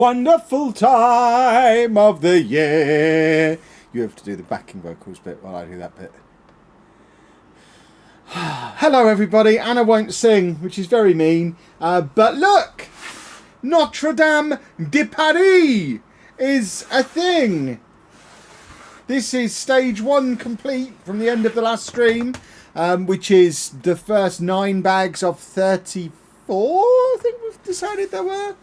Wonderful time of the year. You have to do the backing vocals bit while I do that bit. Hello everybody. Anna won't sing, which is very mean. But look! Notre-Dame de Paris is a thing. This is stage 1 complete from the end of the last stream, which is the first 9 bags of 34, I think we've decided there were.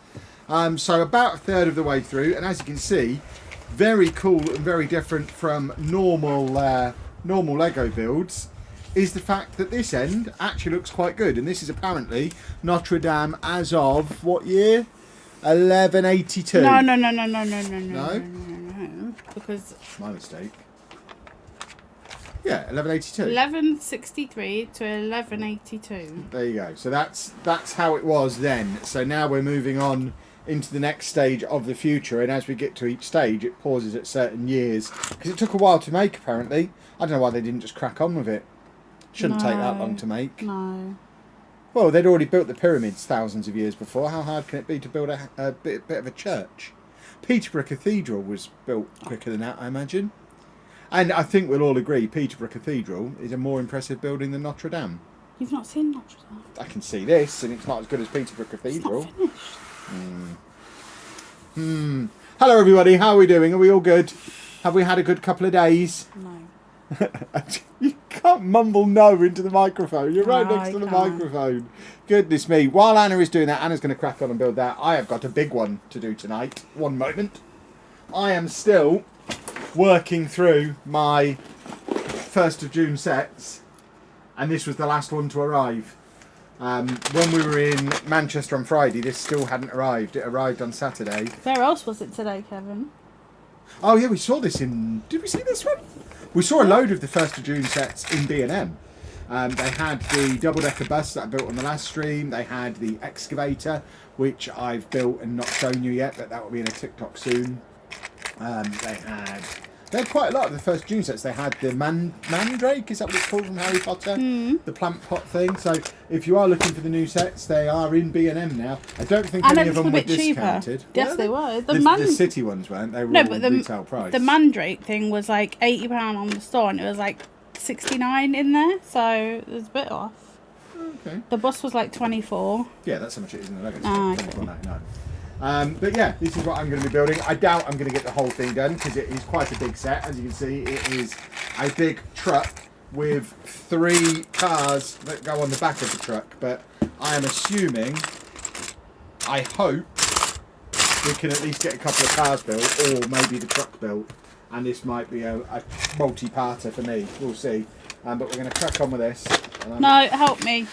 So about a third of the way through, and as you can see, very cool and very different from normal Lego builds, is the fact that this end actually looks quite good. And this is apparently Notre Dame as of what year? 1182. No. Because my mistake. Yeah, 1182. 1163 to 1182. There you go. So that's how it was then. So now we're moving on into the next stage of the future, and as we get to each stage it pauses at certain years because it took a while to make apparently. I don't know why they didn't just crack on with it. Shouldn't take that long to make. No. Well, they'd already built the pyramids thousands of years before. How hard can it be to build a bit of a church? Peterborough Cathedral was built quicker than that, I imagine. And I think we'll all agree Peterborough Cathedral is a more impressive building than Notre Dame. You've not seen Notre Dame? I can see this, and it's not as good as Peterborough Cathedral. It's not finished. Hello everybody, how are we doing? Are we all good? Have we had a good couple of days? No. You can't mumble no into the microphone. You're right No, next to I the can't. microphone. Goodness me. While Anna is doing that, Anna's going to crack on and build that. I have got a big one to do tonight. One moment. I am still working through my 1st of June sets, and this was the last one to arrive. When we were in Manchester on Friday, this still hadn't arrived. It arrived on Saturday. Where else was it today, Kevin? Oh yeah, we saw this in... Did we see this one? We saw a load of the 1st of June sets in B&M. They had the double-decker bus that I built on the last stream. They had the excavator, which I've built and not shown you yet, but that will be in a TikTok soon. They had quite a lot of the 1st June sets. They had the mandrake, is that what it's called from Harry Potter? The plant pot thing. So if you are looking for the new sets, they are in B&M now. I don't think And any a of them little were bit cheaper. discounted. Yes, they were. The city ones weren't. They were No, all but retail price. the mandrake thing was like £80 on the store, and it was like 69 in there, so it was a bit off. Okay. The bus was like 24. Yeah, that's how much it is in the Lego set. Ah, okay. $24.99. But yeah, this is what I'm going to be building. I doubt I'm going to get the whole thing done because it is quite a big set. As you can see, it is a big truck with 3 cars that go on the back of the truck. But I am assuming, I hope, we can at least get a couple of cars built, or maybe the truck built. And this might be a multi-parter for me. We'll see. But we're going to crack on with this. No, help me.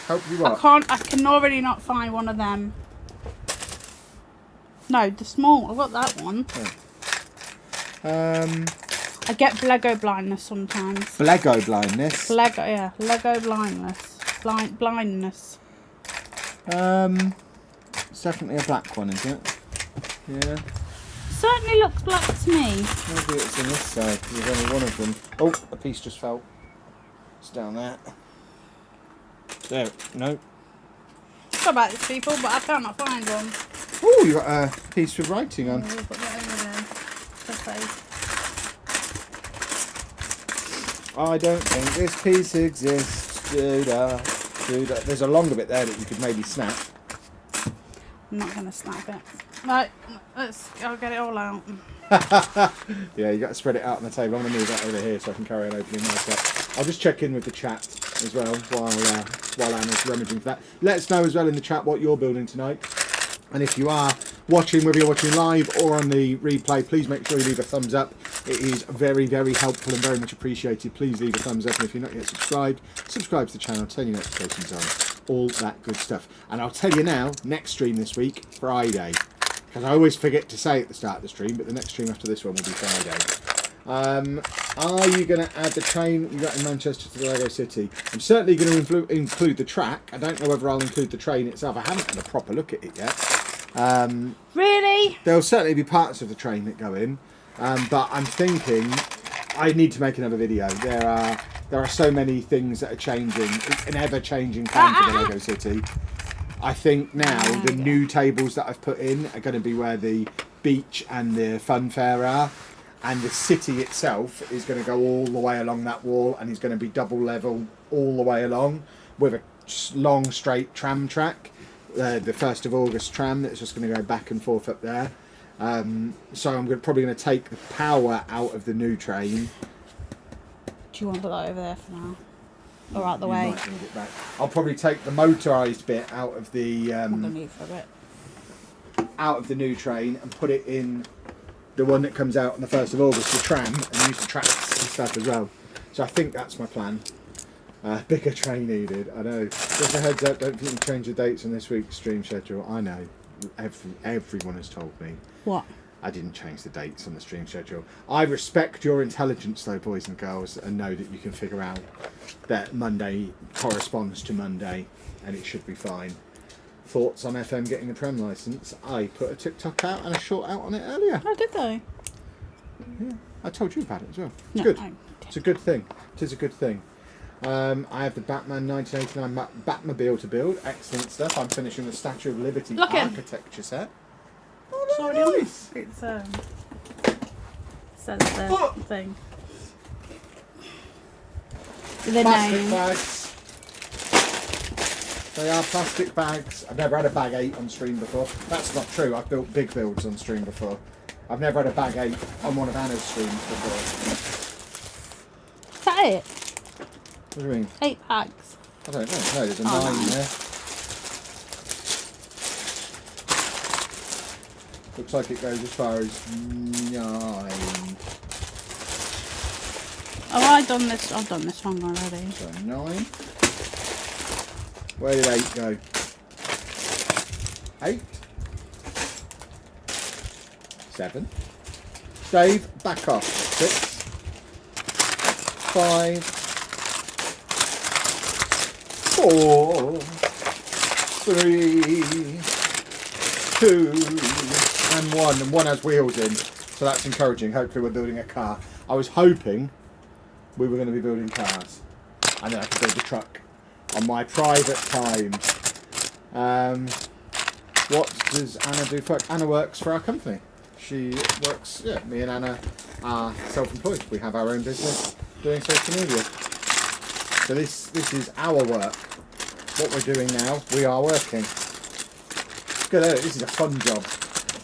Help you what? I can already not find one of them. No, the small. I've got that one. Oh. I get Lego blindness sometimes. Lego blindness. Lego blindness. Blindness. It's definitely a black one, isn't it? Yeah. Certainly looks black to me. Maybe it's on this side. There's only one of them. Oh, a piece just fell. It's down there. There. No. Sorry about this, people, but I cannot find one. Oh, you got a piece with writing on. We'll put that over there. I don't think this piece exists. Do-da, do-da. There's a longer bit there that you could maybe snap. I'm not going to snap it. Right, I'll get it all out. Yeah, you got to spread it out on the table. I'm going to move that over here so I can carry on opening my set. I'll just check in with the chat as well while Anna's rummaging for that. Let us know as well in the chat what you're building tonight. And if you are watching, whether you're watching live or on the replay, please make sure you leave a thumbs up. It is very, very helpful and very much appreciated. Please leave a thumbs up. And if you're not yet subscribed, subscribe to the channel, turn your notifications on, all that good stuff. And I'll tell you now, next stream this week, Friday. Because I always forget to say at the start of the stream, but the next stream after this one will be Friday. Are you going to add the train you got in Manchester to the Lego City? I'm certainly going to include the track. I don't know whether I'll include the train itself. I haven't had a proper look at it yet. Really? There'll certainly be parts of the train that go in, but I'm thinking I need to make another video. There are so many things that are changing. It's an ever-changing time for the Lego City. I think now the new tables that I've put in are going to be where the beach and the fun fair are, and the city itself is going to go all the way along that wall, and is going to be double level all the way along with a long straight tram track, the 1st of August tram that's just going to go back and forth up there. So I'm probably going to take the power out of the new train. Do you want to put that over there for now? Or out the You way? might need it back. I'll probably take the motorised bit out of the I'm going to need for a bit. out of the new train and put it in the one that comes out on the 1st of August, the tram, and use the tracks and stuff as well. So I think that's my plan. Bigger train needed, I know. Just a heads up, don't think you change the dates on this week's stream schedule. I know, everyone has told me. What? I didn't change the dates on the stream schedule. I respect your intelligence though, boys and girls, and know that you can figure out that Monday corresponds to Monday and it should be fine. Thoughts on FM getting a tram licence? I put a TikTok out and a short out on it earlier. Oh, did they? Yeah, I told you about it as well. It's No, good. I It's a good thing. It is a good thing. I have the Batman 1989 Batmobile to build. Excellent stuff. I'm finishing the Statue of Liberty architecture set. Oh, It's already on. nice. It's says the thing. The Plastic name. bags. They are plastic bags. I've never had a bag 8 on stream before. That's not true. I've built big builds on stream before. I've never had a bag 8 on one of Anna's streams before. Is that it? What do you mean? 8 packs. I don't know. No, there's a 9 9. there. Looks like it goes as far as 9. Oh, I've done this one already. So 9. Where did 8 go? 8. 7. Dave, back off. 6. 5. 4. 3. 2. And 1. And 1 has wheels in. So that's encouraging. Hopefully we're building a car. I was hoping we were going to be building cars. And then I could build a truck on my private time. What does Anna do for work? Anna works for our company. She works, me and Anna are self-employed. We have our own business doing social media. So this is our work. What we're doing now, we are working. Good, this is a fun job.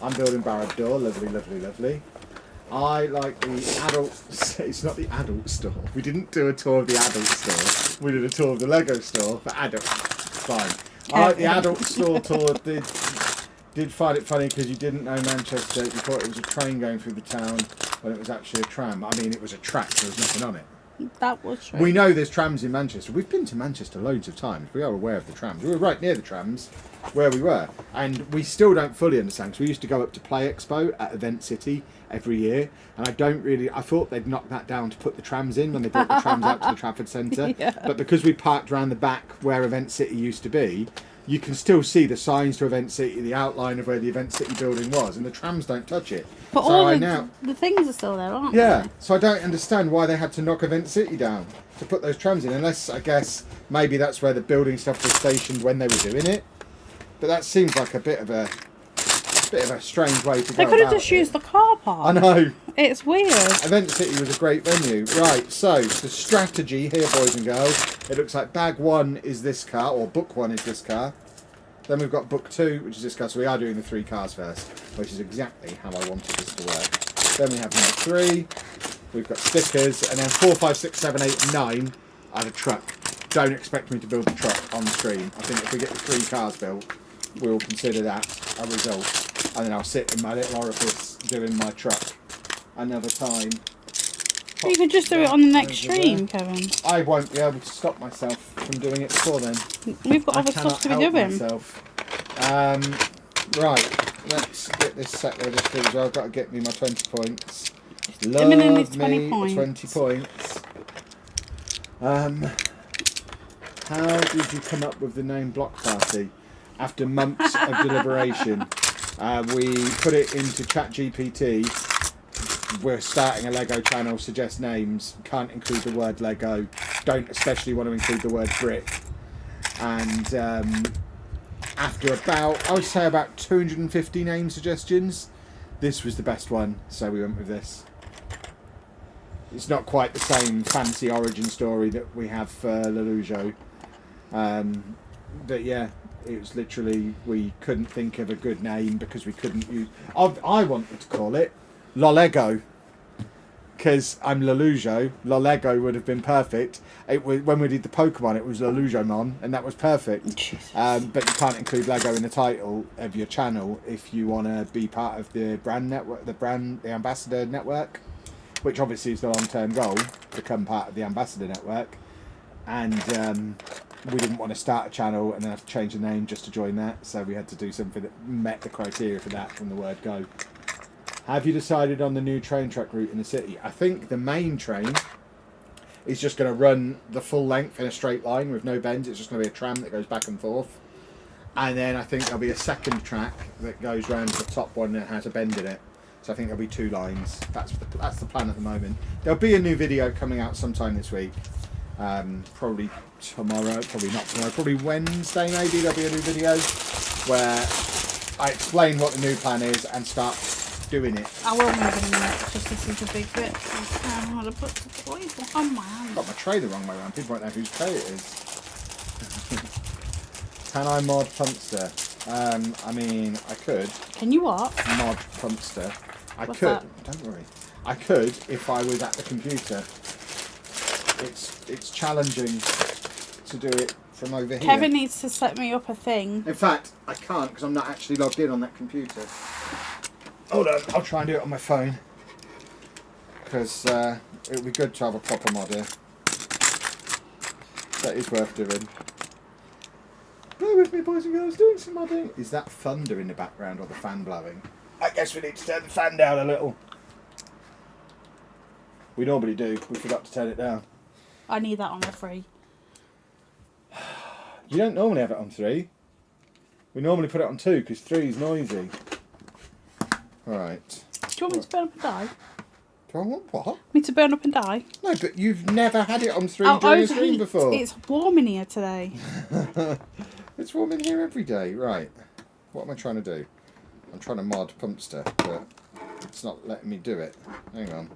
I'm building Barrett Door, lovely, lovely, lovely. I like the adult, it's not the adult store. We didn't do a tour of the adult store. We did a tour of the Lego store for adults. Fine. I like the adult store tour. Did find it funny because you didn't know Manchester. You thought it was a train going through the town when it was actually a tram. I mean, it was a track. There was nothing on it. That was true. We know there's trams in Manchester. We've been to Manchester loads of times. We are aware of the trams. We were right near the trams where we were. And we still don't fully understand. Because we used to go up to Play Expo at Event City every year. And I thought they'd knock that down to put the trams in when they brought the trams out to the Trafford Centre. Yeah. But because we parked around the back where Event City used to be, you can still see the signs to Event City, the outline of where the Event City building was, and the trams don't touch it. But so all the things are still there, aren't yeah, they? so I don't understand why they had to knock Event City down to put those trams in, unless, I guess, maybe that's where the building stuff was stationed when they were doing it. But that seems like a bit of a strange way to go They could have about just it. used the car park. I know. It's weird. Event City was a great venue. Right, so the strategy here, boys and girls, it looks like bag 1 is this car, or book 1 is this car. Then we've got book 2, which is this car. So we are doing the 3 cars first, which is exactly how I wanted this to work. Then we have number 3. We've got stickers, and then 4, 5, 6, 7, 8, and 9 are the truck. Don't expect me to build the truck on stream. I think if we get the 3 cars built, we'll consider that a result. And then I'll sit in my little orifice doing my truck another time. You could just do it on the next stream, Kevin. I won't be able to stop myself from doing it before then. We've got I other cannot stuff to be help doing. myself. Right, let's get this set registered as well. I've got to get me my 20 points. Imminently Love 20 me points. 20 points. How did you come up with the name Block Party? After months of deliberation, we put it into ChatGPT. We're starting a Lego channel, suggest names, can't include the word Lego, don't especially want to include the word brick. And after about, I would say about 250 name suggestions, this was the best one, so we went with this. It's not quite the same fancy origin story that we have for Lelujo. But yeah, it was literally, we couldn't think of a good name because we couldn't use... I wanted to call it Lolego, because I'm Lelujo. Lolego would have been perfect. It was, when we did the Pokemon, it was Lelujomon, and that was perfect. But you can't include Lego in the title of your channel if you want to be part of the brand network, the ambassador network, which obviously is the long-term goal, to become part of the ambassador network. And we didn't want to start a channel and then have to change the name just to join that, so we had to do something that met the criteria for that from the word go. Have you decided on the new train track route in the city? I think the main train is just going to run the full length in a straight line with no bends. It's just going to be a tram that goes back and forth. And then I think there'll be a second track that goes round the top one that has a bend in it. So I think there'll be 2 lines. That's the plan at the moment. There'll be a new video coming out sometime this week. Probably tomorrow, probably not tomorrow, probably Wednesday maybe there'll be a new video where I explain what the new plan is and start doing it. I will move in a minute, just this is a big bit. I don't know how to put the toys on my hand. I've got my tray the wrong way around. People won't know whose tray it is. Can I mod Pumpster? I mean, I could. Can you what? Mod Pumpster. What's could. that? Don't worry. I could if I was at the computer. It's challenging to do it from over here. Kevin needs to set me up a thing. In fact, I can't because I'm not actually logged in on that computer. Hold on, I'll try and do it on my phone. Because it would be good to have a proper mod here. That is worth doing. Bear with me, boys and girls, doing some modding. Is that thunder in the background or the fan blowing? I guess we need to turn the fan down a little. We normally do. We forgot to turn it down. I need that on a 3. You don't normally have it on 3. We normally put it on 2 because 3 is noisy. Right. Do you want me to burn up and die? Do I want what? Me to burn up and die? No, but you've never had it on 3 during a stream before. It's warm in here today. It's warm in here every day. Right. What am I trying to do? I'm trying to mod Pumpster, but it's not letting me do it. Hang on.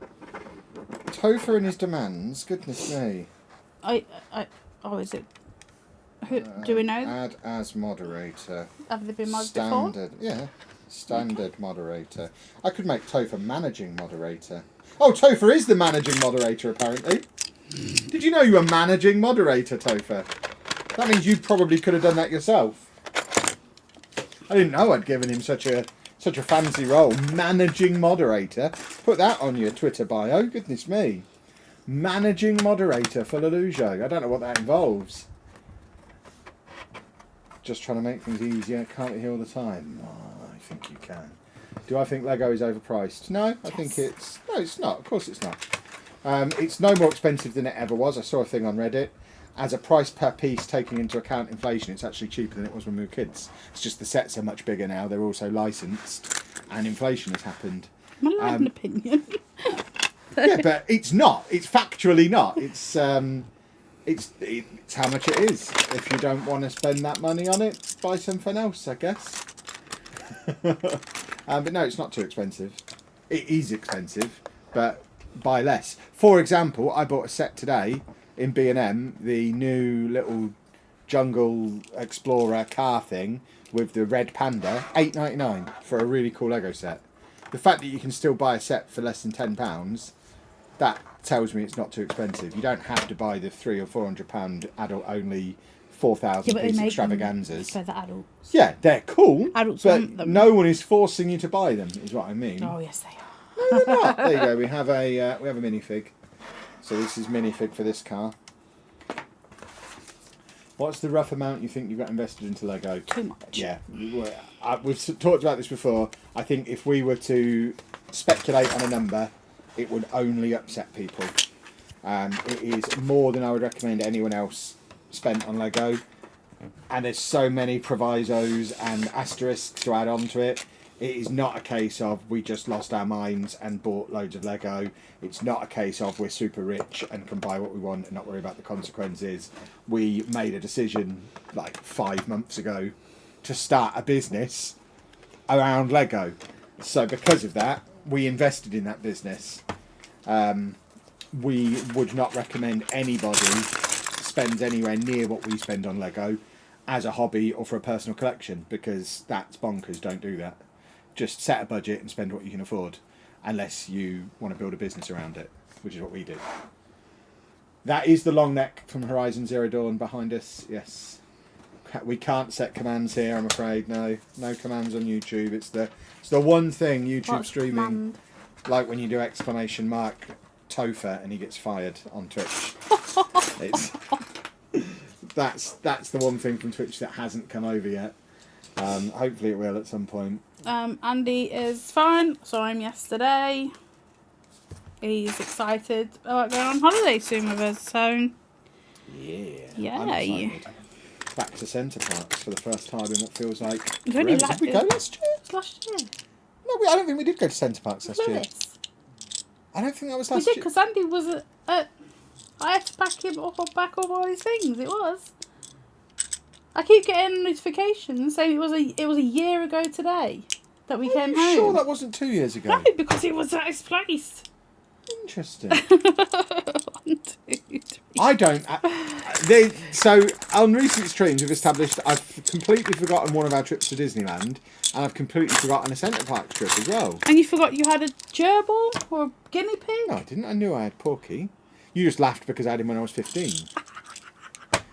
Topher and his demands. Goodness me. Oh, is it? Who, do we know? Add as moderator. Have they been modded Standard. before? Yeah. Standard moderator. I could make Topher managing moderator. Oh, Topher is the managing moderator, apparently. Did you know you were managing moderator, Topher? That means you probably could have done that yourself. I didn't know I'd given him such a fancy role. Managing moderator. Put that on your Twitter bio. Goodness me. Managing moderator for Lelujo. I don't know what that involves. Just trying to make things easier. Can't hear all the time. Oh, I think you can. Do I think Lego is overpriced? No, I think it's... No, it's not. Of course it's not. It's no more expensive than it ever was. I saw a thing on Reddit. As a price per piece, taking into account inflation, it's actually cheaper than it was when we were kids. It's just the sets are much bigger now. They're also licensed, and inflation has happened. I'm allowed an opinion. Yeah, but it's not. It's factually not. It's how much it is. If you don't want to spend that money on it, buy something else, I guess. But no, it's not too expensive. It is expensive, but buy less. For example, I bought a set today in B&M, the new little jungle explorer car thing with the red panda, $8.99 for a really cool Lego set. The fact that you can still buy a set for less than £10, that tells me it's not too expensive. You don't have to buy the £300 or £400 adult only 4,000 piece extravaganzas. For the adults. Yeah, they're cool. Adults but want them. No one is forcing you to buy them, is what I mean. Oh yes, they are. No, they're not. There you go. We have a minifig. So this is minifig for this car. What's the rough amount you think you've got invested into Lego? Too much. Yeah, we've talked about this before. I think if we were to speculate on a number, it would only upset people. It is more than I would recommend anyone else spent on Lego. And there's so many provisos and asterisks to add on to it. It is not a case of we just lost our minds and bought loads of Lego. It's not a case of we're super rich and can buy what we want and not worry about the consequences. We made a decision like 5 months ago to start a business around Lego. So because of that, we invested in that business. We would not recommend anybody spends anywhere near what we spend on Lego as a hobby or for a personal collection, because that's bonkers. Don't do that. Just set a budget and spend what you can afford, unless you want to build a business around it, which is what we did. That is the long neck from Horizon Zero Dawn behind us. Yes, we can't set commands here, I'm afraid. No commands on YouTube. It's the one thing YouTube What's streaming, command? like when you do exclamation mark Topher and he gets fired on Twitch. It's that's the one thing from Twitch that hasn't come over yet. Hopefully it will at some point. Andy is fine. Saw him yesterday. He's excited about going on holiday soon with us. So Yeah. I'm yay! excited. Back to Centre Parks for the first time in what feels like. We've only forever. Did we go last year? Last year. No, I don't think we did go to Centre Parks last year. Lewis. I don't think that was We last did year. because Andy was at. I had to back him up all these things. It was. I keep getting notifications saying it was a year ago today that we came Are you home. sure that wasn't 2 years ago? No, because it was at his place. Interesting. 1, 2, 3. I don't. So on recent streams, we've established I've completely forgotten one of our trips to Disneyland, and I've completely forgotten a Centre Parks trip as well. And you forgot you had a gerbil or a guinea pig? No, I didn't. I knew I had Porky. You just laughed because I had him when I was 15.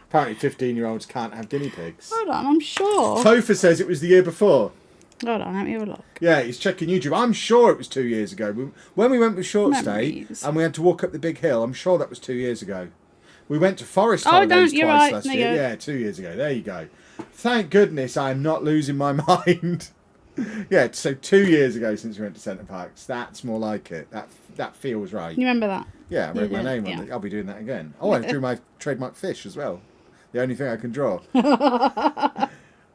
Apparently 15-year-olds can't have guinea pigs. Hold on, I'm sure. Topher says it was the year before. Hold on, let me have a look. Yeah, he's checking YouTube. I'm sure it was 2 years ago. When we went with Short Stay Memories. and we had to walk up the big hill, I'm sure that was 2 years ago. We went to Forest Oh, Holidays you're twice right. last There year. you go. Yeah, 2 years ago. There you go. Thank goodness I'm not losing my mind. Yeah, so 2 years ago since we went to Centre Parks. That's more like it. That feels right. You remember that? Yeah, I wrote my did, name on yeah. it. I'll be doing that again. Oh, I drew my trademark fish as well. The only thing I can draw. So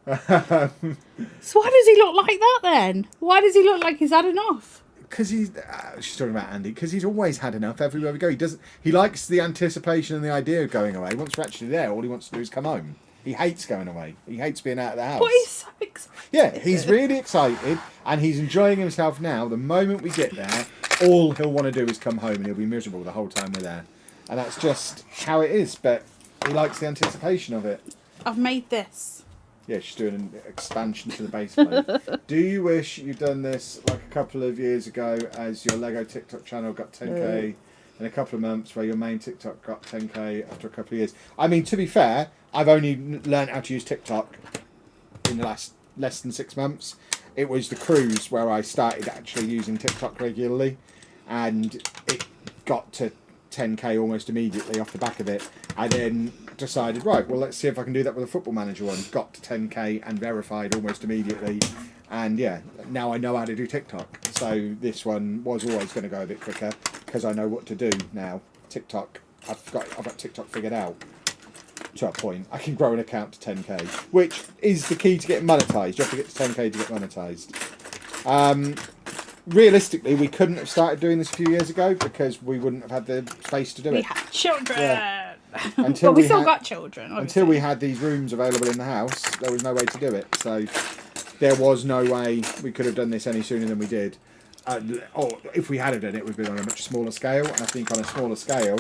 why does he look like that then? Why does he look like he's had enough? Because he's... she's talking about Andy. Because he's always had enough everywhere we go. He likes the anticipation and the idea of going away. Once we're actually there, all he wants to do is come home. He hates going away. He hates being out of the house. But he's so excited. Yeah, he's really excited and he's enjoying himself now. The moment we get there, all he'll want to do is come home and he'll be miserable the whole time we're there. And that's just how it is, but he likes the anticipation of it. I've made this. Yeah, she's doing an expansion to the base plate. Do you wish you'd done this like a couple of years ago as your Lego TikTok channel got 10k in a couple of months where your main TikTok got 10k after a couple of years? I mean, to be fair, I've only learned how to use TikTok in the last less than 6 months. It was the cruise where I started actually using TikTok regularly, and it got to 10k almost immediately off the back of it. I then decided, right, well, let's see if I can do that with a Football Manager one. Got to 10k and verified almost immediately, and yeah, now I know how to do TikTok. So this one was always going to go a bit quicker because I know what to do now. TikTok, I've got TikTok figured out to a point. I can grow an account to 10k, which is the key to getting monetized. You have to get to 10k to get monetized. Realistically, we couldn't have started doing this a few years ago because we wouldn't have had the space to do We it. had children. Yeah. But we still got children. Obviously. Until we had these rooms available in the house, there was no way to do it. So there was no way we could have done this any sooner than we did. Or if we had done it, it would have been on a much smaller scale. And I think on a smaller scale,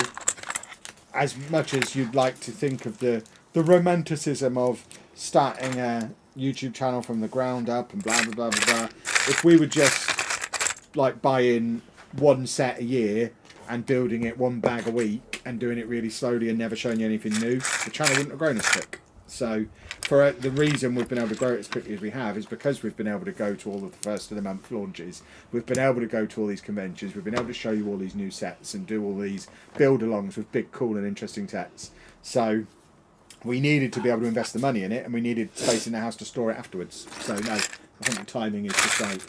as much as you'd like to think of the romanticism of starting a YouTube channel from the ground up and blah, blah, blah, blah, blah, if we would just like buying one set a year and building it one bag a week and doing it really slowly and never showing you anything new, the channel wouldn't have grown as quick. So for the reason we've been able to grow it as quickly as we have is because we've been able to go to all of the first of the month launches. We've been able to go to all these conventions. We've been able to show you all these new sets and do all these build-alongs with big, cool and interesting sets. So we needed to be able to invest the money in it, and we needed space in the house to store it afterwards. So no, I think the timing is just right.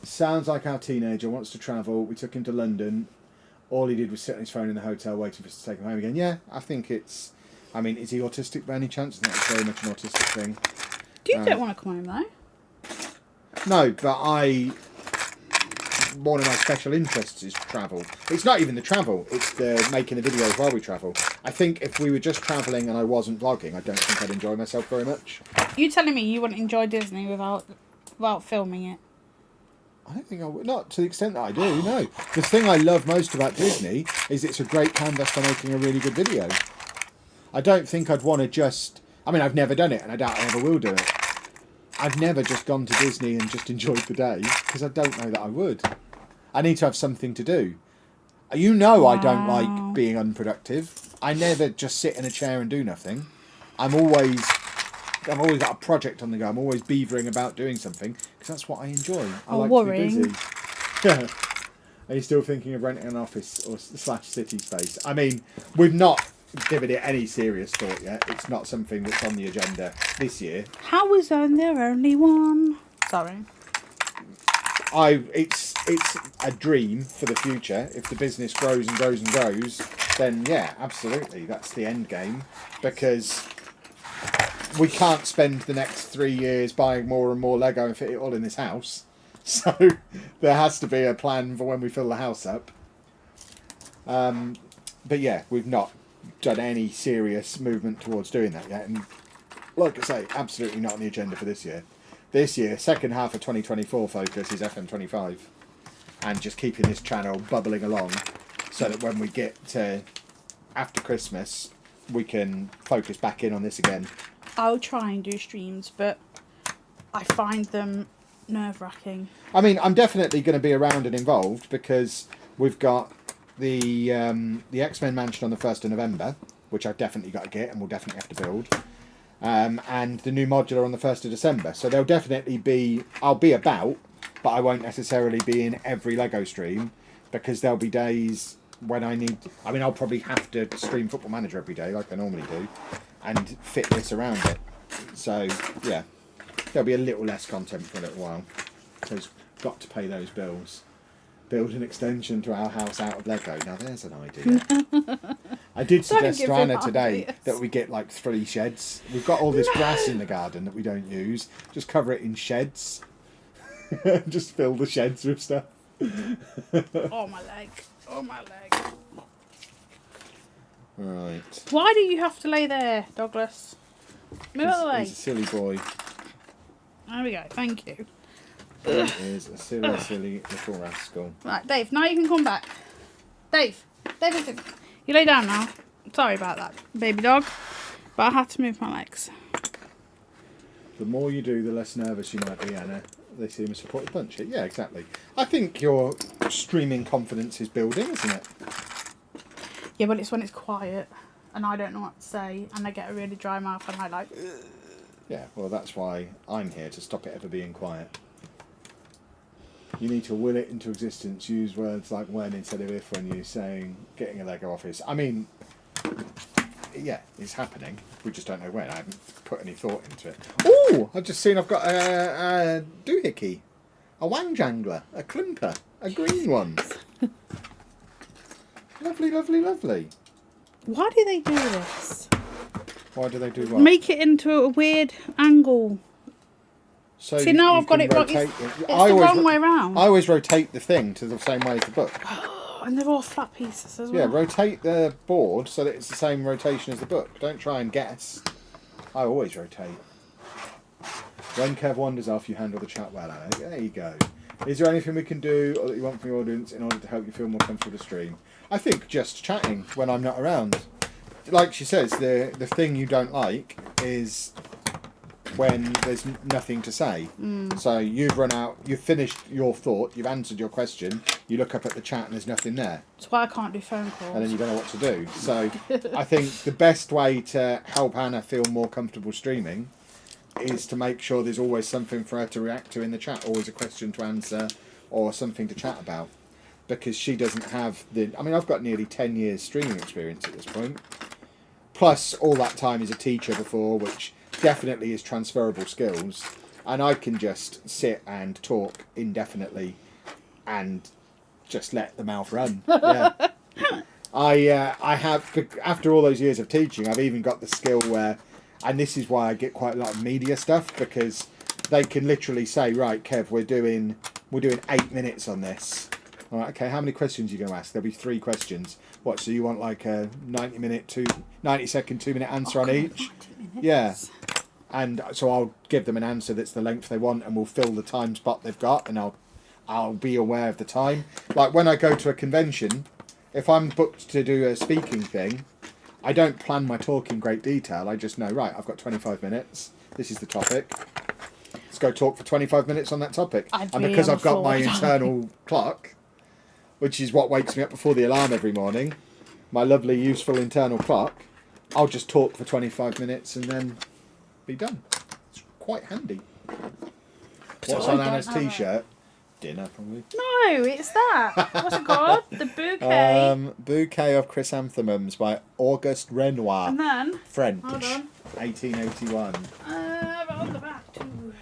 Sounds like our teenager wants to travel. We took him to London. All he did was sit on his phone in the hotel waiting for us to take him home again. Yeah, I think it's... I mean, is he autistic by any chance? I think it's very much an autistic thing. You don't want to come home though. No, but one of my special interests is travel. It's not even the travel, it's the making the videos while we travel. I think if we were just travelling and I wasn't vlogging, I don't think I'd enjoy myself very much. You telling me you wouldn't enjoy Disney without filming it? I don't think I would. Not to the extent that I do, no. The thing I love most about Disney is it's a great canvas for making a really good video. I don't think I'd want to just... I mean, I've never done it, and I doubt I ever will do it. I've never just gone to Disney and just enjoyed the day, because I don't know that I would. I need to have something to do. You know I don't like being unproductive. I never just sit in a chair and do nothing. I've always got a project on the go. I'm always beavering about doing something, because that's what I enjoy. I like worrying. to be busy. Are you still thinking of renting an office or / city space? I mean, we've not given it any serious thought yet. It's not something that's on the agenda this year. How is there only one? Sorry. It's a dream for the future. If the business grows and grows and grows, then yeah, absolutely, that's the end game. Because we can't spend the next 3 years buying more and more Lego and fit it all in this house. So there has to be a plan for when we fill the house up. But yeah, we've not done any serious movement towards doing that yet. And like I say, absolutely not on the agenda for this year. This year, second half of 2024 focus is FM25. And just keeping this channel bubbling along so that when we get to after Christmas, we can focus back in on this again. I'll try and do streams, but I find them nerve-wracking. I mean, I'm definitely going to be around and involved because we've got the X-Men mansion on the 1st of November, which I've definitely got to get and we'll definitely have to build. And the new modular on the 1st of December. So there'll definitely be... I'll be about, but I won't necessarily be in every Lego stream because there'll be days when I need... I mean, I'll probably have to stream Football Manager every day like I normally do and fit this around it. So, yeah. There'll be a little less content for a little while. So it's got to pay those bills. Build an extension to our house out of Lego. Now there's an idea. I did suggest to Anna today that we get like 3 sheds. We've got all this grass in the garden that we don't use. Just cover it in sheds. Just fill the sheds with stuff. Oh, my leg. Oh, my leg. Right. Why do you have to lay there, Douglas? Move out of the way. He's a silly boy. There we go. Thank you. He is a silly, silly little rascal. Right, Dave, now you can come back. Dave. You lay down now. Sorry about that, baby dog. But I had to move my legs. The more you do, the less nervous you might be, Anna. They seem to support the punch. Yeah, exactly. I think your streaming confidence is building, isn't it? Yeah, but it's when it's quiet and I don't know what to say and I get a really dry mouth and I like... Yeah, well, that's why I'm here, to stop it ever being quiet. You need to will it into existence. Use words like when instead of if when you're saying getting a Lego office. I mean, yeah, it's happening. We just don't know when. I haven't put any thought into it. Oh, I've just seen I've got a doohickey, a wangjangler, a climper, a green one. Lovely, lovely, lovely. Why do they do this? Why do they do what? Make it into a weird angle. So see, now I've got it wrong. It's the wrong way round. I always rotate the thing to the same way as the book. And they're all flat pieces as well. Yeah, rotate the board so that it's the same rotation as the book. Don't try and guess. I always rotate. When Kev wanders off, you handle the chat well, Anna. There you go. Is there anything we can do or that you want from your audience in order to help you feel more comfortable to stream? I think just chatting when I'm not around. Like she says, the thing you don't like is when there's nothing to say. So you've run out, you've finished your thought, you've answered your question, you look up at the chat and there's nothing there. That's why I can't do phone calls. And then you don't know what to do. So I think the best way to help Anna feel more comfortable streaming is to make sure there's always something for her to react to in the chat, always a question to answer or something to chat about. Because she doesn't have the... I mean, I've got nearly 10 years streaming experience at this point. Plus all that time as a teacher before, which definitely is transferable skills. And I can just sit and talk indefinitely and just let the mouth run. Yeah. I have, after all those years of teaching, I've even got the skill where... And this is why I get quite a lot of media stuff, because they can literally say, right, Kev, we're doing We're doing 8 minutes on this. All right, okay, how many questions are you going to ask? There'll be 3 questions. What, so you want like a 90-second, 2-minute answer on each? 90 minutes. Yeah. And so I'll give them an answer that's the length they want, and we'll fill the time spot they've got, and I'll be aware of the time. Like when I go to a convention, if I'm booked to do a speaking thing, I don't plan my talk in great detail. I just know, right, I've got 25 minutes. This is the topic. Let's go talk for 25 minutes on that topic. And because I've got my internal clock, which is what wakes me up before the alarm every morning, my lovely, useful internal clock, I'll just talk for 25 minutes and then be done. It's quite handy. What's on Anna's t-shirt? Dinner, probably. No, it's that. What's it called? The bouquet. Bouquet of Chrysanthemums by Auguste Renoir. And then, French. hold on. 1881. But on the back too.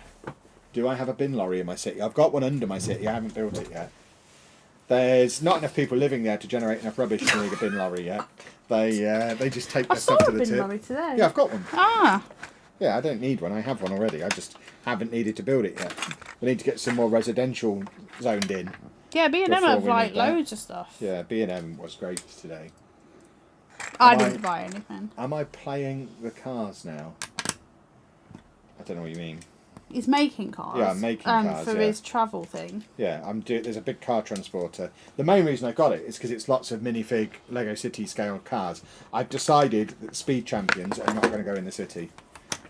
Do I have a bin lorry in my city? I've got one under my city. I haven't built it yet. There's not enough people living there to generate enough rubbish to need a bin lorry yet. They just take their stuff to the tip. I saw a bin lorry today. Yeah, I've got one. Ah. Yeah, I don't need one. I have one already. I just haven't needed to build it yet. We need to get some more residential zoned in. Yeah, B&M have like loads of stuff. Yeah, B&M was great today. I didn't buy anything. Am I playing the cars now? I don't know what you mean. He's making cars. Yeah, I'm making cars for his travel thing. Yeah, there's a big car transporter. The main reason I got it is because it's lots of minifig Lego City scale cars. I've decided that Speed Champions are not going to go in the city.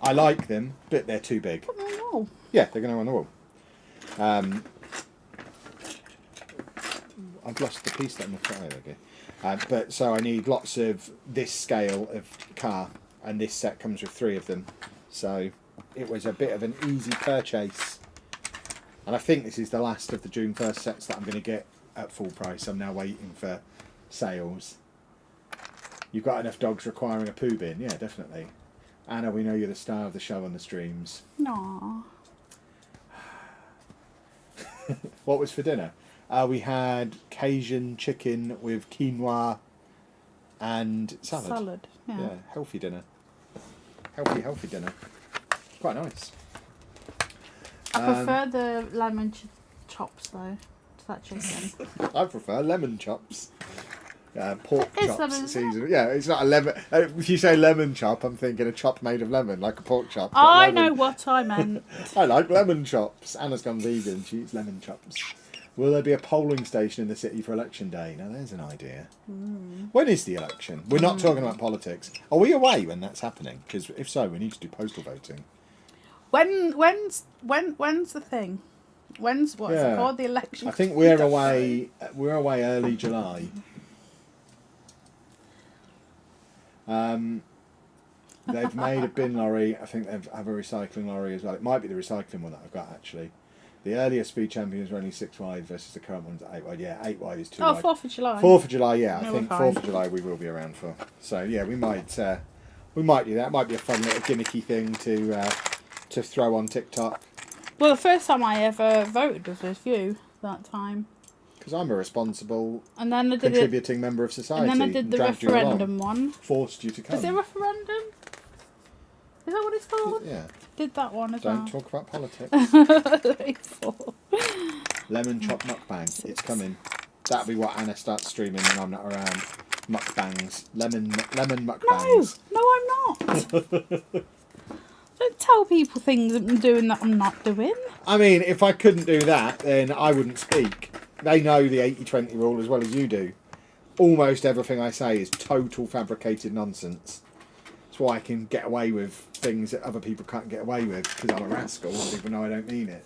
I like them, but they're too big. Put them on the wall. Yeah, they're going to go on the wall. I've lost the piece that I'm trying to get. But so I need lots of this scale of car, and this set comes with 3 of them. So it was a bit of an easy purchase. And I think this is the last of the June 1st sets that I'm going to get at full price. I'm now waiting for sales. You've got enough dogs requiring a poo bin? Yeah, definitely. Anna, we know you're the star of the show on the streams. No. What was for dinner? We had Cajun chicken with quinoa and salad. Yeah. Healthy dinner. Healthy dinner. Quite nice. I prefer the lemon chops though to that chicken. I prefer lemon chops. Pork It's chops lemon. season. Yeah, it's not a lemon. If you say lemon chop, I'm thinking a chop made of lemon, like a pork chop. I know what I meant. I like lemon chops. Anna's gone vegan. She eats lemon chops. Will there be a polling station in the city for election day? Now, there's an idea. When is the election? We're not talking about politics. Are we away when that's happening? Because if so, we need to do postal voting. When's the thing? What's it called? The election. I think we're away. We're away early July. They've made a bin lorry. I think they have a recycling lorry as well. It might be the recycling one that I've got actually. The earlier Speed Champions were only 6 wide versus the current one's 8 wide. Yeah, 8 wide is too wide. 4th of July. 4th of July, yeah. No, I think we're 4th fine. of July we will be around for. So yeah, we might do that. It might be a fun little gimmicky thing to throw on TikTok. Well, the first time I ever voted was with you that time. Because I'm a responsible, And then I did contributing member of society. And then I did the dragged you along, referendum one. forced you to come. Is it a referendum? Is that what it's called? Yeah. Did that one as Don't well. talk about politics. Hateful. Lemon chop mukbang. It's coming. That'll be what Anna starts streaming when I'm not around. Mukbangs. Lemon mukbangs. No, I'm not. Don't tell people things I'm doing that I'm not doing. I mean, if I couldn't do that, then I wouldn't speak. They know the 80-20 rule as well as you do. Almost everything I say is total fabricated nonsense. That's why I can get away with things that other people can't get away with, because I'm a rascal and people know I don't mean it.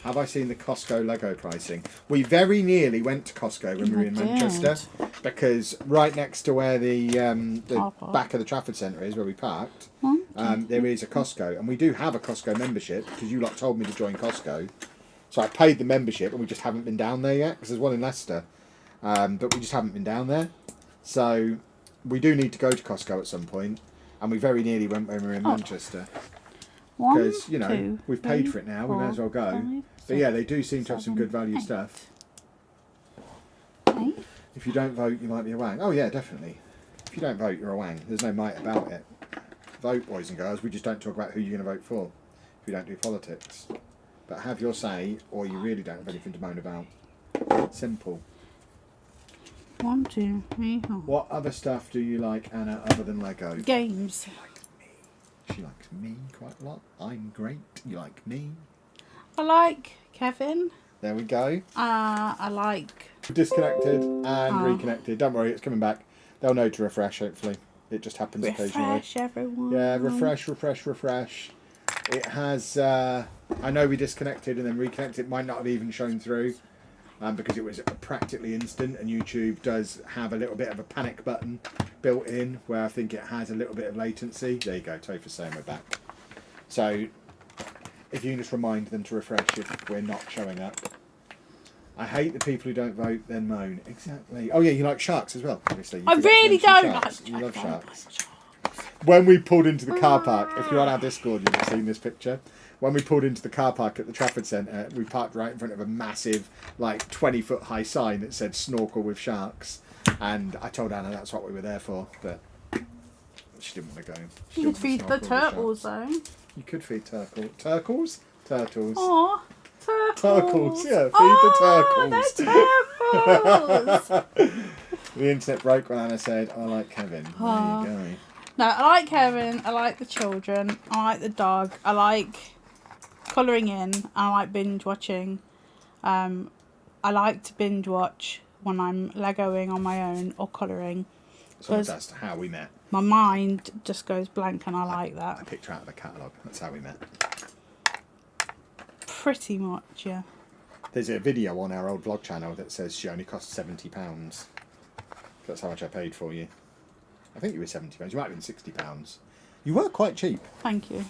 Have I seen the Costco Lego pricing? We very nearly went to Costco when we were in Manchester, because right next to where the back of the Trafford Centre is, where we parked, there is a Costco. And we do have a Costco membership, because you lot told me to join Costco. So I paid the membership, and we just haven't been down there yet, because there's one in Leicester. But we just haven't been down there. So we do need to go to Costco at some point, and we very nearly went when we were in Manchester. Because, you know, we've paid for it now, we may as well go. But yeah, they do seem to have some good value stuff. If you don't vote, you might be a wang. Oh yeah, definitely. If you don't vote, you're a wang. There's no might about it. Vote, boys and girls. We just don't talk about who you're going to vote for. If we don't do politics. But have your say, or you really don't have anything to moan about. Simple. 1, 2, 3, 4. What other stuff do you like, Anna, other than Lego? Games. She likes me quite a lot. I'm great. You like me? I like Kevin. There we go. I like... Disconnected and reconnected. Don't worry, it's coming back. They'll know to refresh, hopefully. It just happens occasionally. Refresh, everyone. Yeah, refresh. It has... I know we disconnected and then reconnected. It might not have even shown through because it was practically instant, and YouTube does have a little bit of a panic button built in where I think it has a little bit of latency. There you go, Topher's saying we're back. So if you can just remind them to refresh if we're not showing up. I hate the people who don't vote, then moan. Exactly. Oh yeah, you like sharks as well, obviously. I really don't like You love sharks. When we pulled into the car park, if you're on our Discord, you've seen this picture. When we pulled into the car park at the Trafford Centre, we parked right in front of a massive, like 20-foot high sign that said "Snorkel with Sharks," and I told Anna that's what we were there for, but she didn't want to go. You could feed the turtles though. You could feed turtles. Aww. Turtles, yeah, feed the turtles. The internet broke when Anna said, I like Kevin. There you go. No, I like Kevin, I like the children, I like the dog, I like colouring in, I like binge watching. I like to binge watch when I'm Legoing on my own or colouring. So that's how we met. My mind just goes blank and I like that. I picked her out of the catalogue. That's how we met. Pretty much, yeah. There's a video on our old vlog channel that says she only cost £70. That's how much I paid for you. I think you were £70. You might have been £60. You were quite cheap. Thank you.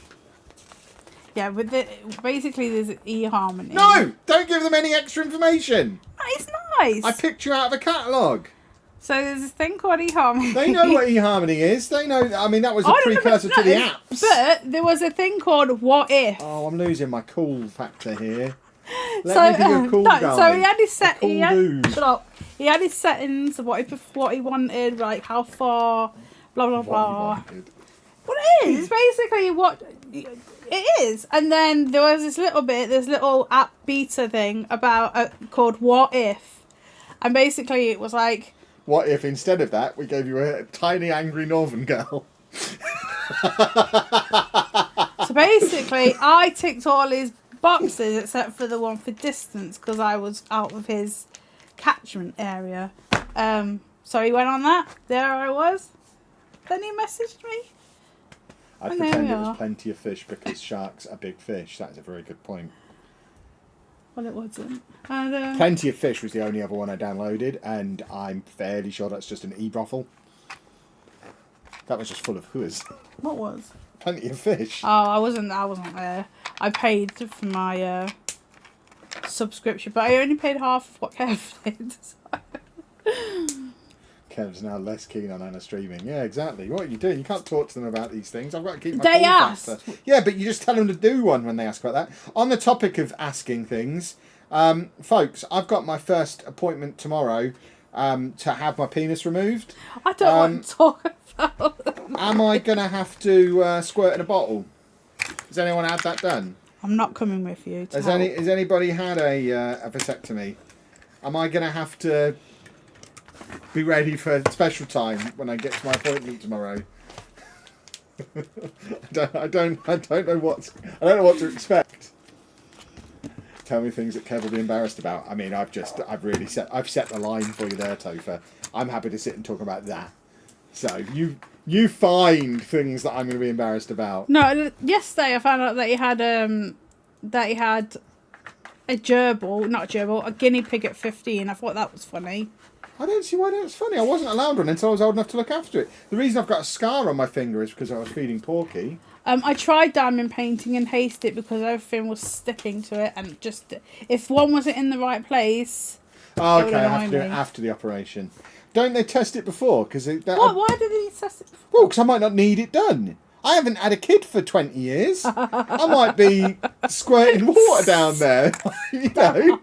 Yeah, but basically there's eHarmony. No! Don't give them any extra information! It's nice! I picked you out of a catalogue. So there's this thing called eHarmony. They know what eHarmony is. They know. I mean, that was a precursor to the apps. But there was a thing called What If. Oh, I'm losing my cool factor here. Let me be a cool guy. So he had his he had his settings of what he wanted, like how far, blah blah blah. Well, it is basically what it is. And then there was this little app beta thing about called What If, and basically it was like. What if instead of that we gave you a tiny angry northern girl? So basically, I ticked all his boxes except for the one for distance because I was out of his catchment area. So he went on that. There I was. Then he messaged me. I pretend it was plenty of fish because sharks are big fish. That's a very good point. Well, it wasn't. And, Plenty of Fish was the only other one I downloaded, and I'm fairly sure that's just an e-brothel. That was just full of hooers. What was? Plenty of Fish. Oh, I wasn't there. I paid for my subscription, but I only paid half of what Kev did. So. Kev's now less keen on Anna streaming. Yeah, exactly. What are you doing? You can't talk to them about these things. I've got to keep my They asked. Factor. Yeah, but you just tell them to do one when they ask about that. On the topic of asking things, folks, I've got my first appointment tomorrow to have my penis removed. I don't want to talk about it. Am I going to have to squirt in a bottle? Has anyone had that done? I'm not coming with you. Has anybody had a vasectomy? Am I going to have to be ready for special time when I get to my appointment tomorrow? I don't know what to expect. Tell me things that Kev will be embarrassed about. I mean, I've set the line for you there, Topher. I'm happy to sit and talk about that. So you find things that I'm going to be embarrassed about. No, yesterday I found out that he had a a guinea pig at 15. I thought that was funny. I don't see why that's funny. I wasn't allowed one until I was old enough to look after it. The reason I've got a scar on my finger is because I was feeding Porky. I tried diamond painting and haste it because everything was sticking to it, and just if one wasn't in the right place. Oh, okay, I have to do it after the operation. Don't they test it before? Why did they test it before? Well, because I might not need it done. I haven't had a kid for 20 years. I might be squirting water down there. You know.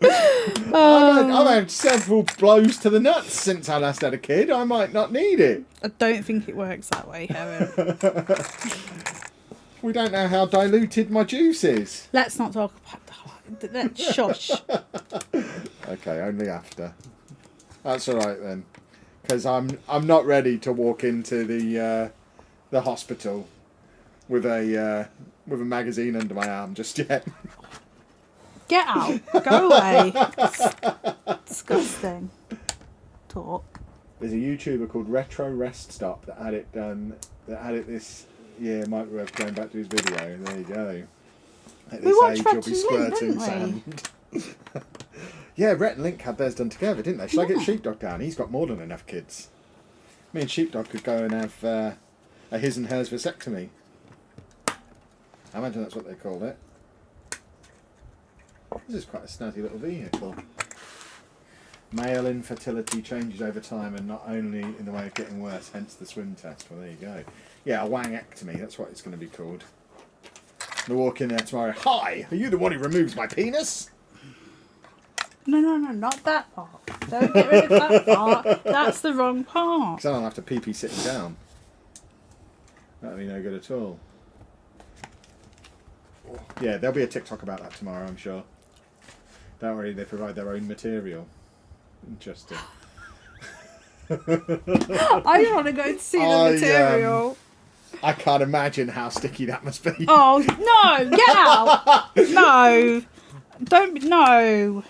I've had several blows to the nuts since I last had a kid. I might not need it. I don't think it works that way, Helen. We don't know how diluted my juice is. Let's not talk about that. Shush. Okay, only after. That's all right then, because I'm not ready to walk into the hospital with a magazine under my arm just yet. Get out. Go away. Disgusting. Talk. There's a YouTuber called Retro Rest Stop that had it done. That had it this year. Might be worth going back to his video. There you go. At this age, you'll be squirting sand. Yeah, Rhett and Link had theirs done together, didn't they? Shall I get Sheepdog down? He's got more than enough kids. Me and Sheepdog could go and have a his and hers vasectomy. I imagine that's what they called it. This is quite a snazzy little vehicle. Male infertility changes over time and not only in the way of getting worse, hence the swim test. Well, there you go. Yeah, a wangectomy, that's what it's going to be called. We'll walk in there tomorrow. Hi, are you the one who removes my penis? No, not that part. Don't get rid of that part. That's the wrong part. Because then I'll have to pee sitting down. That'll be no good at all. Yeah, there'll be a TikTok about that tomorrow, I'm sure. Don't worry, they provide their own material. Interesting. I want to go and see the material. I can't imagine how sticky that must be. Oh, no! Get out! No! Don't... No!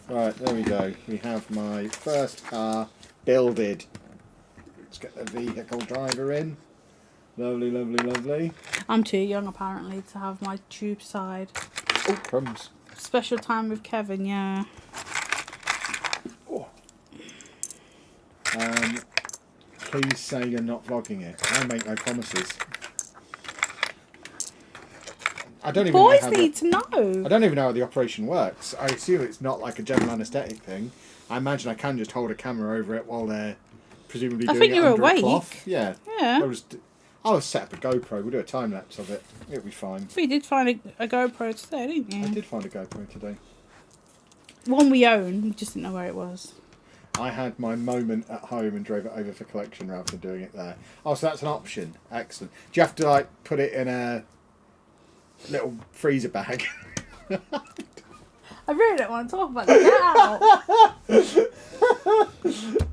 Right, there we go. We have my first car builded. Let's get the vehicle driver in. Lovely, lovely, lovely. I'm too young, apparently, to have my tube side. Oh, crumbs. Special time with Kevin, yeah. Oh. Please say you're not vlogging it. I make no promises. I don't even Boys know need to know. I don't even know how the operation works. I assume it's not like a general anaesthetic thing. I imagine I can just hold a camera over it while they're presumably doing it under a cloth. Yeah. Yeah. I'll set up a GoPro. We'll do a time lapse of it. It'll be fine. We did find a GoPro today, didn't you? I did find a GoPro today. One we own. We just didn't know where it was. I had my moment at home and drove it over for collection rather than doing it there. Oh, so that's an option. Excellent. Do you have to like put it in a little freezer bag? I really don't want to talk about that. Get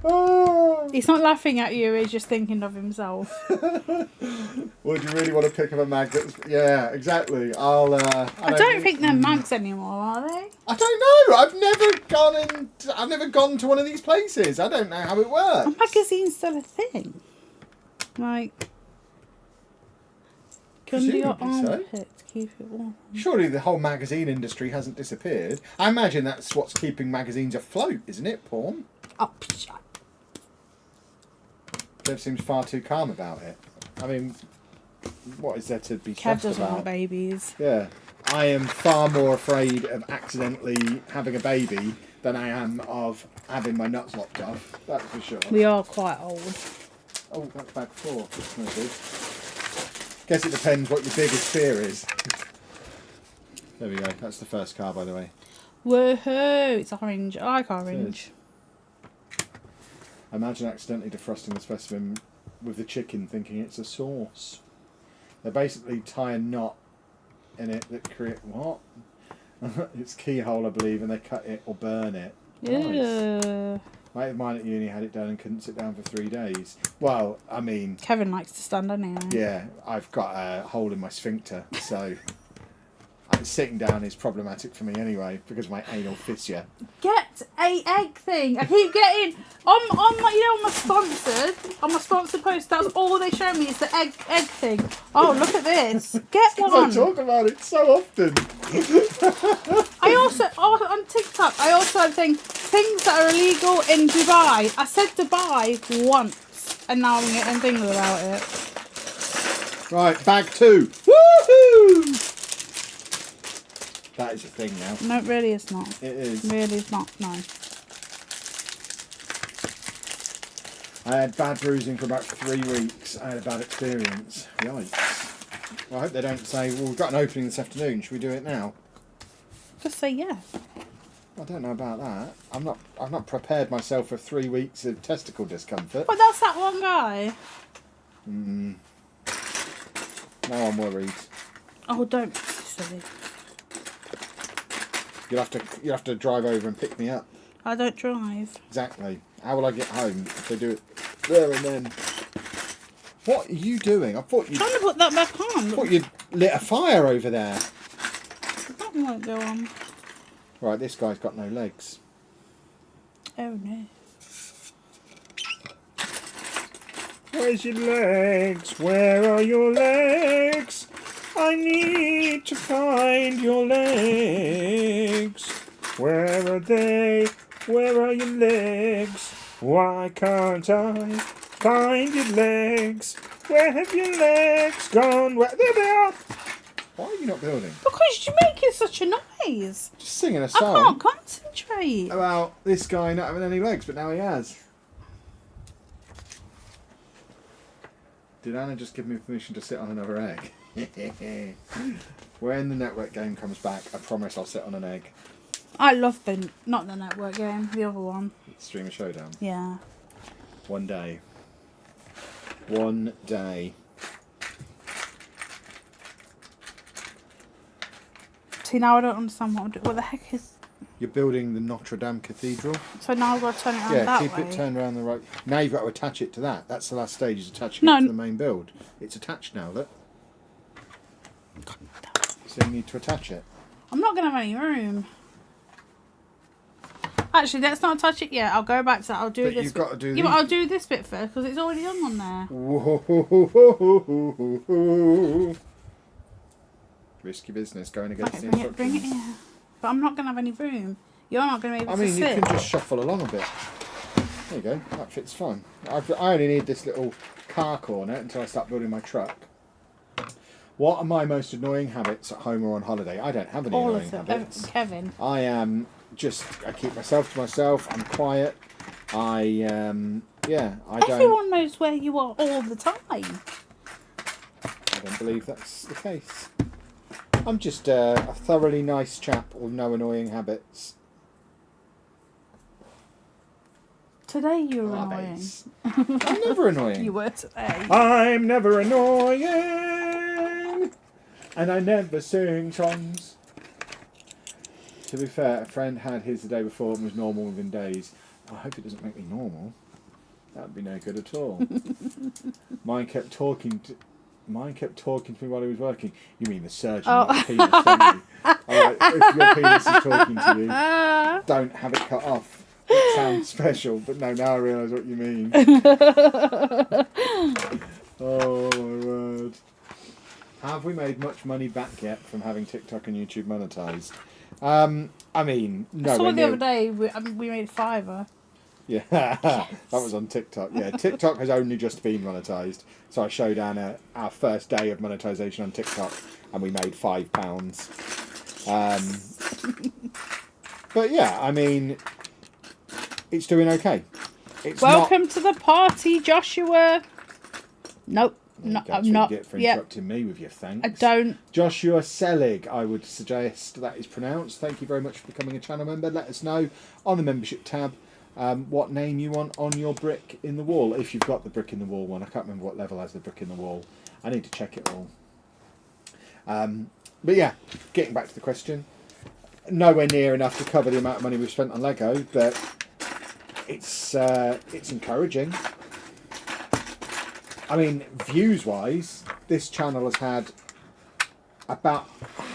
out. He's not laughing at you, he's just thinking of himself. Would you really want to pick up a mag that's... Yeah, exactly. I don't think they're mags anymore, are they? I don't know. I've never gone to one of these places. I don't know how it works. A magazine's still a thing. Like... Under your armpit to keep it warm. Surely the whole magazine industry hasn't disappeared. I imagine that's what's keeping magazines afloat, isn't it, porn? Oh, shut. Kev seems far too calm about it. I mean, what is there to be Kev stressed doesn't about? want babies. Yeah. I am far more afraid of accidentally having a baby than I am of having my nuts lopped off. That's for sure. We are quite old. Oh, that's bag 4. That's no good. Guess it depends what your biggest fear is. There we go. That's the first car, by the way. Woohoo! It's orange. I like orange. I imagine accidentally defrosting the specimen with the chicken, thinking it's a sauce. They basically tie a knot in it that create what? It's keyhole, I believe, and they cut it or burn it. Yeah. Nice. Mate of mine at uni had it done and couldn't sit down for 3 days. Well, I mean... Kevin likes to stand on it. Yeah, I've got a hole in my sphincter, so... sitting down is problematic for me anyway, because of my anal fissure. Get a egg thing! I keep getting... on my sponsored post, that's all they show me is the egg thing. Oh, look at this. Get one! I talk about it so often. I also, on TikTok, I also have things that are illegal in Dubai. I said Dubai once, and now I'm getting things about it. Right, bag 2. Woohoo! That is a thing now. No, it really is not. It is. It really is not, no. I had bad bruising for about 3 weeks. I had a bad experience. Yikes. Well, I hope they don't say, well, we've got an opening this afternoon. Should we do it now? Just say yeah. I don't know about that. I've not prepared myself for 3 weeks of testicle discomfort. But that's that one guy. Now I'm worried. Oh, don't be silly. You'll have to drive over and pick me up. I don't drive. Exactly. How will I get home if they do it there and then? What are you doing? I thought you. I'm trying to put that back on. I thought you'd lit a fire over there. That won't go on. Right, this guy's got no legs. Oh no. Where's your legs? Where are your legs? I need to find your legs. Where are they? Where are your legs? Why can't I find your legs? Where have your legs gone? Where? There they are! Why are you not building? Because you're making such a noise. Just singing a I song can't concentrate. about this guy not having any legs, but now he has. Did Anna just give me permission to sit on another egg? When the network game comes back, I promise I'll sit on an egg. I love not the network game, the other one. Streamer Showdown. Yeah. One day. One day. See, now I don't understand what I'm doing. What the heck is... You're building the Notre-Dame Cathedral. So now I've got to turn it around Yeah, that keep way. it turned around the right. Now you've got to attach it to that. That's the last stage, is attaching it to the main build. It's attached now, look. So you need to attach it. I'm not going to have any room. Actually, let's not touch it yet. I'll go back to that. I'll do But this you've bit. got to do Yeah, but these- I'll do this bit first because it's already done on there. Whoa. Risky business going against Okay, the bring instructions. it here. But I'm not going to have any room. You're not going to be able I to mean, you sit. can just shuffle along a bit. There you go. That fits fine. I only need this little car corner until I start building my truck. What are my most annoying habits at home or on holiday? I don't have any All annoying of them. habits. Kevin. I am I keep myself to myself. I'm quiet. I don't. Everyone knows where you are all the time. I don't believe that's the case. I'm just a thoroughly nice chap with no annoying habits. Today you were annoying. Habits. I'm never annoying. You were today. I'm never annoying, and I never sing songs. To be fair, a friend had his the day before and was normal within days. I hope it doesn't make me normal. That would be no good at all. Mine kept talking to me while he was working. You mean the surgeon, not the penis, don't you? Alright, if your penis is talking to you, don't have it cut off. It sounds special, but no, now I realise what you mean. Oh my word. Have we made much money back yet from having TikTok and YouTube monetized? I mean, no. I saw it the other day. We made $5. Yeah, that was on TikTok. Yeah, TikTok has only just been monetized. So I showed Anna our first day of monetization on TikTok, and we made £5. But yeah, I mean, it's doing okay. It's Welcome to the party, Joshua. Nope. No, I'm not. You get for Yep. interrupting me with your thanks. I don't. Joshua Selig, I would suggest that is pronounced. Thank you very much for becoming a channel member. Let us know on the membership tab what name you want on your brick in the wall, if you've got the brick in the wall one. I can't remember what level has the brick in the wall. I need to check it all. But yeah, getting back to the question, nowhere near enough to cover the amount of money we've spent on Lego, but it's encouraging. I mean, views-wise, this channel has had about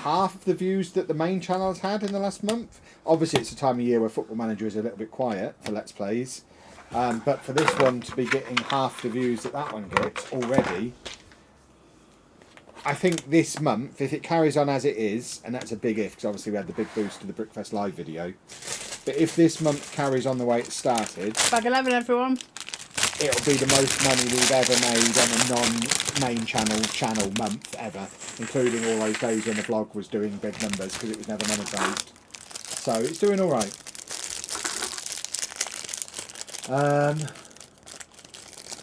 half the views that the main channel has had in the last month. Obviously, it's a time of year where Football Manager is a little bit quiet for Let's Plays. But for this one to be getting half the views that one gets already, I think this month, if it carries on as it is, and that's a big if, because obviously we had the big boost to the Brickfest Live video, but if this month carries on the way it started... Bag 11, everyone. It'll be the most money we've ever made on a non-main channel month ever, including all those days when the vlog was doing big numbers because it was never monetised. So it's doing all right.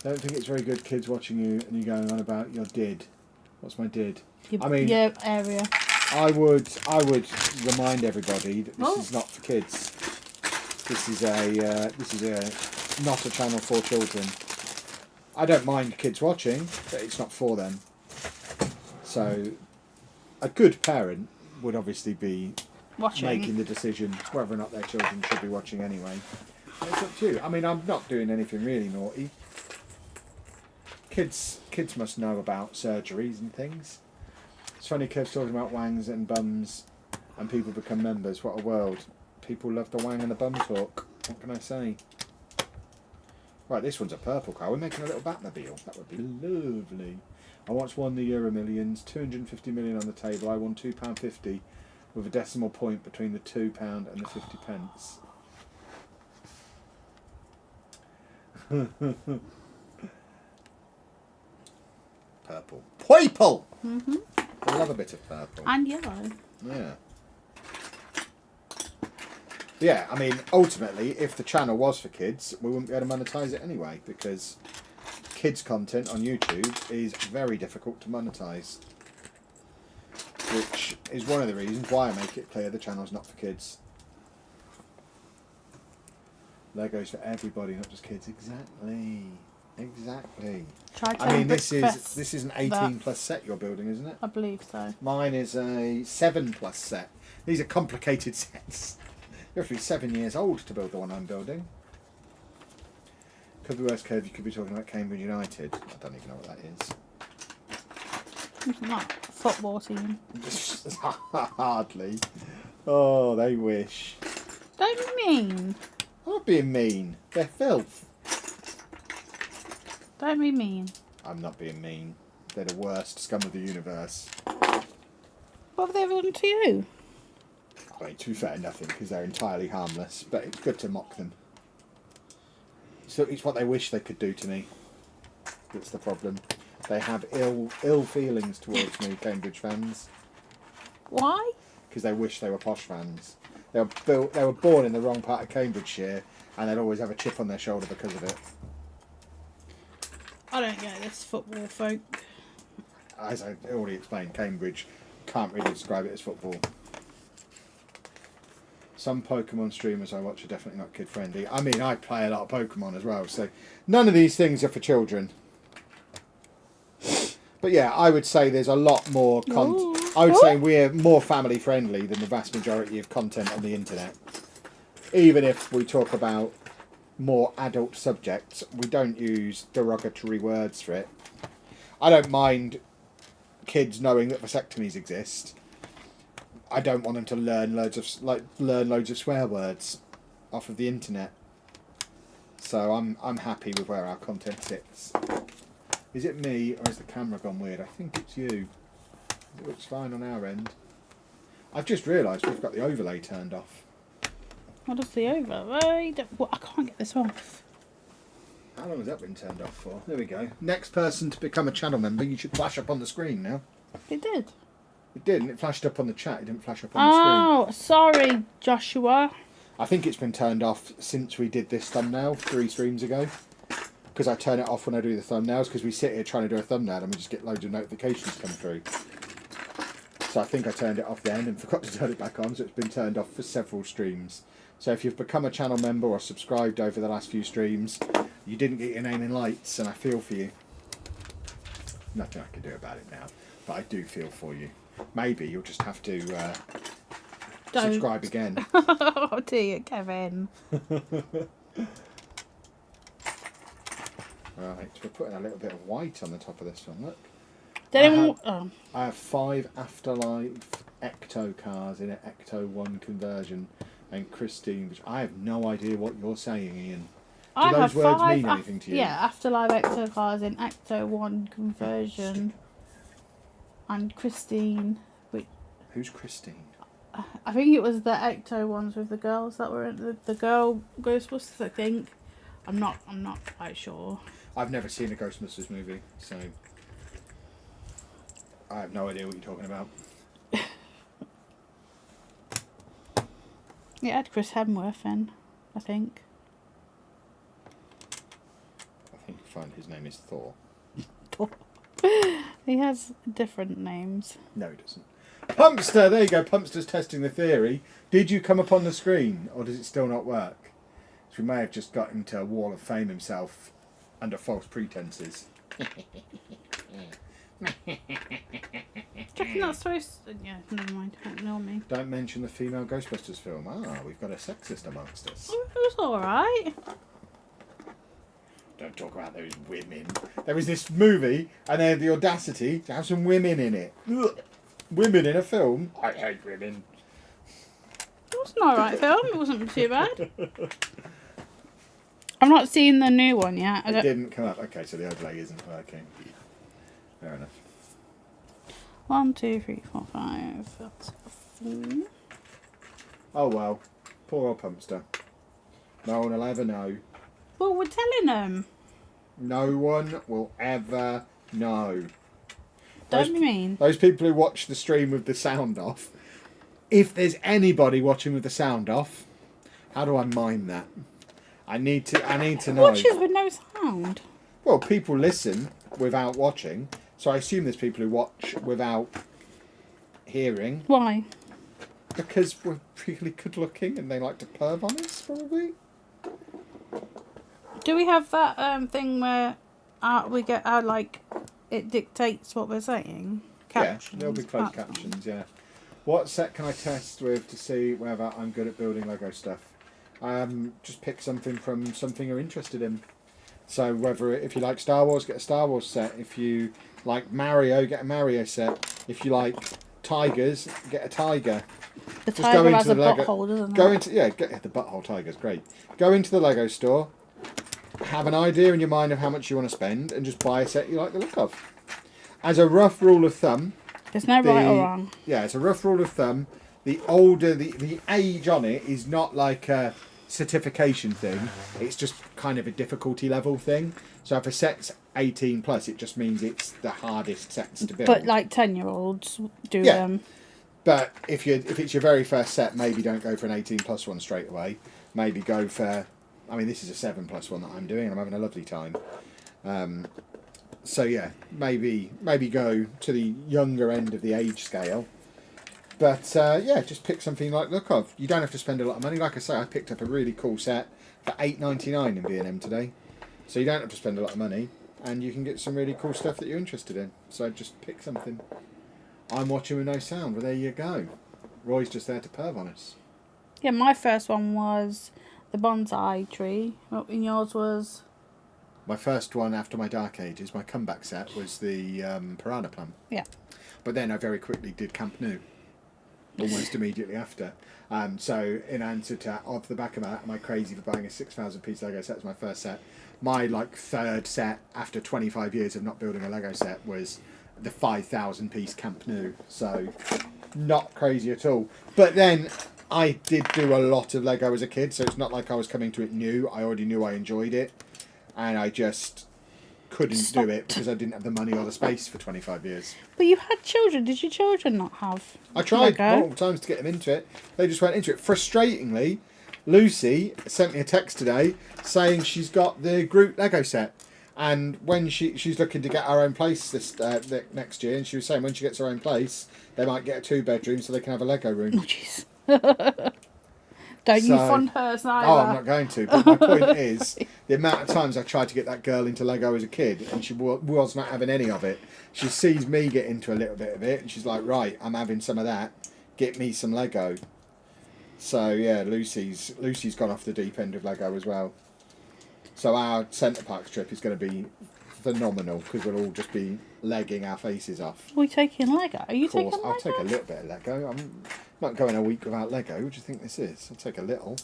Don't think it's very good, kids watching you and you going on about your did. What's my did? Your area. I would remind everybody that this is not for kids. This is a not a channel for children. I don't mind kids watching, but it's not for them. So a good parent would obviously be making the decision whether or not their children should be watching anyway. It's up to you. I mean, I'm not doing anything really naughty. Kids must know about surgeries and things. It's funny, Kev's talking about wangs and bums and people become members. What a world. People love the wang and the bum talk. What can I say? Right, this one's a purple car. We're making a little Batmobile. That would be lovely. I once won the Euro Millions, 250 million on the table. I won £2.50 with a decimal point between the £2 and the 50 pence. Purple. Purple! Mm-hmm. I love a bit of purple. And yellow. Yeah. Yeah, I mean, ultimately, if the channel was for kids, we wouldn't be able to monetize it anyway, because kids' content on YouTube is very difficult to monetize. Which is one of the reasons why I make it clear the channel's not for kids. Legos for everybody, not just kids. Exactly. Exactly. I mean, this is an 18 plus set you're building, isn't it? I believe so. Mine is a 7 plus set. These are complicated sets. You have to be 7 years old to build the one I'm building. Could be worse, Kev. You could be talking about Cambridge United. I don't even know what that is. It's not a football team. Hardly. Oh, they wish. Don't be mean. I'm not being mean. They're filth. Don't be mean. I'm not being mean. They're the worst scum of the universe. What have they ever done to you? I mean, to be fair, nothing, because they're entirely harmless, but it's good to mock them. So it's what they wish they could do to me. That's the problem. They have ill feelings towards me, Cambridge fans. Why? Because they wish they were posh fans. They were born in the wrong part of Cambridgeshire, and they'd always have a chip on their shoulder because of it. I don't get this football folk. As I already explained, Cambridge can't really describe it as football. Some Pokemon streamers I watch are definitely not kid friendly. I mean, I play a lot of Pokemon as well, so none of these things are for children. But yeah, I would say there's a lot more content. I would say we're more family friendly than the vast majority of content on the internet. Even if we talk about more adult subjects, we don't use derogatory words for it. I don't mind kids knowing that vasectomies exist. I don't want them to learn loads of swear words off of the internet. So I'm happy with where our content sits. Is it me or has the camera gone weird? I think it's you. It looks fine on our end. I've just realised we've got the overlay turned off. What is the overlay? Well, I can't get this off. How long has that been turned off for? There we go. Next person to become a channel member, you should flash up on the screen now. It did. It did, and it flashed up on the chat. It didn't flash up on the screen. Oh, sorry, Joshua. I think it's been turned off since we did this thumbnail 3 streams ago. Because I turn it off when I do the thumbnails, because we sit here trying to do a thumbnail and we just get loads of notifications come through. So I think I turned it off then and forgot to turn it back on, so it's been turned off for several streams. So if you've become a channel member or subscribed over the last few streams, you didn't get your name in lights, and I feel for you. Nothing I can do about it now, but I do feel for you. Maybe you'll just have to subscribe again. Oh dear, Kevin. Right, we're putting a little bit of white on the top of this one, look. I have 5 Afterlife Ecto cars in an Ecto 1 conversion, and Christine, which I have no idea what you're saying, Ian. Do those words mean anything to you? Yeah, Afterlife Ecto cars in Ecto 1 conversion. And Christine. Who's Christine? I think it was the Ecto ones with the girls that were in the girl Ghostbusters, I think. I'm not quite sure. I've never seen a Ghostbusters movie, so I have no idea what you're talking about. It had Chris Hemsworth in, I think. I think you find his name is Thor. He has different names. No, he doesn't. Pumpster! There you go. Pumpster's testing the theory. Did you come up on the screen, or does it still not work? So we may have just got him to a wall of fame himself under false pretenses. Do you reckon that's supposed to... Yeah, never mind. Don't ignore me. Don't mention the female Ghostbusters film. Ah, we've got a sexist amongst us. It was alright. Don't talk about those women. There was this movie, and they had the audacity to have some women in it. Ugh. Women in a film? I hate women. It was an alright film. It wasn't too bad. I've not seen the new one yet. It didn't come up. Okay, so the overlay isn't working. Fair enough. 1, 2, 3, 4, 5. That's 4. Oh well. Poor old Pumpster. No one will ever know. Well, we're telling them. No one will ever know. Don't be mean. Those people who watch the stream with the sound off. If there's anybody watching with the sound off, how do I mime that? I need to know. Watches with no sound. Well, people listen without watching, so I assume there's people who watch without hearing. Why? Because we're really good looking and they like to perv on us, probably. Do we have that thing where we get our, like, it dictates what we're saying? Captions. Yeah, there'll be closed captions, yeah. What set can I test with to see whether I'm good at building Lego stuff? Just pick something from something you're interested in. So whether if you like Star Wars, get a Star Wars set. If you like Mario, get a Mario set. If you like tigers, get a tiger. The tiger has a butthole, doesn't it? Get the butthole tiger's great. Go into the Lego store, have an idea in your mind of how much you want to spend, and just buy a set you like the look of. As a rough rule of thumb, there's no right or wrong. Yeah, it's a rough rule of thumb. The older the age on it is not like a certification thing. It's just kind of a difficulty level thing. So if a set's 18 plus, it just means it's the hardest sets to build. But like 10-year-olds do them. But if it's your very first set, maybe don't go for an 18 plus one straight away. Maybe go for, I mean, this is a 7 plus one that I'm doing, and I'm having a lovely time. So yeah, maybe go to the younger end of the age scale. But yeah, just pick something like look of. You don't have to spend a lot of money. Like I say, I picked up a really cool set for $8.99 in B&M today. So you don't have to spend a lot of money, and you can get some really cool stuff that you're interested in. So just pick something. I'm watching with no sound. Well, there you go. Roy's just there to perv on us. Yeah, my first one was the bonsai tree. And yours was? My first one after my Dark Ages, my comeback set, was the Piranha Plant. Yeah. But then I very quickly did Camp Nou. Almost immediately after. So in answer to off the back of that, am I crazy for buying a 6,000 piece Lego set? It was my first set. My third set after 25 years of not building a Lego set was the 5,000 piece Camp Nou. So not crazy at all. But then I did do a lot of Lego as a kid, so it's not like I was coming to it new. I already knew I enjoyed it, and I just couldn't do it because I didn't have the money or the space for 25 years. But you had children. Did your children not have I tried Lego? multiple times to get them into it. They just weren't into it. Frustratingly, Lucy sent me a text today saying she's got the Groot Lego set. And when she's looking to get her own place this next year, and she was saying when she gets her own place, they might get a 2-bedroom so they can have a Lego room. Oh, jeez. Don't you fund hers either. Oh, I'm not going to. But my point is, the amount of times I tried to get that girl into Lego as a kid, and she was not having any of it. She sees me get into a little bit of it, and she's like, right, I'm having some of that. Get me some Lego. So, yeah, Lucy's gone off the deep end of Lego as well. So our Centre Parks trip is going to be phenomenal, because we'll all just be legging our faces off. Are we taking Lego? Are you taking Lego? I'll take a little bit of Lego. I'm not going a week without Lego. What do you think this is? I'll take a little.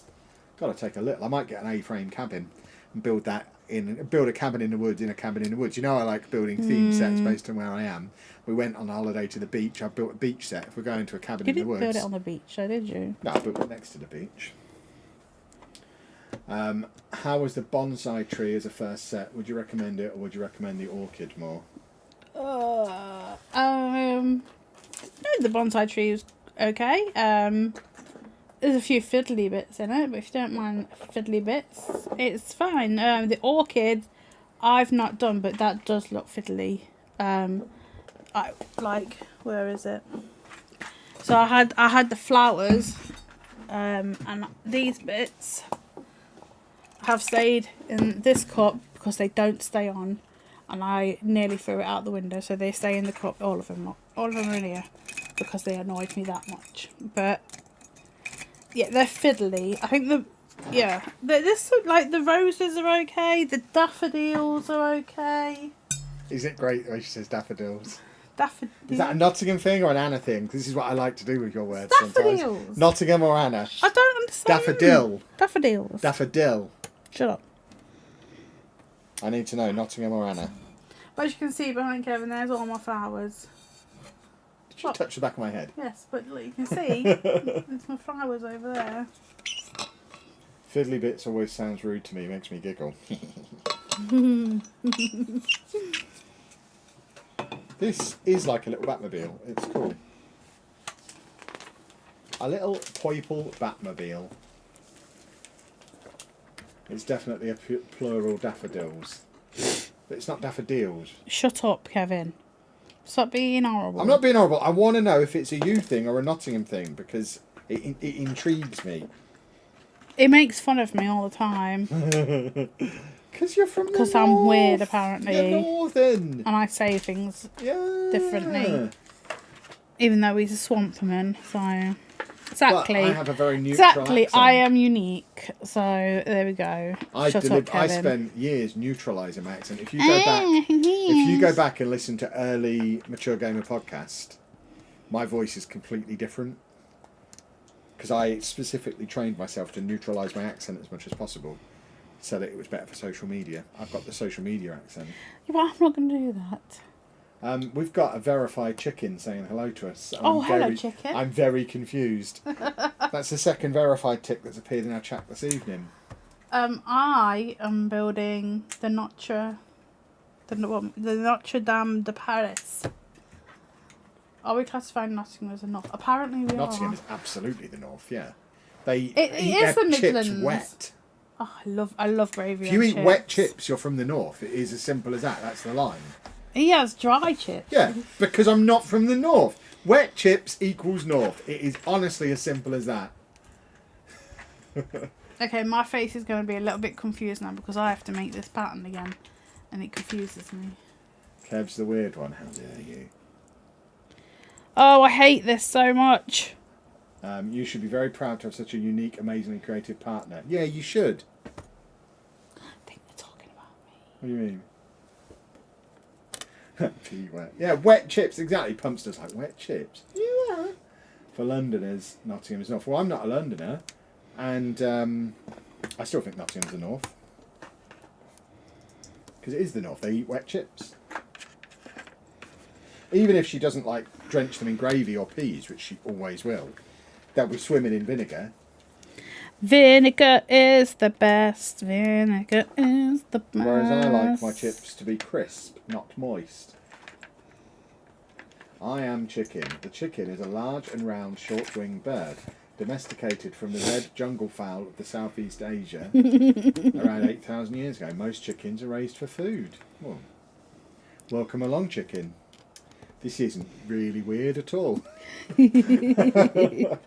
Got to take a little. I might get an A-frame cabin and build a cabin in the woods in a cabin in the woods. You know I like building themed sets based on where I am. We went on a holiday to the beach. I built a beach set. If we're going to a cabin in the woods... You didn't build it on the beach, though, did you? No, I built it next to the beach. How was the bonsai tree as a first set? Would you recommend it, or would you recommend the orchid more? No, the bonsai tree is okay. There's a few fiddly bits in it, but if you don't mind fiddly bits, it's fine. The orchid, I've not done, but that does look fiddly. Where is it? So I had the flowers, and these bits have stayed in this cup because they don't stay on, and I nearly threw it out the window. So they stay in the cup. All of them are in here because they annoyed me that much. But yeah, they're fiddly. I think the roses are okay. The daffodils are okay. Is it great when she says daffodils? Daffodils. Is that a Nottingham thing or an Anna thing? This is what I like to do with your words Daffodils. sometimes. Nottingham or Anna? I don't understand. Daffodil. Daffodils. Daffodil. Shut up. I need to know, Nottingham or Anna? But as you can see behind Kevin, there's all my flowers. Did you touch the back of my head? Yes, but look, you can see there's my flowers over there. Fiddly bits always sounds rude to me, makes me giggle. This is like a little Batmobile. It's cool. A little purple Batmobile. It's definitely a plural daffodils. But it's not daffodils. Shut up, Kevin. Stop being horrible. I'm not being horrible. I want to know if it's a you thing or a Nottingham thing because it intrigues me. It makes fun of me all the time. Because you're from the north. Because I'm weird, apparently. You're northern. And I say things differently. Yeah. Even though he's a swampman, so... Exactly. But I have a very neutral accent. I am unique. So, there we go. Shut up, Kevin. I spent years neutralising my accent. If you go back and listen to early Mature Gamer podcast, my voice is completely different. Because I specifically trained myself to neutralise my accent as much as possible. So that it was better for social media. I've got the social media accent. Yeah, but I'm not going to do that. We've got a verified chicken saying hello to us. Hello, chicken. I'm very confused. That's the second verified tick that's appeared in our chat this evening. I am building the Notre-Dame de Paris. Are we classifying Nottingham as a north? Apparently we Nottingham are. is absolutely the north, yeah. They eat is their the chips Midlands. wet. Oh, I love gravy. If you on eat chips. wet chips, you're from the north. It is as simple as that. That's the line. He has dry chips. Yeah, because I'm not from the north. Wet chips equals north. It is honestly as simple as that. Okay, my face is going to be a little bit confused now because I have to make this pattern again, and it confuses me. Kev's the weird one. How dare you? Oh, I hate this so much. You should be very proud to have such a unique, amazingly creative partner. Yeah, you should. I think they're talking about me. What do you mean? Pea wet. Yeah, wet chips, exactly. Pumpster's like, wet chips? Yeah. For Londoners, Nottingham is north. Well, I'm not a Londoner. And I still think Nottingham's the north. Because it is the north. They eat wet chips. Even if she doesn't like drench them in gravy or peas, which she always will, they'll be swimming in vinegar. Vinegar is the best. Vinegar is the best. Whereas I like my chips to be crisp, not moist. I am chicken. The chicken is a large and round short-winged bird, domesticated from the red jungle fowl of the Southeast Asia around 8,000 years ago. Most chickens are raised for food. Well, welcome along, chicken. This isn't really weird at all. You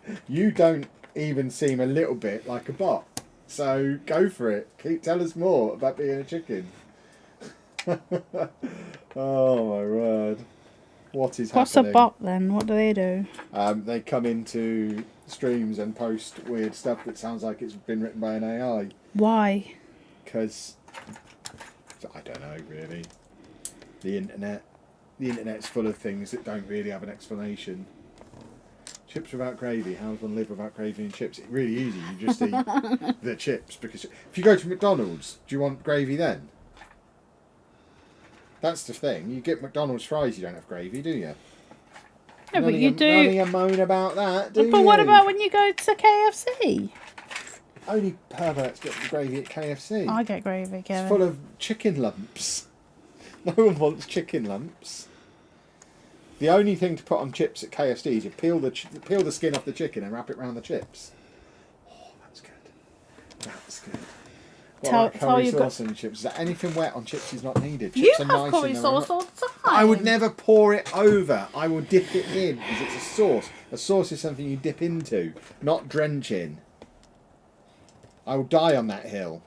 don't even seem a little bit like a bot. So go for it. Tell us more about being a chicken. Oh my word. What is What's happening? a bot then? What do they do? They come into streams and post weird stuff that sounds like it's been written by an AI. Why? Because, I don't know really. The internet's full of things that don't really have an explanation. Chips without gravy. How does one live without gravy and chips? It's really easy. You just eat the chips. Because if you go to McDonald's, do you want gravy then? That's the thing. You get McDonald's fries, you don't have gravy, do you? No, but you do. None of you moan about that, do you? But what about when you go to KFC? Only perverts get the gravy at KFC. I get gravy, Kevin. It's full of chicken lumps. No one wants chicken lumps. The only thing to put on chips at KFC is you peel the skin off the chicken and wrap it around the chips. Oh, that's good. That's good. What about curry sauce and chips? Is there anything wet on chips is not needed? Chips You are have nice curry and sauce all the time. I would never pour it over. I will dip it in because it's a sauce. A sauce is something you dip into, not drench in. I will die on that hill.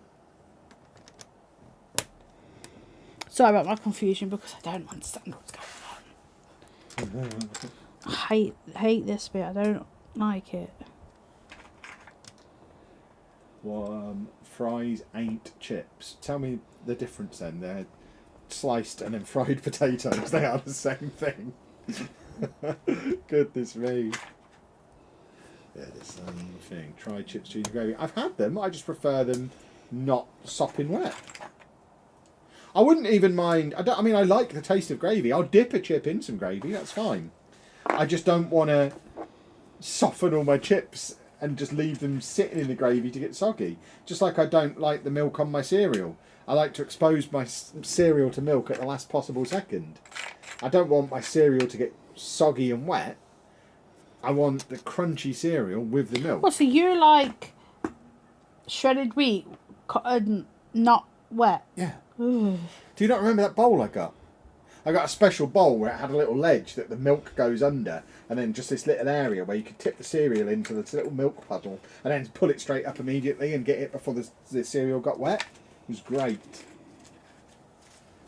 Sorry about my confusion because I don't understand what's going on. I hate this bit. I don't like it. Well, fries ain't chips. Tell me the difference then. They're sliced and then fried potatoes. They are the same thing. Goodness me. They're the same thing. Try chips, cheese and gravy. I've had them. I just prefer them not sopping wet. I wouldn't even mind. I mean, I like the taste of gravy. I'll dip a chip in some gravy. That's fine. I just don't want to soften all my chips and just leave them sitting in the gravy to get soggy. Just like I don't like the milk on my cereal. I like to expose my cereal to milk at the last possible second. I don't want my cereal to get soggy and wet. I want the crunchy cereal with the milk. Well, so you like shredded wheat not wet? Yeah. Ooh. Do you not remember that bowl I got? I got a special bowl where it had a little ledge that the milk goes under, and then just this little area where you could tip the cereal into this little milk puddle, and then pull it straight up immediately and get it before the cereal got wet. It was great.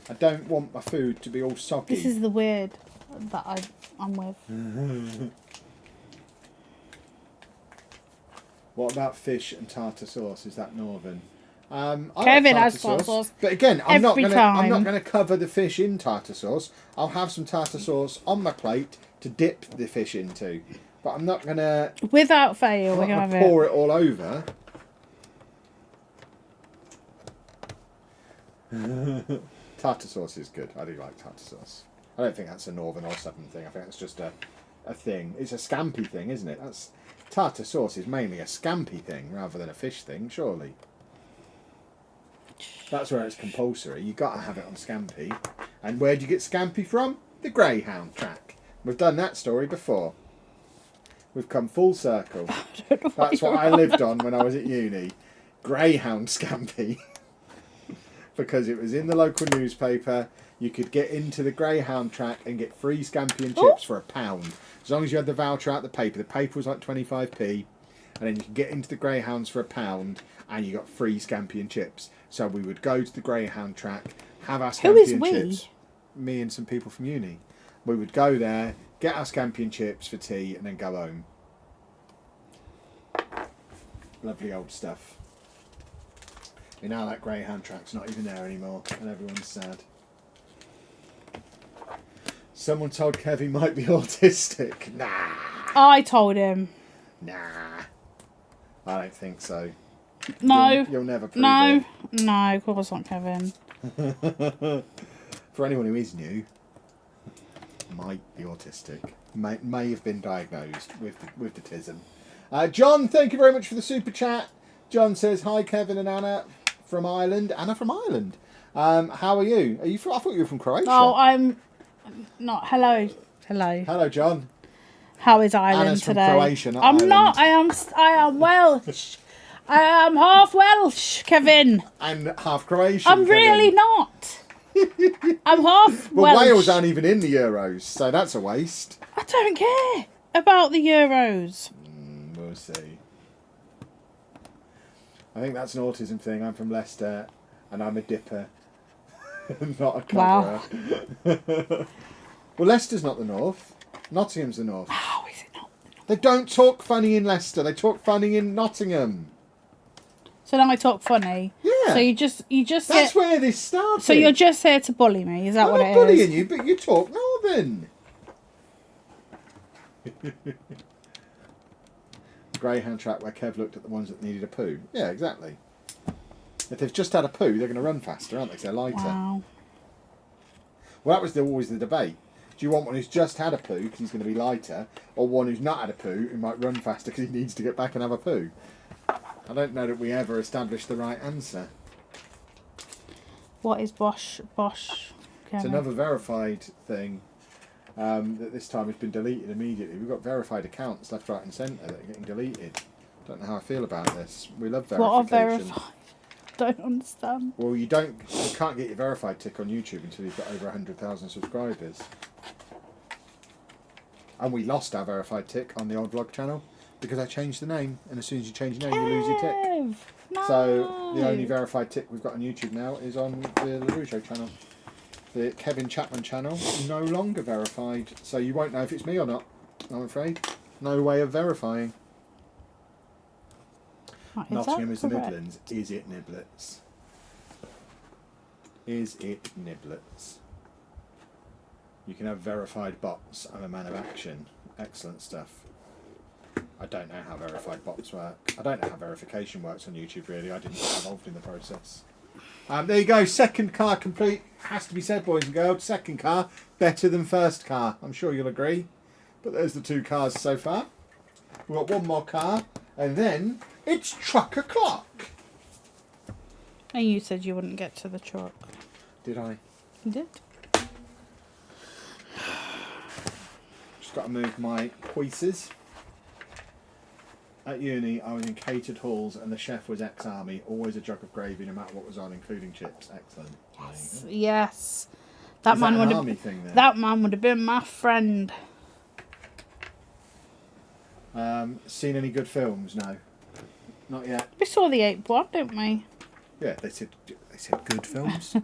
I don't want my food to be all soggy. This is the weird that I'm with. What about fish and tartar sauce? Is that northern? Kevin has tartar sauce. But again, I'm not time. going to cover the fish in tartar sauce. I'll have some tartar sauce on my plate to dip the fish into, but I'm not going to. Without fail, we have pour it all over. Tartar sauce is good. I do like tartar sauce. I don't think that's a northern or southern thing. I think that's just a thing. It's a scampi thing, isn't it? Tartar sauce is mainly a scampi thing rather than a fish thing, surely. That's where it's compulsory. You got to have it on scampi. And where do you get scampi from? The Greyhound track. We've done that story before. We've come full circle. That's what I lived on when I was at uni. Greyhound scampi. Because it was in the local newspaper. You could get into the Greyhound track and get free scampi and chips for £1. As long as you had the voucher out the paper. The paper was like 25p. And then you could get into the Greyhounds for £1 and you got free scampi and chips. So we would go to the Greyhound track, have our scampi and chips. Me and some people from uni. We would go there, get our scampi and chips for tea, and then go home. Lovely old stuff. And now that Greyhound track's not even there anymore, and everyone's sad. Someone told Kev he might be autistic. Nah. I told him. Nah. I don't think so. No. You'll never prove it. No, of course not, Kevin. For anyone who is new, might be autistic. May have been diagnosed with the tism. John, thank you very much for the super chat. John says, hi Kevin and Anna from Ireland. Anna from Ireland. How are you? I thought you were from Croatia. Oh, I'm not. Hello. Hello, John. How is Ireland Anna's today? From Croatia, not I'm Ireland. not. I am Welsh. I am half Welsh, Kevin. And half Croatian. I'm really not. I'm half well, Welsh. Wales aren't even in the Euros, so that's a waste. I don't care about the Euros. We'll see. I think that's an autism thing. I'm from Leicester, and I'm a dipper, not a coverer. Wow. Well, Leicester's not the north. Nottingham's the north. Oh, is it not? They don't talk funny in Leicester. They talk funny in Nottingham. So now I talk funny. Yeah. So you just That's where this started. So you're just here to bully me? Is that what it is? I'm not bullying you, but you talk northern. Greyhound track where Kev looked at the ones that needed a poo. Yeah, exactly. If they've just had a poo, they're going to run faster, aren't they? 'Cause they're lighter. Wow. Well, that was always the debate. Do you want one who's just had a poo because he's going to be lighter, or one who's not had a poo who might run faster because he needs to get back and have a poo? I don't know that we ever established the right answer. What is Bosch? It's another verified thing that this time has been deleted immediately. We've got verified accounts left, right and centre that are getting deleted. Don't know how I feel about this. We love verification. What are verified? Don't understand. Well, you can't get your verified tick on YouTube until you've got over 100,000 subscribers. And we lost our verified tick on the old vlog channel because I changed the name, and as soon as you change your name, you lose your tick. No. So the only verified tick we've got on YouTube now is on the LaRouche channel. The Kevin Chapman channel, no longer verified, so you won't know if it's me or not, I'm afraid. No way of verifying. Right, Nottingham is the Midlands. Is it Niblets? Is it Niblets? You can have verified bots. I'm a man of action. Excellent stuff. I don't know how verified bots work. I don't know how verification works on YouTube, really. I didn't get involved in the process. There you go. Second car complete. Has to be said, boys and girls. Second car better than first car. I'm sure you'll agree. But there's the 2 cars so far. We've got 1 more car. And then it's truck o'clock. And you said you wouldn't get to the truck. Did I? You did. Just got to move my quizzes. At uni, I was in catered halls and the chef was ex-army. Always a jug of gravy, no matter what was on, including chips. Excellent. Yes. Yes. That man would have. Thing then? That man would have been my friend. Seen any good films? No, not yet. We saw the 8th one, didn't we? Yeah, they said good films.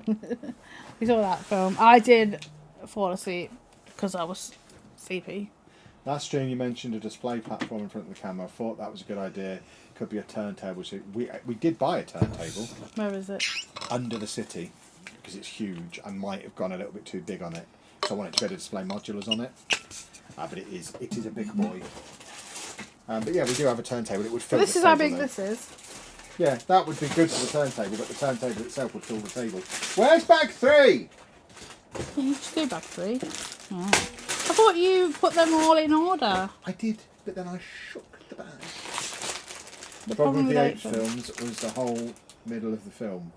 We saw that film. I did fall asleep because I was sleepy. Last stream you mentioned a display platform in front of the camera. I thought that was a good idea. Could be a turntable. So we did buy a turntable. Where is it? Under the city, because it's huge. I might have gone a little bit too big on it, so I wanted to be able to display modulars on it. But it is a big boy. But yeah, we do have a turntable. It would fill. This the is how table big though. this is. Yeah, that would be good for the turntable, but the turntable itself would fill the table. Where's bag 3? You just do back 3. Oh. I thought you put them all in order. I did, but then I shook the bag. The problem with the 8 8 films was the whole middle of the film.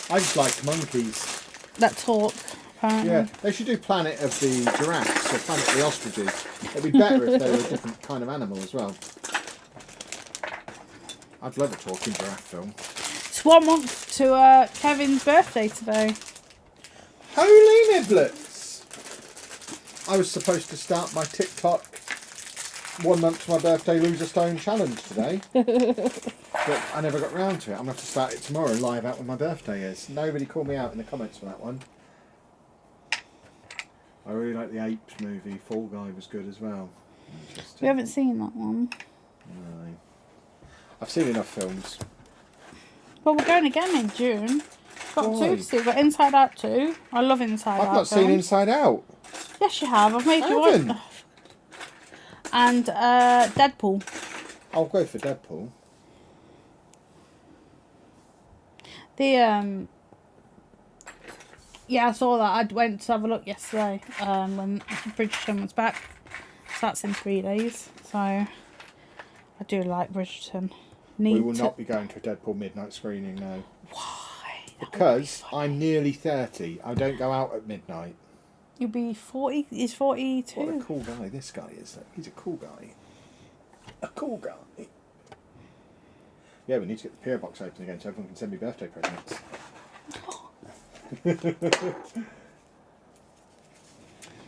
I just like monkeys. that talk, apparently. Yeah, they should do Planet of the Giraffes or Planet of the Ostriches. It'd be better if they were a different kind of animal as well. I'd love a talking giraffe film. It's 1 month to Kevin's birthday today. Holy niblets! I was supposed to start my TikTok 1 month to my birthday lose a stone challenge today. But I never got round to it. I'm going to have to start it tomorrow and live out when my birthday is. Nobody called me out in the comments for that one. I really like the Apes movie. Fall Guy was good as well. We haven't seen that one. No. I've seen enough films. Well, we're going again in June. Got Why? 2 to see. We've got Inside Out 2. I love Inside Out. I've not seen Inside Out. Yes, you have. I've made I you haven't. one. And Deadpool. I'll go for Deadpool. The yeah, I saw that. I went to have a look yesterday when Bridgerton was back. So that's in 3 days. So I do like Bridgerton. We will not be going to a Deadpool midnight screening now. Why? Because I'm nearly 30. I don't go out at midnight. You'll be 40. He's 42. What a cool guy this guy is. He's a cool guy. A cool guy. Yeah, we need to get the PO box open again so everyone can send me birthday presents.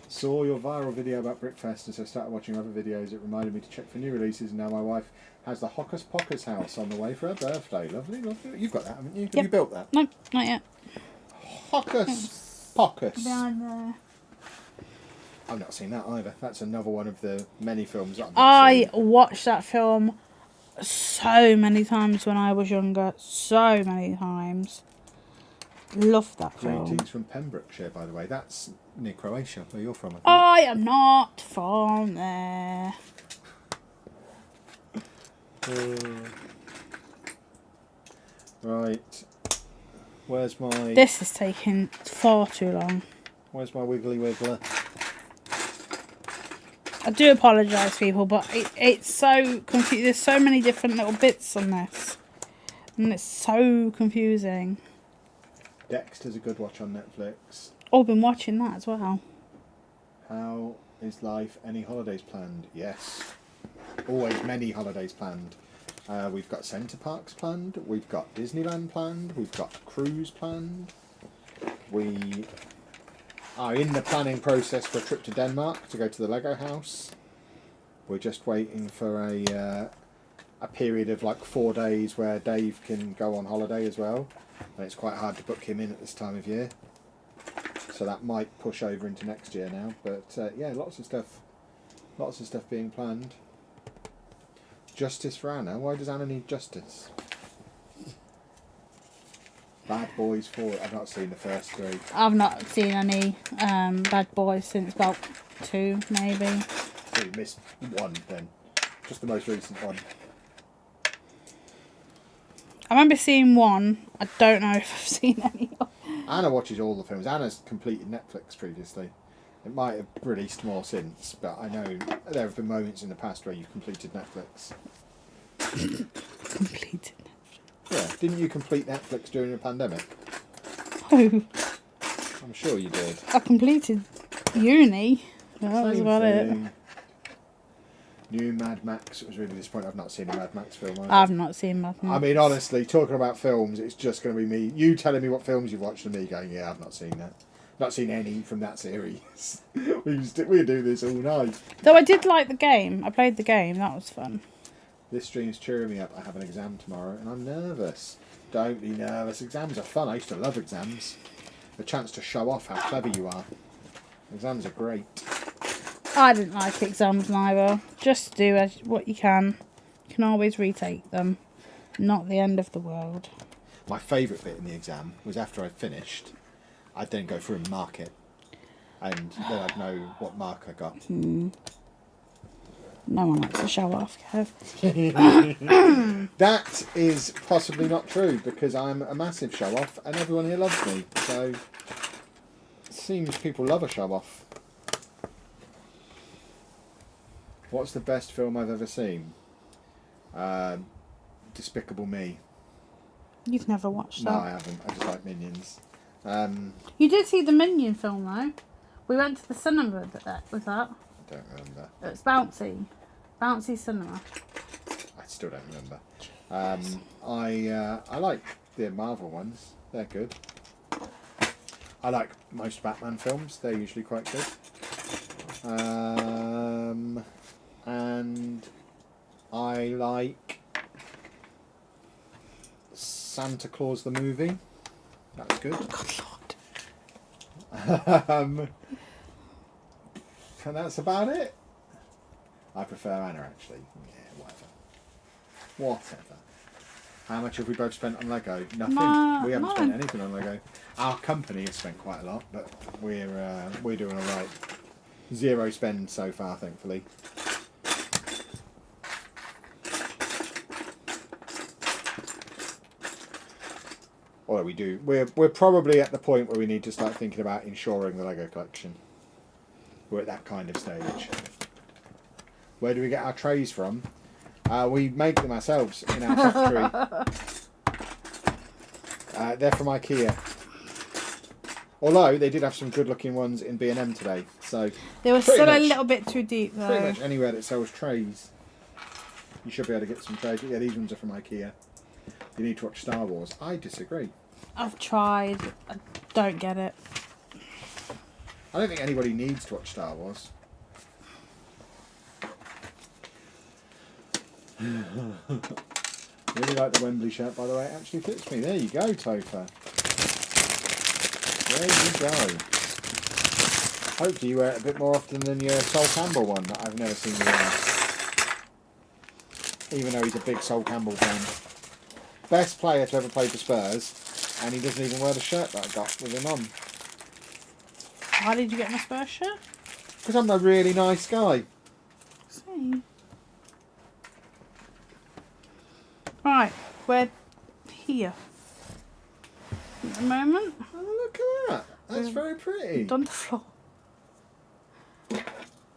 Saw your viral video about Brickfest and so started watching other videos. It reminded me to check for new releases, and now my wife has the Hocus Pocus house on the way for her birthday. Lovely, lovely. You've got that, haven't you? Have Yep. you built that? No, not yet. Hocus Pocus. Behind there. I've not seen that either. That's another one of the many films that I've not I seen. watched that film so many times when I was younger. So many times. Loved that film. Greetings from Pembrokeshire, by the way. That's near Croatia, where you're from, I think. I am not from there. Right. Where's my... This is taking far too long. Where's my Wiggly Wiggler? I do apologise, people, but it's so confusing. There's so many different little bits on this. And it's so confusing. Dexter's a good watch on Netflix. Oh, I've been watching that as well. How is life? Any holidays planned? Yes. Always many holidays planned. We've got Centre Parks planned. We've got Disneyland planned. We've got a cruise planned. We are in the planning process for a trip to Denmark to go to the Lego house. We're just waiting for a a period of like 4 days where Dave can go on holiday as well, and it's quite hard to book him in at this time of year. So that might push over into next year now. But yeah, lots of stuff being planned. Justice for Anna. Why does Anna need justice? Bad Boys 4. I've not seen the first 3. I've not seen any Bad Boys since about 2, maybe. So you missed 1 then. Just the most recent one. I remember seeing 1. I don't know if I've seen any. Anna watches all the films. Anna's completed Netflix previously. It might have released more since, but I know there have been moments in the past where you've completed Netflix. Completed Netflix? Yeah, didn't you complete Netflix during the pandemic? Oh. I'm sure you did. I completed uni. That was about it. New Mad Max. It was really disappointing. I've not seen a Mad Max film either. I've not seen Mad Max. I mean, honestly, talking about films, it's just going to be me. You telling me what films you've watched and me going, yeah, I've not seen that. Not seen any from that series. we do this all night. Though I did like the game. I played the game. That was fun. This stream's cheering me up. I have an exam tomorrow and I'm nervous. Don't be nervous. Exams are fun. I used to love exams. The chance to show off how clever you are. Exams are great. I didn't like exams neither. Just do what you can. You can always retake them. Not the end of the world. My favourite bit in the exam was after I finished, I'd then go through and mark it. And then I'd know what mark I got. No one likes to show off, Kev. That is possibly not true because I'm a massive show off and everyone here loves me. So it seems people love a show off. What's the best film I've ever seen? Despicable Me. You've never watched that? No, I haven't. I just like Minions. You did see the Minion film though. We went to the cinema with that. I don't remember. It's bouncy. Bouncy cinema. I still don't remember. I like the Marvel ones. They're good. I like most Batman films. They're usually quite good. And I like Santa Claus the movie. That's good. Good Lord. And that's about it. I prefer Anna actually. Yeah, whatever. How much have we both spent on Lego? Nothing. We haven't spent anything on Lego. Our company has spent quite a lot, but we're doing all right. 0 spend so far, thankfully. Although we do, we're probably at the point where we need to start thinking about insuring the Lego collection. We're at that kind of stage. Where do we get our trays from? We make them ourselves in our factory. They're from IKEA. Although they did have some good-looking ones in B&M today, so they were still a little bit too deep though. Pretty much anywhere that sells trays, you should be able to get some trays. But yeah, these ones are from IKEA. You need to watch Star Wars. I disagree. I've tried. I don't get it. I don't think anybody needs to watch Star Wars. Really like the Wembley shirt, by the way. It actually fits me. There you go, Topher. There you go. Hopefully you wear it a bit more often than your Sol Campbell one that I've never seen you wear. Even though he's a big Sol Campbell fan. Best player to ever play for Spurs, and he doesn't even wear the shirt that I got with him on. Why did you get my Spurs shirt? Because I'm a really nice guy. See. Right, we're here at the moment. Oh, look at that. That's very pretty. Done the floor.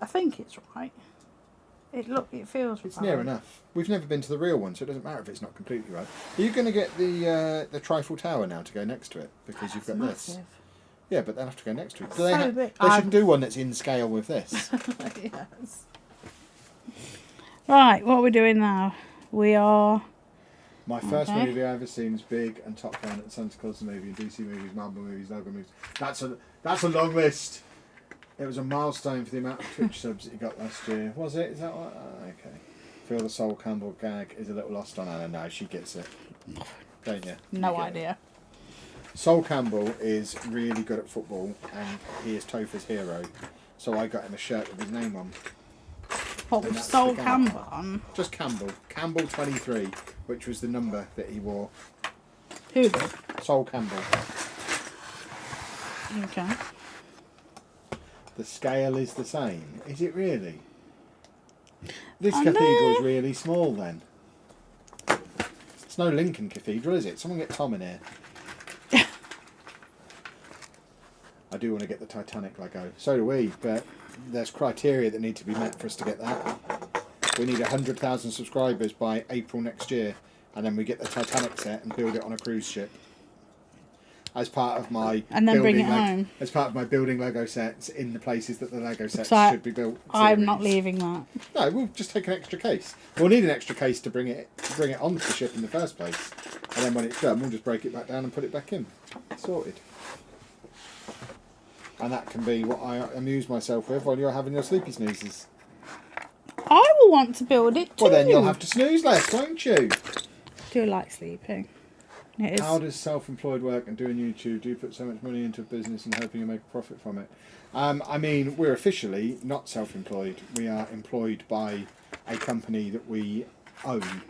I think it's right. It feels right. It's near enough. We've never been to the real one, so it doesn't matter if it's not completely right. Are you going to get the Trifle Tower now to go next to it? Because you've got massive. this. Yeah, but they'll have to go next to it. Big. They should do one that's in scale with this. Yes. Right, what are we doing now? We are... My first movie I ever seen is Big and Top Gun and Santa Claus the movie, and DC movies, Marvel movies, Lego movies. That's a long list. It was a milestone for the amount of Twitch subs that you got last year. Was it? Is that what? Okay. feel the Sol Campbell gag is a little lost on Anna. No, she gets it. Don't you? No idea. Sol Campbell is really good at football, and he is Topher's hero. So I got him a shirt with his name on. What, with Sol Campbell on? Just Campbell. Campbell 23, which was the number that he wore. Who did? Sol Campbell. Okay. The scale is the same. Is it really? This cathedral's really small then. It's no Lincoln Cathedral, is it? Someone get Tom in here. I do want to get the Titanic Lego. So do we, but there's criteria that need to be met for us to get that. We need 100,000 subscribers by April next year, and then we get the Titanic set and build it on a cruise ship. As part of my and then bring it home. As part of my building Lego sets in the places that the Lego sets should be built. I'm not leaving that. No, we'll just take an extra case. We'll need an extra case to bring it onto the ship in the first place, and then when it's done, we'll just break it back down and put it back in. Sorted. And that can be what I amuse myself with while you're having your sleepy snoozes. I will want to build it too. Well, then you'll have to snooze less, won't you? Do you like sleeping? It is. How does self-employed work and doing YouTube? Do you put so much money into a business and hoping you make a profit from it? I mean, we're officially not self-employed. We are employed by a company that we own.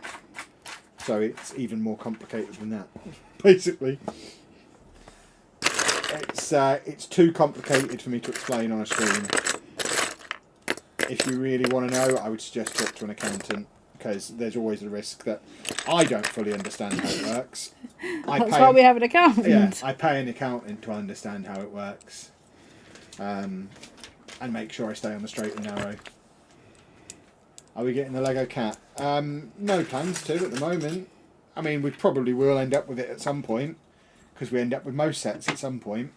So it's even more complicated than that, basically. It's too complicated for me to explain on a screen. If you really want to know, I would suggest talk to an accountant, because there's always a risk that I don't fully understand how it works. That's why we have an accountant. Yeah, I pay an accountant to understand how it works, and make sure I stay on the straight and narrow. Are we getting the Lego cat? No plans to at the moment. I mean, we probably will end up with it at some point, because we end up with most sets at some point.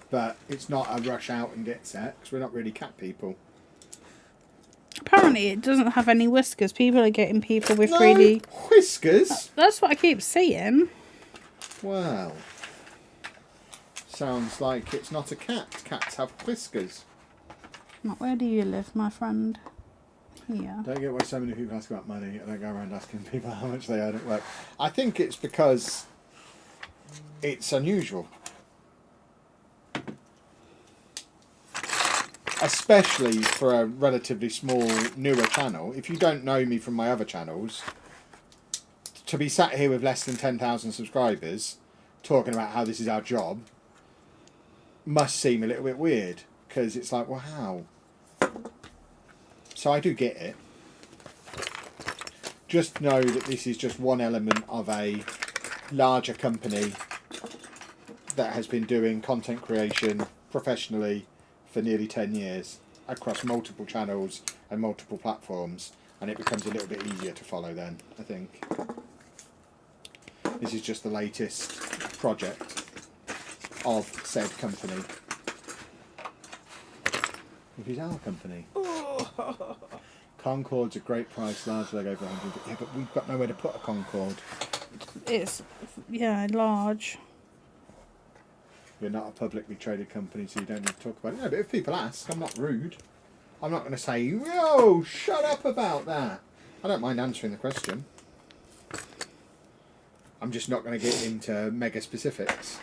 But it's not a rush out and get set, because we're not really cat people. Apparently it doesn't have any whiskers. People are getting people with 3D... whiskers? That's what I keep seeing. Well, sounds like it's not a cat. Cats have whiskers. Not where do you live, my friend? Here. Don't get why so many people ask about money and I go around asking people how much they earn at work. I think it's because it's unusual. Especially for a relatively small, newer channel. If you don't know me from my other channels, to be sat here with less than 10,000 subscribers talking about how this is our job must seem a little bit weird, because it's like, well, how? So I do get it. Just know that this is just one element of a larger company that has been doing content creation professionally for nearly 10 years across multiple channels and multiple platforms, and it becomes a little bit easier to follow then, I think. This is just the latest project of said company. Which is our company. Concorde's a great price, large leg over 100. Yeah, but we've got nowhere to put a Concorde. It's, yeah, large. We're not a publicly traded company, so you don't need to talk about it. No, but if people ask, I'm not rude. I'm not going to say, "Yo, shut up about that." I don't mind answering the question. I'm just not going to get into mega specifics.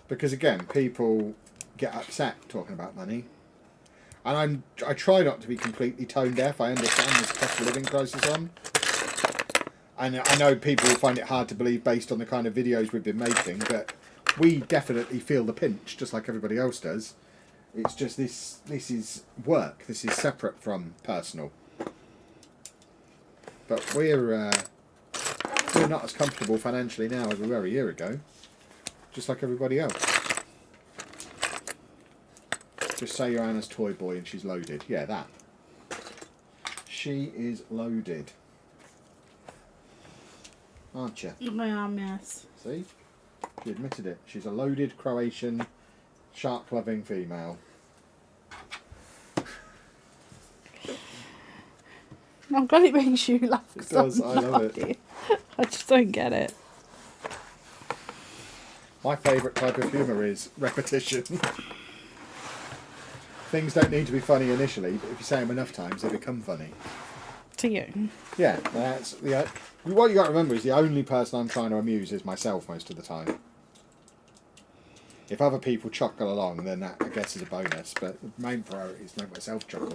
Because again, people get upset talking about money. And I try not to be completely tone deaf. I understand there's a cost of living crisis on. And I know people will find it hard to believe based on the kind of videos we've been making, but we definitely feel the pinch, just like everybody else does. It's just this is work. This is separate from personal. But we're not as comfortable financially now as we were a year ago. Just like everybody else. Just say you're Anna's toy boy and she's loaded. Yeah, that. She is loaded. Aren't you? I am, yes. See? She admitted it. She's a loaded Croatian, shark-loving female. I'm glad it makes you laugh. It does, I love it. I just don't get it. My favourite type of humour is repetition. Things don't need to be funny initially, but if you say them enough times, they become funny. to you. Yeah, that's the. What you got to remember is the only person I'm trying to amuse is myself most of the time. If other people chuckle along, then that, I guess, is a bonus. But the main priority is to make myself chuckle.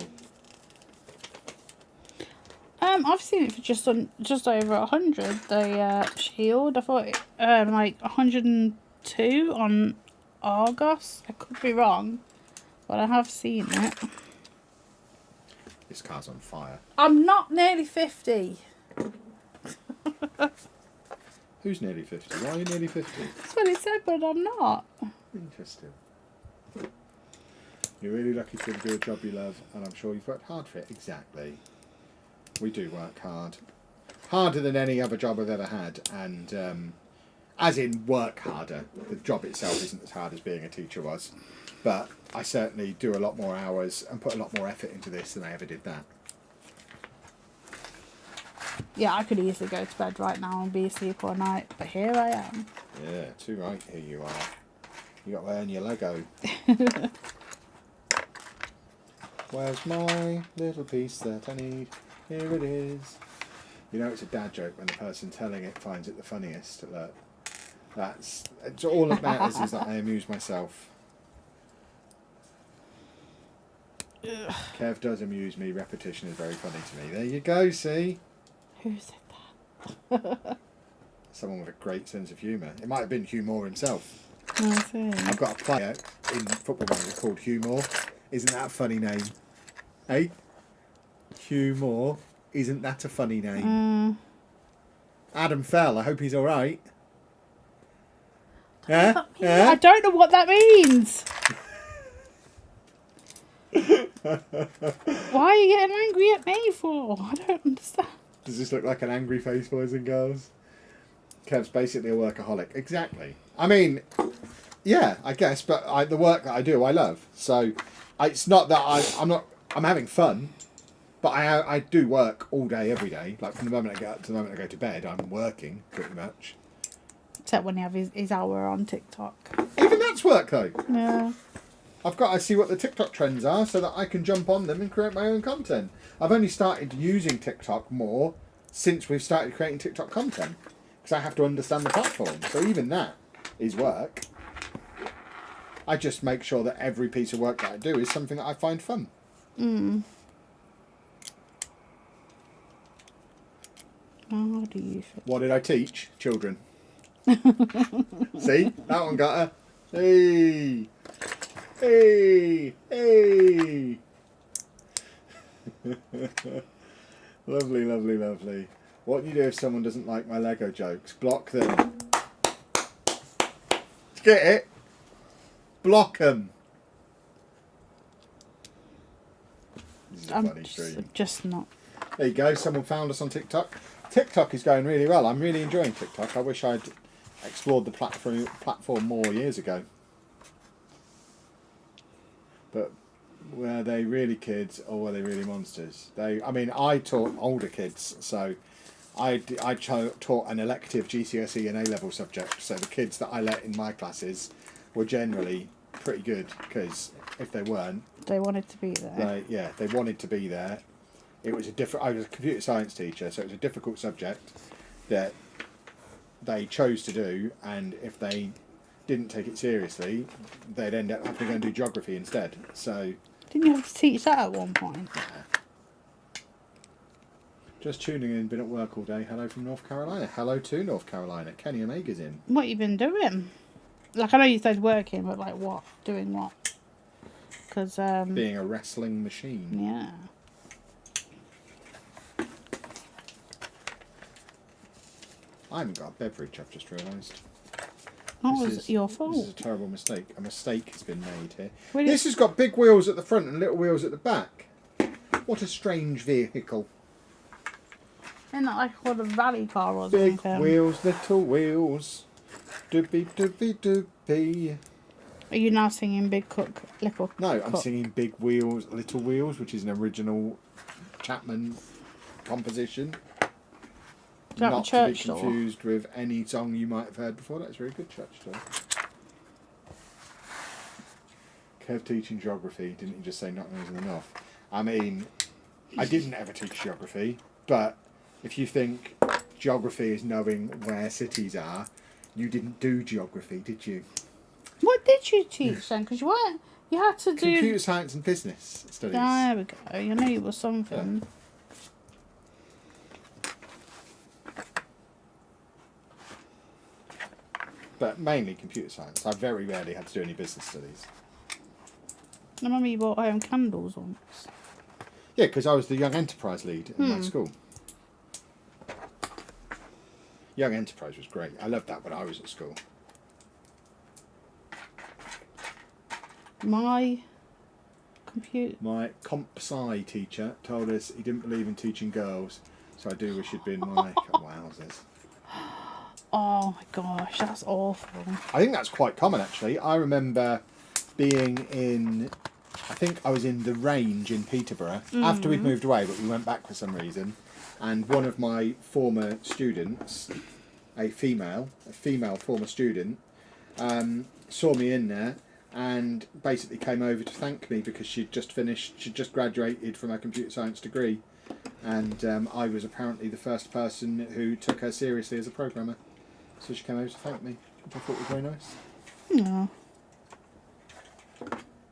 I've seen it for just over 100. The Shield. I thought like 102 on Argos. I could be wrong, but I have seen it. This car's on fire. I'm not nearly 50. Who's nearly 50? Why are you nearly 50? That's what it said, but I'm not. Interesting. You're really lucky to do a job you love, and I'm sure you've worked hard for it. Exactly. We do work hard. Harder than any other job I've ever had, and as in work harder. The job itself isn't as hard as being a teacher was, but I certainly do a lot more hours and put a lot more effort into this than I ever did that. Yeah, I could easily go to bed right now and be asleep all night, but here I am. Yeah, too right, here you are. You got to earn your Lego. Where's my little piece that I need? Here it is. You know, it's a dad joke when the person telling it finds it the funniest. Look, it's all that matters is that I amuse myself. Kev does amuse me. Repetition is very funny to me. There you go. See. Who said that? Someone with a great sense of humour. It might have been Humor himself. I see. I've got a player in Football Manager called Humor. Isn't that a funny name? Hey? Humor. Isn't that a funny name? Adam Fell. I hope he's all right. Yeah? Yeah? I don't know what that means. Why are you getting angry at me for? I don't understand. Does this look like an angry face, boys and girls? Kev's basically a workaholic. Exactly. I mean, yeah, I guess, but the work that I do, I love. So it's not that I'm having fun, but I do work all day, every day. Like from the moment I get up to the moment I go to bed, I'm working pretty much. Except when you have his hour on TikTok. Even that's work though. Yeah. I've got to see what the TikTok trends are so that I can jump on them and create my own content. I've only started using TikTok more since we've started creating TikTok content because I have to understand the platform. So even that is work. I just make sure that every piece of work that I do is something that I find fun. How do you feel? What did I teach? Children. See? That one got her. Hey! Hey! Hey! Lovely, lovely, lovely. What do you do if someone doesn't like my Lego jokes? Block them. Get it? Block them. This is a funny stream. Just not. There you go. Someone found us on TikTok. TikTok is going really well. I'm really enjoying TikTok. I wish I'd explored the platform more years ago. But were they really kids or were they really monsters? I taught older kids, so I taught an elective GCSE and A-level subject. So the kids that I let in my classes were generally pretty good because if they weren't, they wanted to be there. They wanted to be there. It was I was a computer science teacher, so it was a difficult subject that they chose to do, and if they didn't take it seriously, they'd end up having to go and do geography instead. So didn't you have to teach that at one point? Yeah. Just tuning in, been at work all day. Hello from North Carolina. Hello to North Carolina. Kenny Omega's in. What you been doing? Like, I know you said working, but like what? Doing what? Because being a wrestling machine. Yeah. I haven't got a beverage, I've just realised. What was your fault? This is a terrible mistake. A mistake has been made here. Really? This has got big wheels at the front and little wheels at the back. What a strange vehicle. Isn't that like called a rally car or Big something? wheels, little wheels. Doobie doobie doobie. Are you now singing Big Cook, Little Cook? No, I'm singing Big Wheels, Little Wheels, which is an original Chapman composition. Is that Not the to be church door? confused with any song you might have heard before. That's a very good church door. Kev teaching geography. Didn't you just say not isn't enough? I mean, I didn't ever teach geography. But if you think geography is knowing where cities are, you didn't do geography, did you? What did you teach then? Because you weren't. You had to do computer science and business studies. There we go. You knew it was something. Yeah. But mainly computer science. I very rarely had to do any business studies. I remember you bought home candles once. Yeah, because I was the Young Enterprise lead in my school. Young Enterprise was great. I loved that when I was at school. My comp sci teacher told us he didn't believe in teaching girls, so I do wish he'd been my wowzers. Oh my gosh, that's awful. I think that's quite common actually. I remember being in, I think I was in the Range in Peterborough after we'd moved away, but we went back for some reason, and one of my former students, a female former student, saw me in there and basically came over to thank me because she'd just graduated from her computer science degree, and I was apparently the first person who took her seriously as a programmer. So she came over to thank me, which I thought was very nice. No.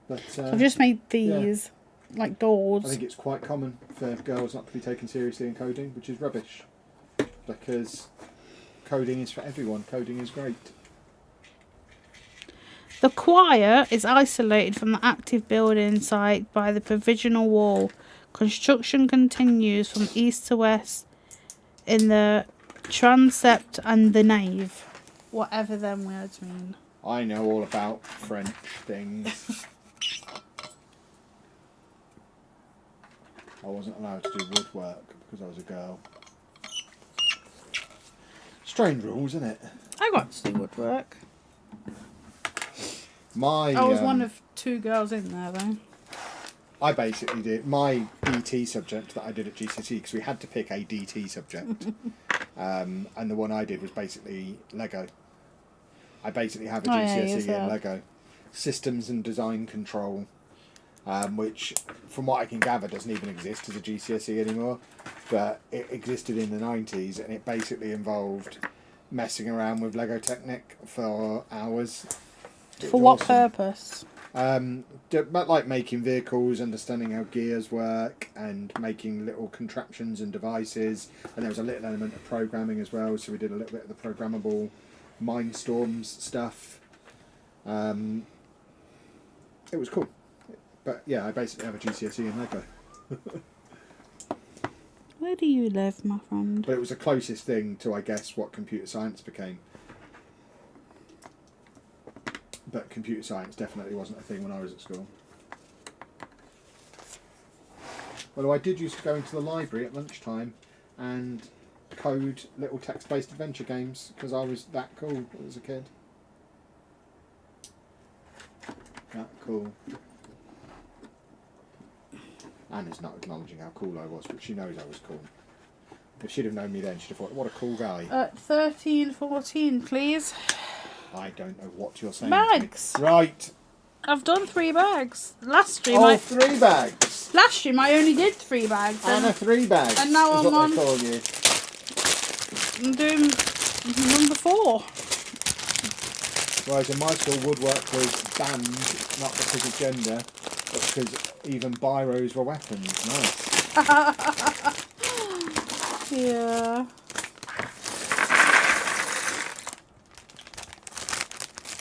But I've just made these, like doors. I think it's quite common for girls not to be taken seriously in coding, which is rubbish. Because coding is for everyone. Coding is great. The choir is isolated from the active building site by the provisional wall. Construction continues from east to west in the transept and the nave. Whatever them words mean. I know all about French things. I wasn't allowed to do woodwork because I was a girl. Strange rules, isn't it? I got to do woodwork. I was one of 2 girls in there though. I basically did my DT subject that I did at GCSE because we had to pick a DT subject, and the one I did was basically Lego. I basically have a GCSE in Lego, systems and design control, which, from what I can gather, doesn't even exist as a GCSE anymore, but it existed in the 90s, and it basically involved messing around with Lego Technic for hours. For what purpose? Like making vehicles, understanding how gears work, and making little contraptions and devices. And there was a little element of programming as well, so we did a little bit of the programmable Mindstorms stuff. It was cool. But yeah, I basically have a GCSE in Lego. Where do you live, my friend? But it was the closest thing to, I guess, what computer science became. But computer science definitely wasn't a thing when I was at school. Although I did used to go into the library at lunchtime and code little text-based adventure games because I was that cool as a kid. That cool. Anna's not acknowledging how cool I was, but she knows I was cool. If she'd have known me then, she'd have thought, what a cool guy. 13, 14, please. I don't know what you're saying. Bags. Right. I've done 3 bags. Last stream, 3 bags. Last stream, I only did 3 bags. Anna 3 bags. And now is I'm what on. they call you. I'm doing number 4. Whereas in my school, woodwork was banned, not because of gender, but because even biros were weapons. Nice. Yeah.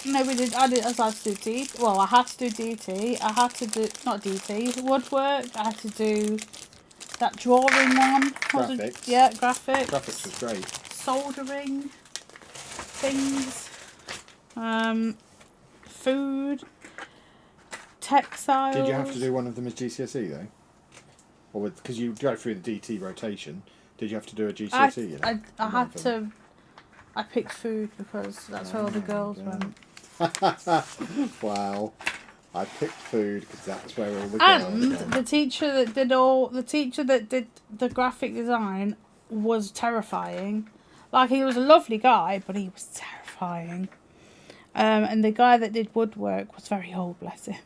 No, we did. I had to do DT. Well, I had to do DT. I had to do not DT woodwork. I had to do that drawing one. Graphics. Graphics. Graphics was great. Soldering things. Food. Textiles. Did you have to do one of them as GCSE though, or because you go through the DT rotation? Did you have to do a GCSE? I had to. I picked food because that's where all the girls went. Wow, I picked food because that's where all the girls went. And the teacher that did the graphic design was terrifying. Like, he was a lovely guy, but he was terrifying. And the guy that did woodwork was very old, bless him.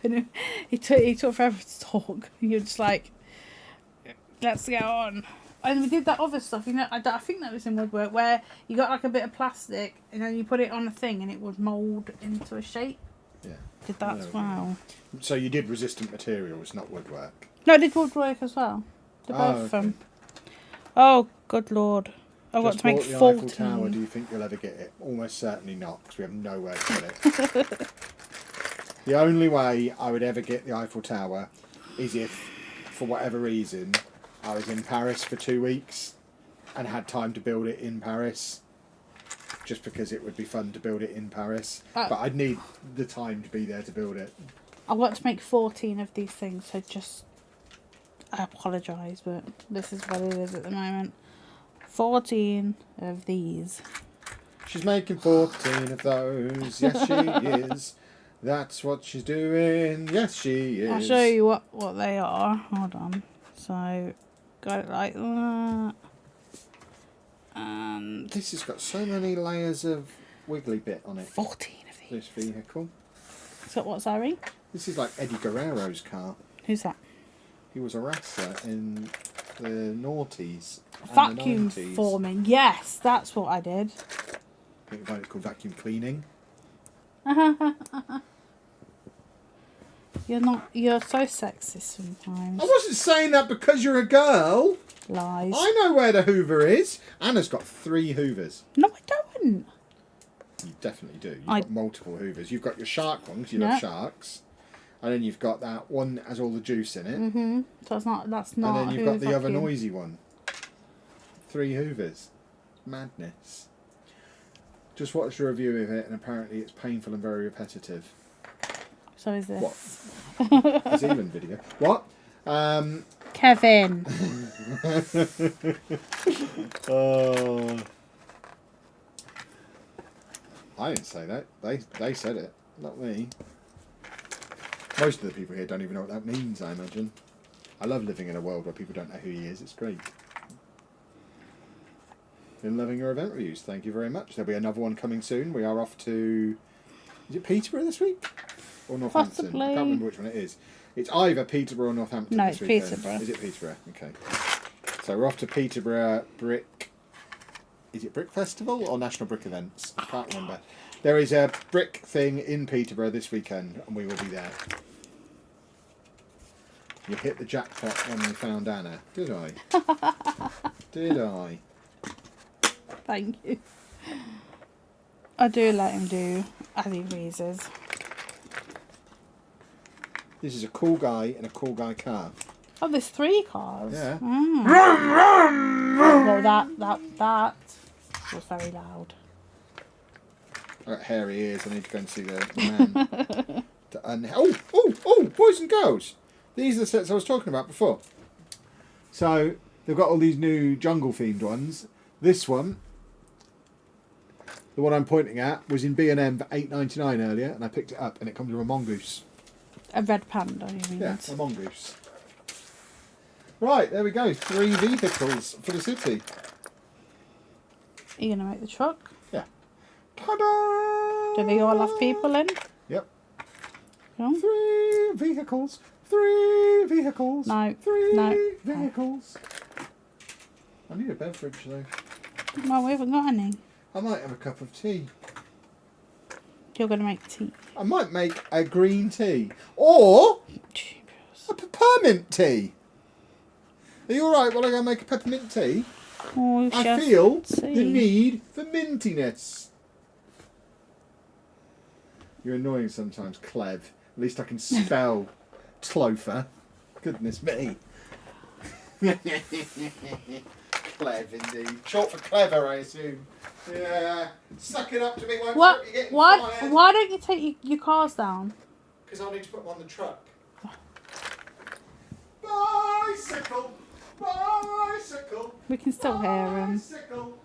And he took forever to talk. You're just like, Let's get on. And we did that other stuff, you know. I think that was in woodwork where you got like a bit of plastic and then you put it on a thing and it would mould into a shape. Yeah. Did that as well. So you did resistant materials, not woodwork. No, I did woodwork as well. Did both of them. Oh, good lord! I've got to make 14. The Eiffel Tower. Do you think you'll ever get it? Almost certainly not, because we have nowhere to put it. The only way I would ever get the Eiffel Tower is if, for whatever reason, I was in Paris for 2 weeks and had time to build it in Paris. Just because it would be fun to build it in Paris. But I'd need the time to be there to build it. I want to make 14 of these things, so just... I apologise, but this is what it is at the moment. 14 of these. She's making 14 of those. Yes, she is. That's what she's doing. Yes, she is. I'll show you what they are. Hold on. So, got it like that. And this has got so many layers of wiggly bit on it. 14 of these. This vehicle. It's got what, sorry? This is like Eddie Guerrero's car. Who's that? He was a wrestler in the noughties. Vacuum forming. Yes, that's what I did. I think it's called vacuum cleaning. You're so sexist sometimes. I wasn't saying that because you're a girl. Lies. I know where the Hoover is. Anna's got 3 Hoovers. No, I don't. You definitely do. You've got multiple Hoovers. You've got your shark ones. You love sharks. And then you've got that one that has all the juice in it. Mm-hmm. So that's not. And then you've got the other noisy one. 3 Hoovers. Madness. Just watched a review of it, and apparently it's painful and very repetitive. So is this. What? It's even video. What? Kevin. Oh. I didn't say that. They said it, not me. Most of the people here don't even know what that means, I imagine. I love living in a world where people don't know who he is. It's great. Been loving your event reviews. Thank you very much. There'll be another one coming soon. We are off to... Is it Peterborough this week? Or Northampton? Possibly. I can't remember which one it is. It's either Peterborough or Northampton No, this it's weekend. Peterborough. Is it Peterborough? Okay. So we're off to Peterborough Brick... Is it Brick Festival or National Brick Events? I can't remember. There is a brick thing in Peterborough this weekend, and we will be there. You hit the jackpot when we found Anna. Did I? Did I? Thank you. I do let him do as he pleases. This is a cool guy in a cool guy car. Oh, there's 3 cars. Yeah. Well, that was very loud. I've got hairy ears. I need to go and see the man. Oh, boys and girls. These are the sets I was talking about before. So they've got all these new jungle themed ones. This one, the one I'm pointing at, was in B&M for $8.99 earlier, and I picked it up, and it comes with a mongoose. A red panda, you mean? Yeah, a mongoose. Right, there we go. 3 vehicles for the city. Are you going to make the truck? Yeah. Ta-da! Do they all have people in? Yep. No? 3 vehicles. 3 vehicles. No. 3 No. vehicles. I need a beverage though. Well, we haven't got any. I might have a cup of tea. You're going to make tea. I might make a green tea. Or Jeepers. a peppermint tea. Are you alright while I go make a peppermint tea? Oh, I feel the need for mintiness. You're annoying sometimes, Clev. At least I can spell Tlofer. Goodness me. Clev, indeed. Short for clever, I assume. Yeah. Suck it up to me, won't What? you? Getting Why? fired. Why don't you take your cars down? Because I need to put them on the truck. Bicycle! Bicycle! We can still hear him. Bicycle!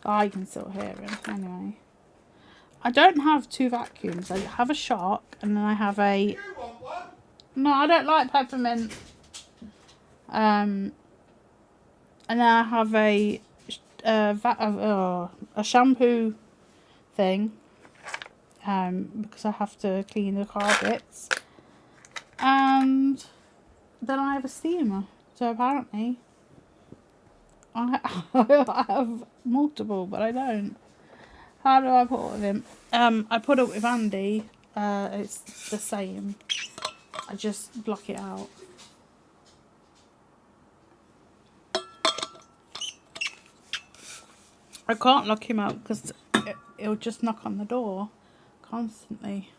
I can still hear him. Anyway. I don't have 2 vacuums. I have a shark and then I have a... You want one? No, I don't like peppermint. And then I have a shampoo thing. Because I have to clean the carpets. And then I have a steamer. So apparently I have multiple, but I don't. How do I put it with him? I put it with Andy. It's the same. I just block it out. I can't lock him out because it'll just knock on the door constantly.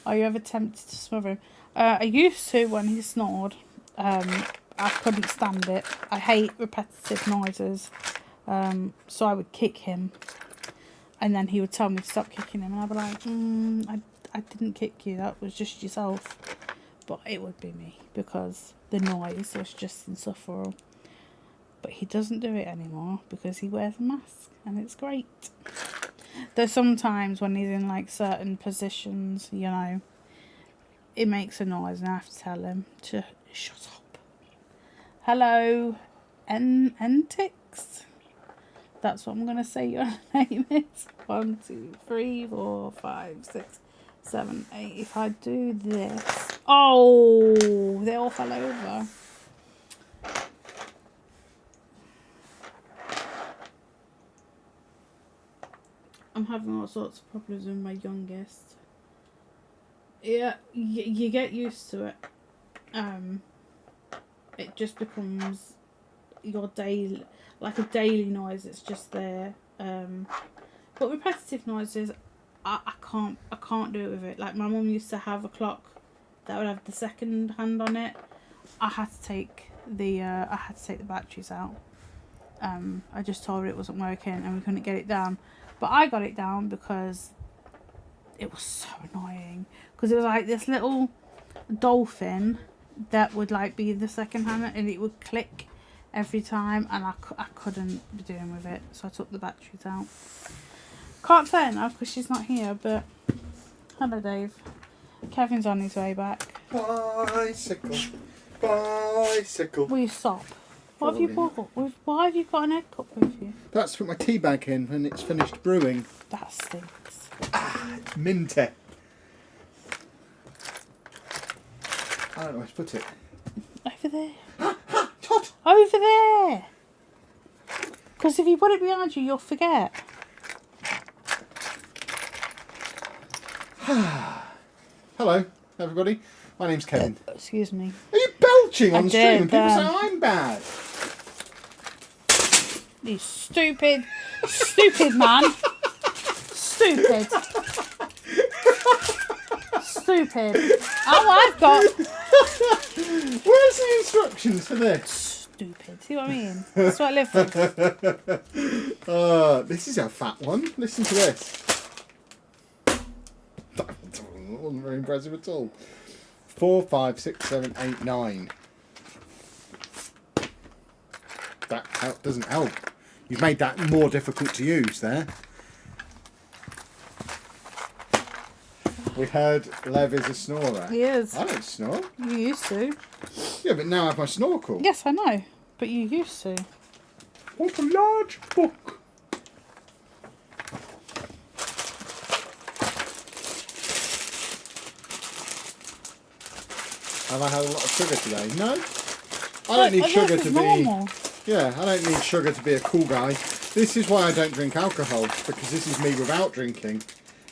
Are you ever tempted to smother him? I used to when he snored. I couldn't stand it. I hate repetitive noises. So I would kick him. And then he would tell me to stop kicking him. And I'd be like, I didn't kick you. That was just yourself. But it would be me. Because the noise was just insufferable. But he doesn't do it anymore. Because he wears a mask. And it's great. There's sometimes when he's in like certain positions, you know, it makes a noise. And I have to tell him to shut up. Hello, Entix. That's what I'm going to say your name is. 1, 2, 3, 4, 5, 6, 7, 8. If I do this... Oh, they all fell over. I'm having all sorts of problems with my youngest. Yeah, you get used to it. It just becomes your daily... like a daily noise. It's just there. But repetitive noises, I can't do it with it. Like my mum used to have a clock that would have the second hand on it. I had to take the batteries out. I just told her it wasn't working and we couldn't get it down. But I got it down because it was so annoying. Because it was like this little dolphin that would like be the second hand and it would click every time, and I couldn't be doing with it, so I took the batteries out. Can't say enough because she's not here, but hello Dave. Kevin's on his way back. Bicycle, bicycle. Will you stop? What have you bought? Why have you got an egg cup with you? That's to put my tea bag in when it's finished brewing. That stinks. It's minty. I don't know where to put it. Over there. Todd! Over there! Because if you put it behind you, you'll forget. Hello, everybody. My name's Kevin. Excuse me. Are you belching on stream? did, And people say I'm bad. You stupid man. Stupid. Stupid. Oh, I've got... Where's the instructions for this? Stupid. See what I mean? That's what I live with. This is a fat one. Listen to this. That wasn't very impressive at all. 4, 5, 6, 7, 8, 9. That doesn't help. You've made that more difficult to use there. We heard Lev is a snorer. He is. I don't snore. You used to. Yeah, but now I have my snorkel. Yes, I know. But you used to. What a large book. Have I had a lot of sugar today? No. I don't need sugar to be... normal. Yeah, I don't need sugar to be a cool guy. This is why I don't drink alcohol, because this is me without drinking.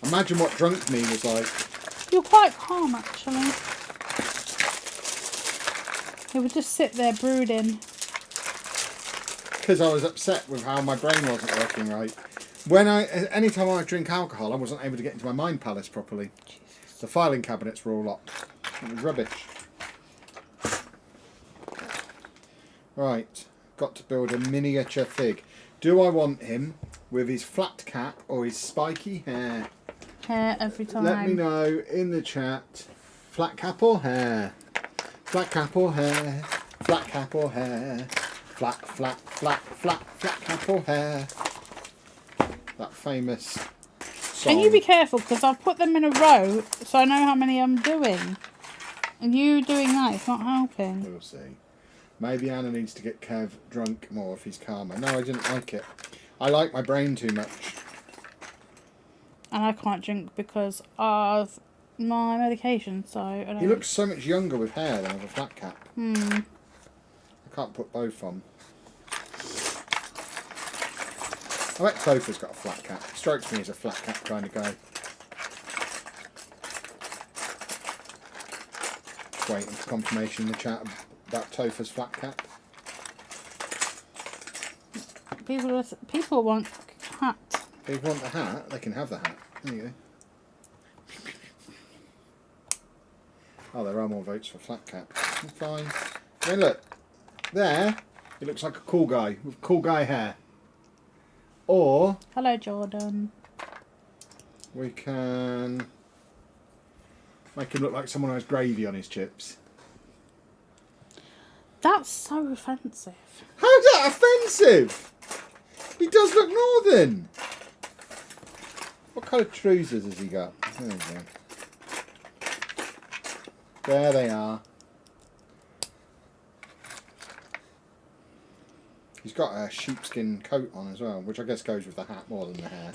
Imagine what drunk me was like. You're quite calm, actually. He would just sit there brooding. Because I was upset with how my brain wasn't working right. Anytime I drink alcohol, I wasn't able to get into my mind palace properly. Jesus. The filing cabinets were all locked. It was rubbish. Right, got to build a miniature fig. Do I want him with his flat cap or his spiky hair? Hair every time. Let me know in the chat. Flat cap or hair? Flat cap or hair? Flat cap or hair? Flat cap or hair? That famous song. And you be careful, because I'll put them in a row so I know how many I'm doing. And you doing that is not helping. We'll see. Maybe Anna needs to get Kev drunk more if he's calmer. No, I didn't like it. I like my brain too much. And I can't drink because of my medication, so I don't... He looks so much younger with hair than with a flat cap. I can't put both on. I bet Topher's got a flat cap. Strikes me as a flat cap kind of guy. Just waiting for confirmation in the chat about Topher's flat cap. People want hat. If you want the hat, they can have the hat. There you go. Oh, there are more votes for flat cap. Fine. I mean, look. There, he looks like a cool guy with cool guy hair. Or... Hello, Jordan. We can make him look like someone who has gravy on his chips. That's so offensive. How's that offensive? He does look northern. What kind of trousers has he got? There we go. There they are. He's got a sheepskin coat on as well, which I guess goes with the hat more than the hair.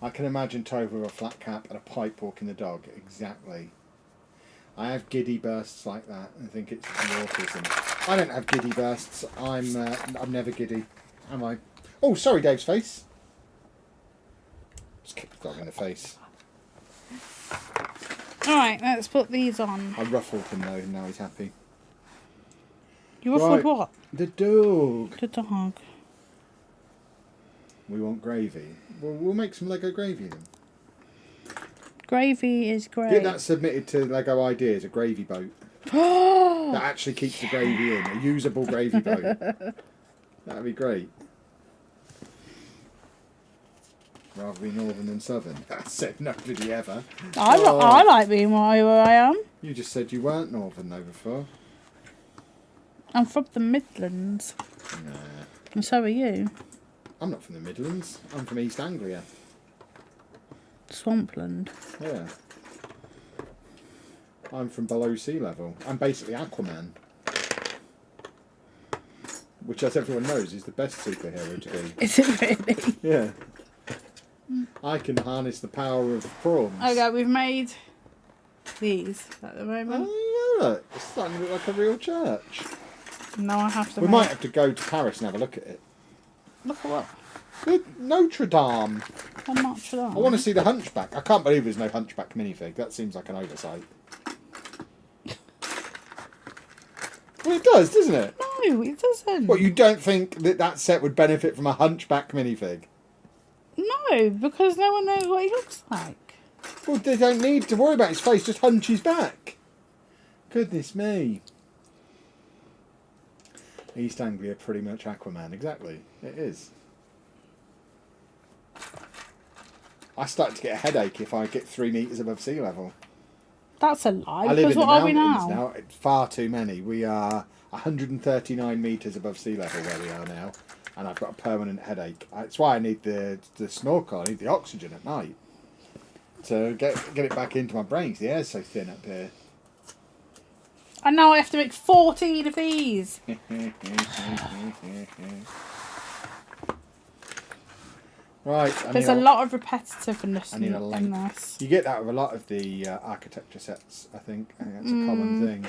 I can imagine Topher with a flat cap and a pipe walking the dog. Exactly. I have giddy bursts like that and think it's the autism. I don't have giddy bursts. I'm never giddy, am I? Oh, sorry, Dave's face. Just kicked the dog in the face. Alright, let's put these on. I ruffled him though, and now he's happy. You ruffled Right. what? The dog. The dog. We want gravy. Well, we'll make some Lego gravy then. Gravy is great. Get that submitted to Lego Ideas, a gravy boat. That actually keeps the gravy in. A usable gravy boat. That'd be great. Rather be northern than southern. That said nobody ever. I like being where I am. You just said you weren't northern though before. I'm from the Midlands. Nah. And so are you. I'm not from the Midlands. I'm from East Anglia. Swampland. Yeah. I'm from below sea level. I'm basically Aquaman. Which, as everyone knows, is the best superhero to be. Is it really? Yeah. I can harness the power of prawns. Okay, we've made these at the moment. Oh, yeah, look. It's starting to look like a real church. Now I have to We might have to go to Paris and have a look at it. Look at what? The Notre-Dame. I'm not sure. I want to see the Hunchback. I can't believe there's no Hunchback minifig. That seems like an oversight. Well, it does, doesn't it? No, it doesn't. What, you don't think that set would benefit from a Hunchback minifig? No, because no one knows what he looks like. Well, they don't need to worry about his face. Just hunch his back. Goodness me. East Anglia, pretty much Aquaman. Exactly. It is. I start to get a headache if I get 3 metres above sea level. That's a lie. I live Because in the what are we mountains now? now. It's far too many. We are 139 metres above sea level where we are now, and I've got a permanent headache. That's why I need the snorkel. I need the oxygen at night to get it back into my brain. 'Cause the air's so thin up here. And now I have to make 14 of these. Right. There's a lot of repetitiveness I need a in length. this. You get that with a lot of the architecture sets, I think. I think that's a common thing.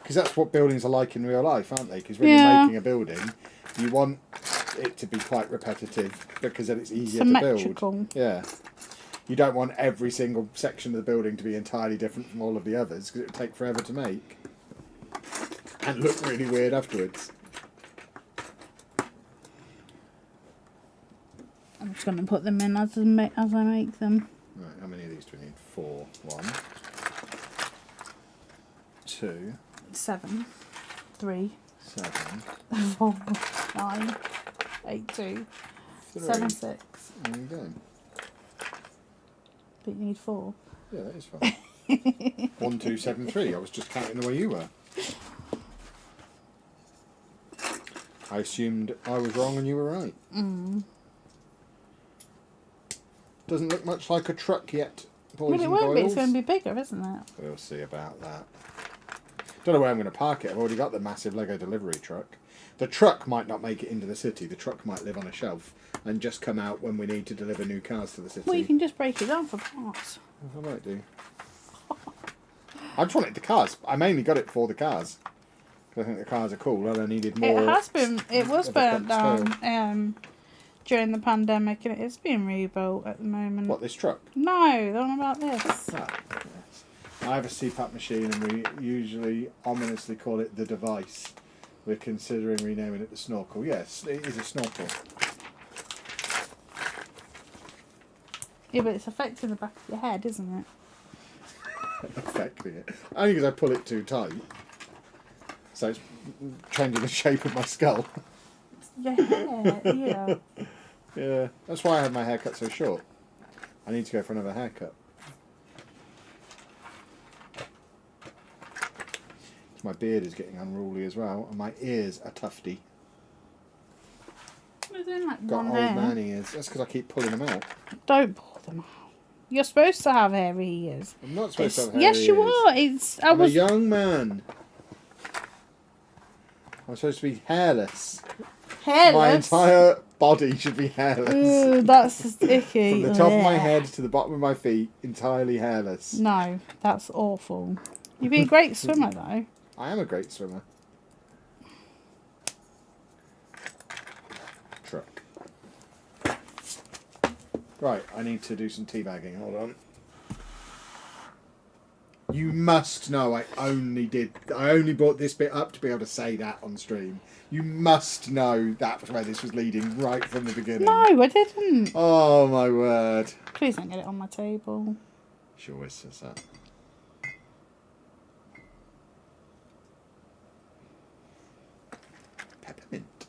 Because that's what buildings are like in real life, aren't they? Because when you're making a building, you want it to be quite repetitive because then it's easier to Symmetrical. build. Yeah. You don't want every single section of the building to be entirely different from all of the others because it would take forever to make. And look really weird afterwards. I'm just going to put them in as I make them. Right, how many of these do we need? 4. 1. 2. 7. 3. 7. 4. 9. 8. 2. 3. 7. 6. There you go. But you need 4. Yeah, that is fine. 1, 2, 7, 3. I was just counting the way you were. I assumed I was wrong and you were right. Doesn't look much like a truck yet, boys Well, it and won't be. boys. It's going to be bigger, isn't it? We'll see about that. Don't know where I'm going to park it. I've already got the massive Lego delivery truck. The truck might not make it into the city. The truck might live on a shelf and just come out when we need to deliver new cars to the city. Well, you can just break it down for parts. I might do. I just wanted the cars. I mainly got it for the cars. I think the cars are cool, and I needed more. It has been. It was of a burnt front down during the pandemic, and it is being rebuilt at the moment. What, this truck? No, the one about this. Ah, yes. I have a CPAP machine, and we usually ominously call it the device. We're considering renaming it the snorkel. Yes, it is a snorkel. Yeah, but it's affecting the back of your head, isn't it? Affecting it. Only because I pull it too tight. So it's changing the shape of my skull. Your hair, yeah. Yeah, that's why I had my hair cut so short. I need to go for another haircut. My beard is getting unruly as well, and my ears are tufty. There's only like Got one old hair. man ears. That's because I keep pulling them out. Don't pull them out. You're supposed to have hairy ears. I'm not supposed to have hairy Yes, you ears. are. It's. I I'm was. a young man. I'm supposed to be hairless. Hairless. My entire body should be hairless. Ooh, that's icky. From the top of my head to the bottom of my feet, entirely hairless. No, that's awful. You'd be a great swimmer, though. I am a great swimmer. Truck. Right, I need to do some teabagging. Hold on. You must know I only brought this bit up to be able to say that on stream. You must know that was where this was leading right from the beginning. No, I didn't. Oh my word. Please don't get it on my table. She always says that. Peppermint.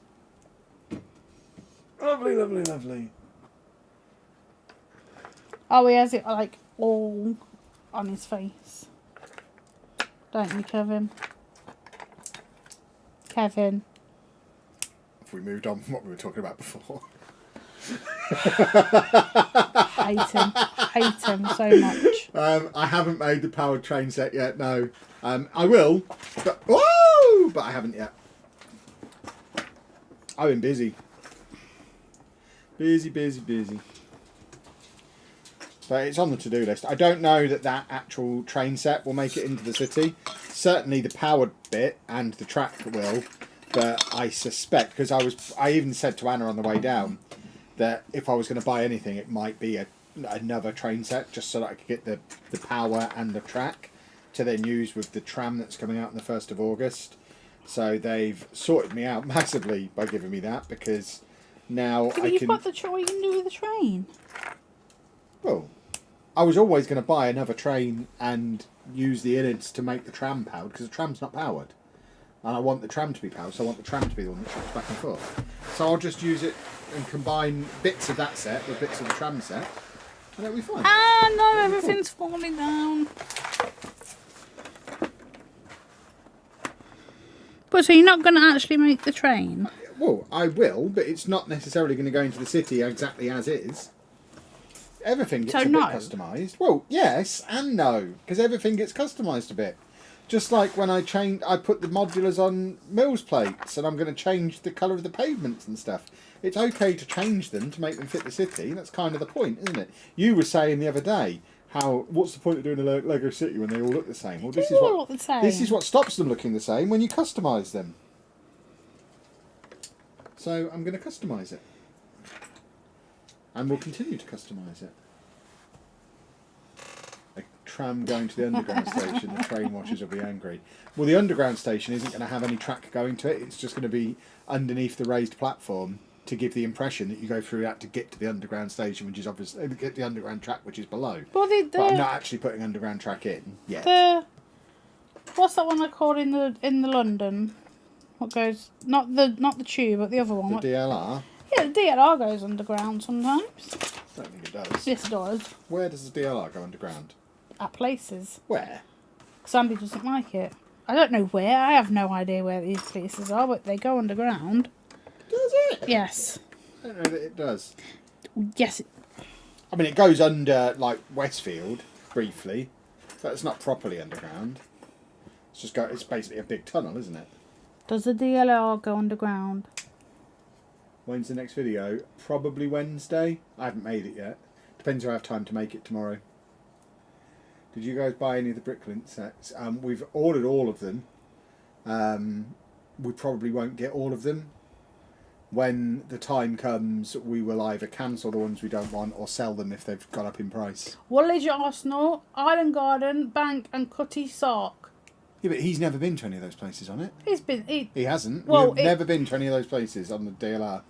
Lovely, lovely, lovely. Oh, he has it like all on his face. Don't you, Kevin? Kevin. Have we moved on from what we were talking about before? Hate him. Hate him so much. I haven't made the powered train set yet, no. I will, but whoa! But I haven't yet. I've been busy. Busy. But it's on the to-do list. I don't know that actual train set will make it into the city. Certainly the powered bit and the track will, but I suspect, because I even said to Anna on the way down that if I was going to buy anything, it might be another train set, just so that I could get the power and the track to then use with the tram that's coming out on the 1st of August. So they've sorted me out massively by giving me that, because now Yeah, but you've got the what you can do with the train. Well, I was always going to buy another train and use the innards to make the tram powered, because the tram's not powered. And I want the tram to be powered, so I want the tram to be the one that shoots back and forth. So I'll just use it and combine bits of that set with bits of the tram set, and it'll be fine. Ah, no, everything's falling down. But so you're not going to actually make the train? Well, I will, but it's not necessarily going to go into the city exactly as is. Everything gets a bit customised. Well, yes and no, because everything gets customised a bit. Just like when I put the modulars on Mills plates, and I'm going to change the colour of the pavements and stuff. It's okay to change them to make them fit the city. That's kind of the point, isn't it? You were saying the other day what's the point of doing a Lego city when they all look the same? Well, this is what stops them looking the same when you customise them. So I'm going to customise it. And we'll continue to customise it. A tram going to the underground station, the train watchers will be angry. Well, the underground station isn't going to have any track going to it. It's just going to be underneath the raised platform to give the impression that you go through that to get to the underground station, which is obviously get the underground track, which is below. Well, but I'm not actually putting underground track in yet. What's that one they called in the London? What goes not the tube, but the other one. The DLR. Yeah, the DLR goes underground sometimes. I don't think it does. Yes, it does. Where does the DLR go underground? At places. Where? Sandy doesn't like it. I don't know where. I have no idea where these places are, but they go underground. Does it? Yes. I don't know that it does. Yes. I mean, it goes under, like, Westfield, briefly. But it's not properly underground. It's basically a big tunnel, isn't it? Does the DLR go underground? When's the next video? Probably Wednesday. I haven't made it yet. Depends if I have time to make it tomorrow. Did you guys buy any of the Bricklint sets? We've ordered all of them. We probably won't get all of them. When the time comes, we will either cancel the ones we don't want or sell them if they've gone up in price. Woolwich Arsenal, Island Garden, Bank and Cutty Sark. Yeah, but he's never been to any of those places on it. He's been... He hasn't. Well, We've never been to any of those places on the DLR.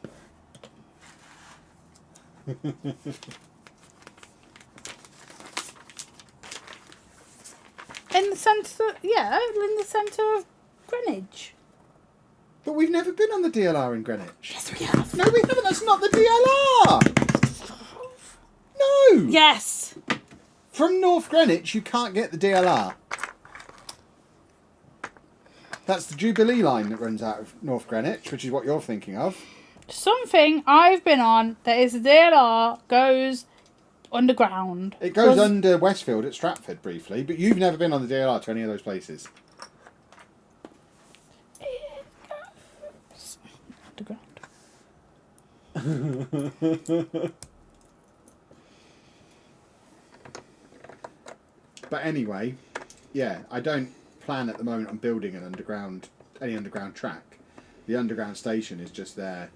In the centre... Yeah, in the centre of Greenwich. But we've never been on the DLR in Greenwich. Yes, we have. No, we haven't. That's not the DLR. No. Yes. From North Greenwich, you can't get the DLR. That's the Jubilee line that runs out of North Greenwich, which is what you're thinking of. Something I've been on that is the DLR goes underground. It goes under Westfield at Stratford briefly, but you've never been on the DLR to any of those places. It goes underground. But anyway, yeah, I don't plan at the moment on building any underground track. The underground station is just there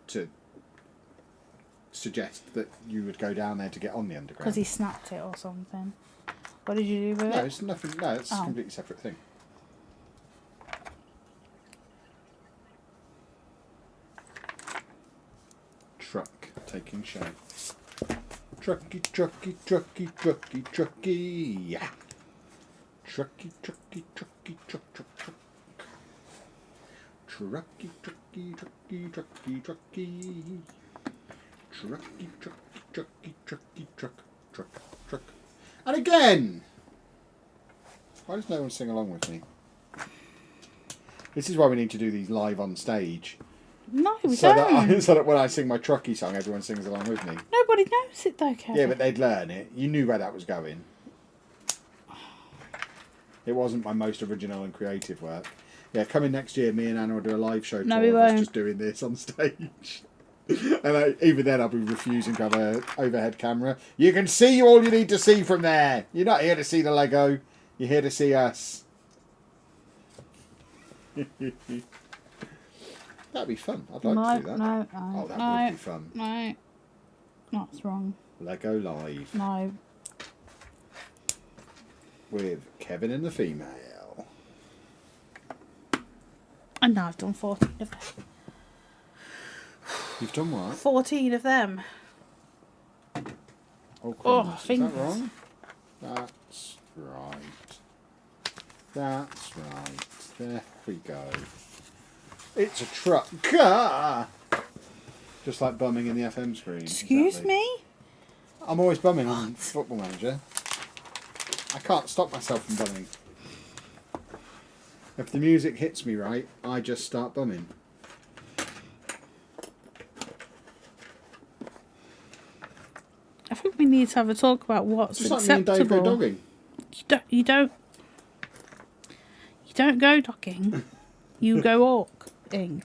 to suggest that you would go down there to get on the underground. Because he snapped it or something. What did you do with it? No, it's nothing. No, it's a completely separate thing. Truck taking shape. Trucky, trucky, trucky, trucky, trucky. Yeah. Trucky, trucky, trucky, truck, truck, truck. Trucky, trucky, trucky, trucky, trucky. Trucky, trucky, trucky, trucky, truck, truck, truck. And again! Why does no one sing along with me? This is why we need to do these live on stage. No, we don't. So that when I sing my trucky song, everyone sings along with me. Nobody knows it though, Kevin. Yeah, but they'd learn it. You knew where that was going. It wasn't my most original and creative work. Yeah, coming next year, me and Anna will do a live show No, tour we of us won't. just doing this on stage. And even then I'll be refusing to have an overhead camera. You can see all you need to see from there. You're not here to see the Lego. You're here to see us. That'd be fun. I'd like to do that. No, Oh, that no, would be fun. no. That's wrong. Lego Live No. with Kevin and the female. And now I've done 14 of them. You've done what? 14 of them. Oh, Oh, crumbs. Is fingers. that wrong? That's right. That's right. There we go. It's a truck. Ah! Just like bumming in the FM screen. Excuse exactly. me? I'm always bumming on Football Manager. I can't stop myself from bumming. If the music hits me right, I just start bumming. I think we need to have a talk about what's Just like me and Dave go acceptable. dogging. You don't go docking. You go walking.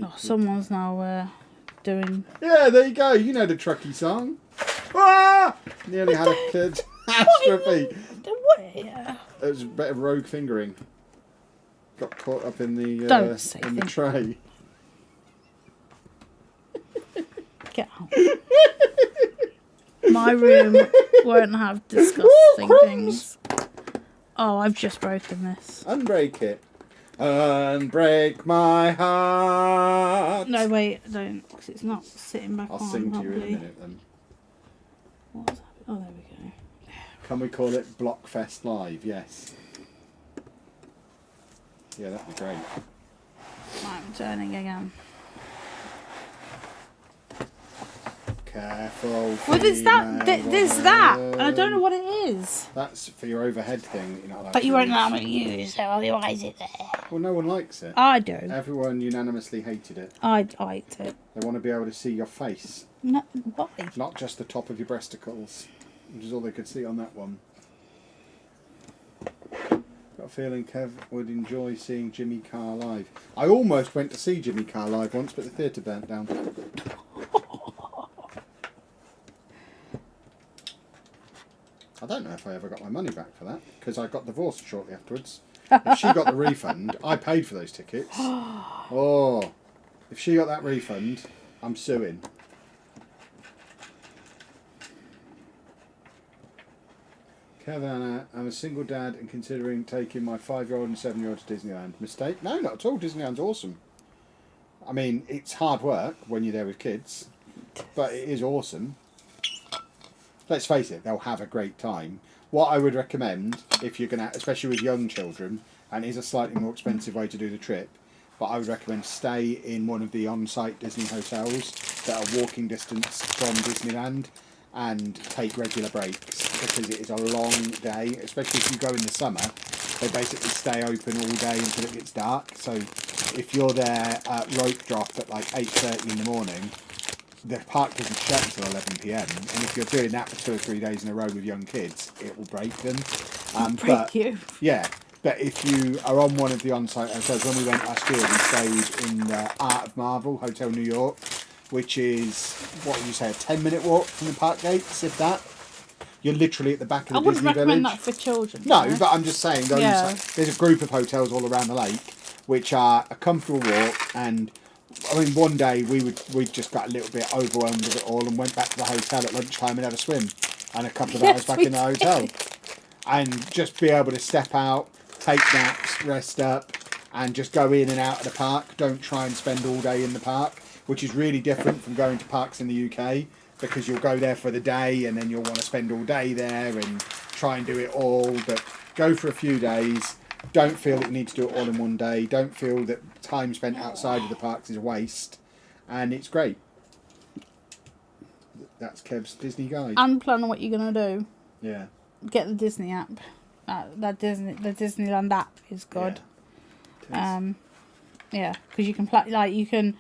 Oh, someone's now doing. Yeah, there you go. You know the trucky song. Ah! Nearly had a catastrophe. What? It was a bit of rogue fingering. Got caught up in the Don't say in the tray. Get out. My room won't have disgusting crumbs. things. Oh, I've just broken this. Unbreak it. Unbreak my heart. No, wait, don't, because it's not sitting back I'll on. sing to you in a properly. minute then. What's happening? Oh, there we go. Can we call it Blockfest Live? Yes. Yeah, that'd be great. Right, I'm turning again. Careful. Well, there's that. female There's that. woman. And I don't know what it is. That's for your overhead thing. You're not allowed But to you won't use. allow me to use it, so why is it there? Well, no one likes it. I do. Everyone unanimously hated it. I liked it. They want to be able to see your face, No, why? not just the top of your breasticles, which is all they could see on that one. Got a feeling Kev would enjoy seeing Jimmy Carr live. I almost went to see Jimmy Carr live once, but the theatre burnt down. don't know if I ever got my money back for that, because I got divorced shortly afterwards. If she got the refund, I paid for those tickets. Oh, if she got that refund, I'm suing. Kevin, I'm a single dad and considering taking my 5-year-old and 7-year-old to Disneyland. Mistake? No, not at all. Disneyland's awesome. I mean, it's hard work when you're there with kids, but it is awesome. Let's face it, they'll have a great time. What I would recommend, if you're going to, especially with young children, and it is a slightly more expensive way to do the trip, but I would recommend stay in one of the on-site Disney hotels that are walking distance from Disneyland, and take regular breaks, because it is a long day, especially if you go in the summer. They basically stay open all day until it gets dark. So if you're there at rope drop at like 8:30 in the morning, the park doesn't shut until 11 p.m. And if you're doing that for 2 or 3 days in a row with young kids, it will break them. Break you. Yeah. But if you are on one of the on-site hotels, when we went last year, we stayed in the Art of Marvel, Hotel New York, which is, what would you say, a 10-minute walk from the park gates, if that? You're literally at the back of the Disney Village. I wouldn't recommend that for children. No, but I'm just saying, there's a group of hotels all around the lake, which are a comfortable walk, and I mean, one day we just got a little bit overwhelmed with it all and went back to the hotel at lunchtime and had a swim, and a couple of hours back in the hotel. And just be able to step out, take naps, rest up, and just go in and out of the park. Don't try and spend all day in the park, which is really different from going to parks in the UK, because you'll go there for the day and then you'll want to spend all day there and try and do it all. But go for a few days. Don't feel that you need to do it all in one day. Don't feel that time spent outside of the parks is a waste. And it's great. That's Kev's Disney guide. And plan on what you're going to do. Yeah. Get the Disney app. The Disneyland app is good. Yeah, because you can you can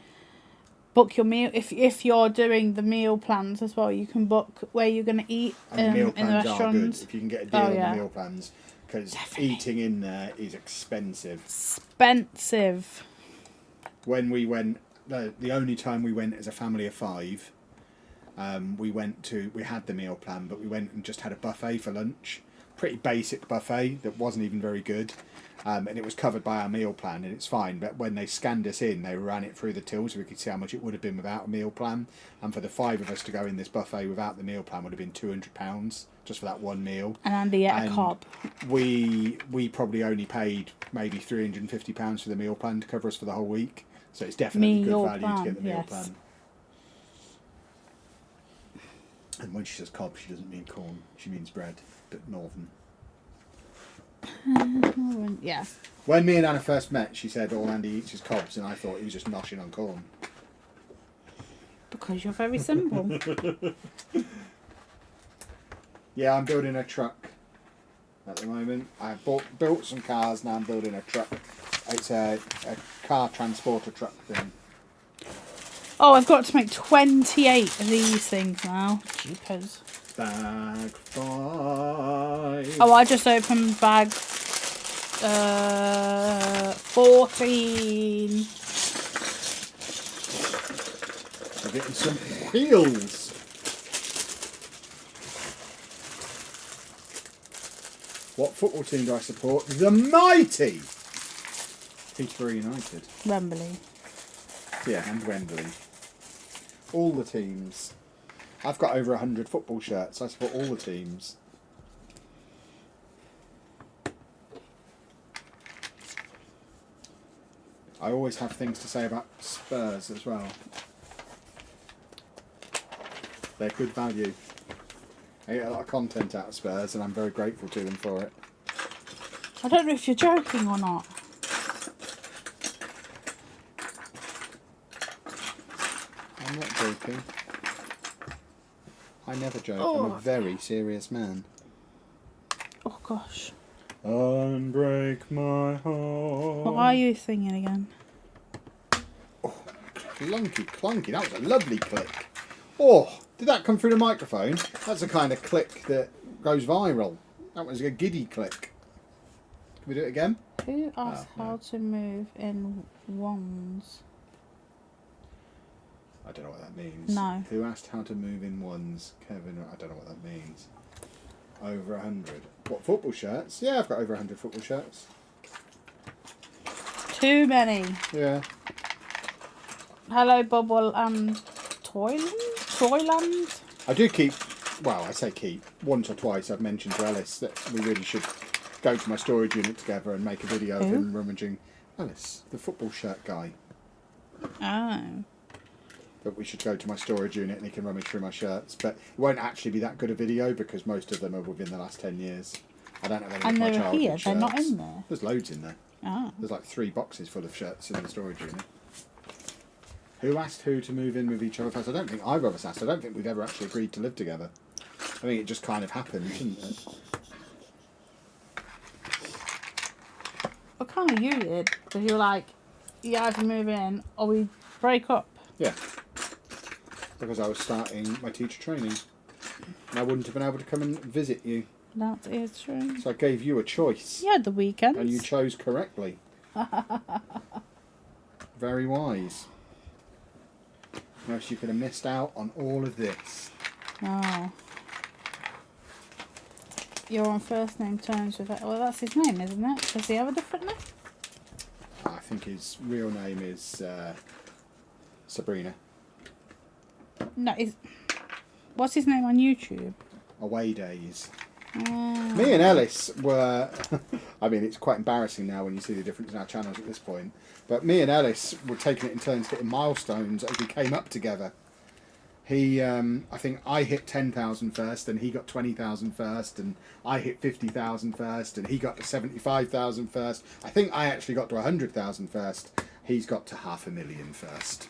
book your meal if you're doing the meal plans as well. You can book where you're going to eat and the meal plans in the restaurants. Are good if you can get a deal on the meal plans, because eating in there is expensive. When we went, the only time we went as a family of 5, we had the meal plan, but we went and just had a buffet for lunch. Pretty basic buffet that wasn't even very good. And it was covered by our meal plan, and it's fine. But when they scanned us in, they ran it through the till so we could see how much it would have been without a meal plan. And for the 5 of us to go in this buffet without the meal plan would have been £200 just for that one meal. And Andy ate a cob. We probably only paid maybe £350 for the meal plan to cover us for the whole week. So it's definitely good value to get the meal plan. And when she says cob, she doesn't mean corn. She means bread, but northern. Yeah. When me and Anna first met, she said all Andy eats is cobs, and I thought he was just noshing on corn. Because you're very simple. Yeah, I'm building a truck at the moment. I've built some cars, now I'm building a truck. It's a car transporter truck thing. Oh, I've got to make 28 of these things now. Jeepers. Bag 5. Oh, I just opened bag 14. We're getting some wheels. What football team do I support? The mighty Peterborough United. Wembley. Yeah, and Wembley. All the teams. I've got over 100 football shirts. I support all the teams. I always have things to say about Spurs as well. They're good value. I get a lot of content out of Spurs, and I'm very grateful to them for it. I don't know if you're joking or not. I'm not joking. I never joke. I'm a very serious man. Oh gosh. Unbreak my heart. What are you singing again? Oh, clunky. That was a lovely click. Oh, did that come through the microphone? That's the kind of click that goes viral. That was a giddy click. Can we do it again? Who asked how to move in ones? I don't know what that means. No. Who asked how to move in ones? Kevin, I don't know what that means. Over 100. What, football shirts? Yeah, I've got over 100 football shirts. Too many. Yeah. Hello, Bubble and Toyland. I do keep, well, I say keep, once or twice I've mentioned to Ellis that we really should go to my storage unit together and make a video of him rummaging. Ellis, the football shirt guy. Oh. That we should go to my storage unit and he can rummage through my shirts. But it won't actually be that good a video because most of them are within the last 10 years. I don't have any of my childhood here, shirts. they're not in there. There's loads in there. Oh. There's like 3 boxes full of shirts in the storage unit. Who asked who to move in with each other first? I don't think either of us asked. I don't think we've ever actually agreed to live together. I think it just kind of happened, didn't it? Well, kind of you did, because you were like, you either move in or we break up. Yeah. Because I was starting my teacher training. And I wouldn't have been able to come and visit you. That is true. So I gave you a choice. Yeah, the weekends. And you chose correctly. Very wise. Else you could have missed out on all of this. Oh. You're on first name terms with it. Well, that's his name, isn't it? Does he have a different name? I think his real name is Sabrina. No, what's his name on YouTube? Away Days. Oh. Me and Ellis were... I mean, it's quite embarrassing now when you see the difference in our channels at this point. But me and Ellis were taking it in turns hitting milestones as we came up together. He, I think I hit 10,000 first, and he got 20,000 first, and I hit 50,000 first, and he got to 75,000 first. I think I actually got to 100,000 first. He's got to 500,000 first.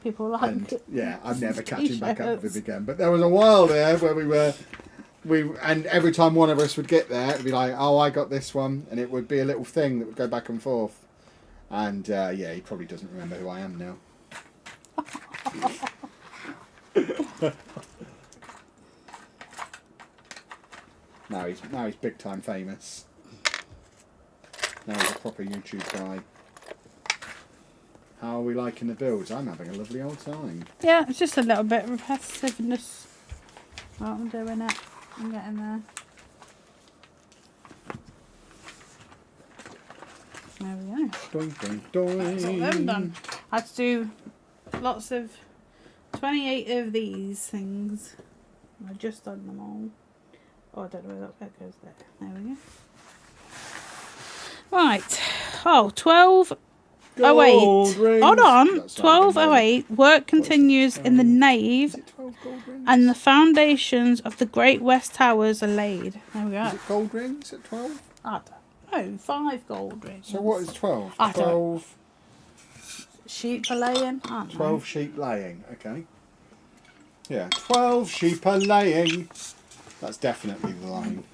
People like and, yeah, I'm never catching back up with him again. But there was a while there where and every time one of us would get there, it'd be like, oh, I got this one, and it would be a little thing that would go back and forth. And yeah, he probably doesn't remember who I am now. Now he's big time famous. Now he's a proper YouTube guy. How are we liking the builds? I'm having a lovely old time. Yeah, it's just a little bit of repetitiveness. Oh, I'm doing it. I'm getting there. There we go. Doink, doink, doink. That's all them done. I had to do lots of 28 of these things. I've just done them all. Oh, I don't know where that goes there. There we go. Right. Oh, 12:08. Hold on. 12:08. Work continues in the nave. Is it 12 gold rings? And the foundations of the Great West Towers are laid. There we go. Is it gold rings at 12? I don't know. 5 gold rings. So what is 12? I don't- 12, Sheep are laying. I don't know. 12 sheep laying. Okay. Yeah, 12 sheep are laying. That's definitely the line.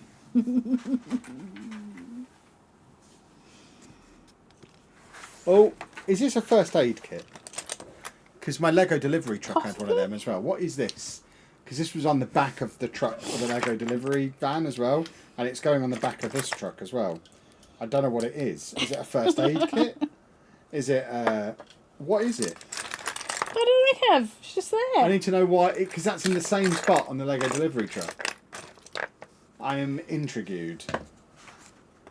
Oh, is this a first aid kit? Because my Lego delivery truck had one of them as well. What is this? Because this was on the back of the truck of the Lego delivery van as well. And it's going on the back of this truck as well. I don't know what it is. Is it a first aid kit? Is it, what is it? I don't know, Kev. It's just there. I need to know why, because that's in the same spot on the Lego delivery truck. I am intrigued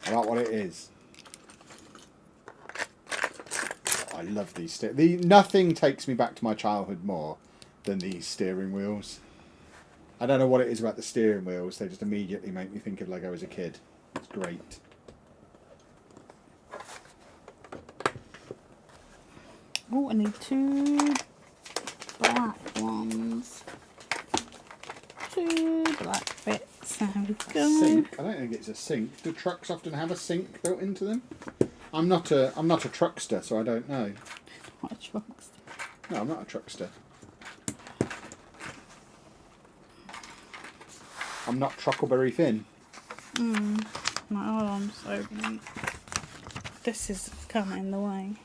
about what it is. I love these nothing takes me back to my childhood more than these steering wheels. I don't know what it is about the steering wheels. They just immediately make me think of Lego as a kid. It's great. Oh, I need 2 black ones. 2 black bits. There we go. Sink. I don't think it's a sink. Do trucks often have a sink built into them? I'm not a truckster, so I don't know. What a truckster. No, I'm not a truckster. I'm not Truckleberry Finn. Right, hold on, just opening. This is coming in the way.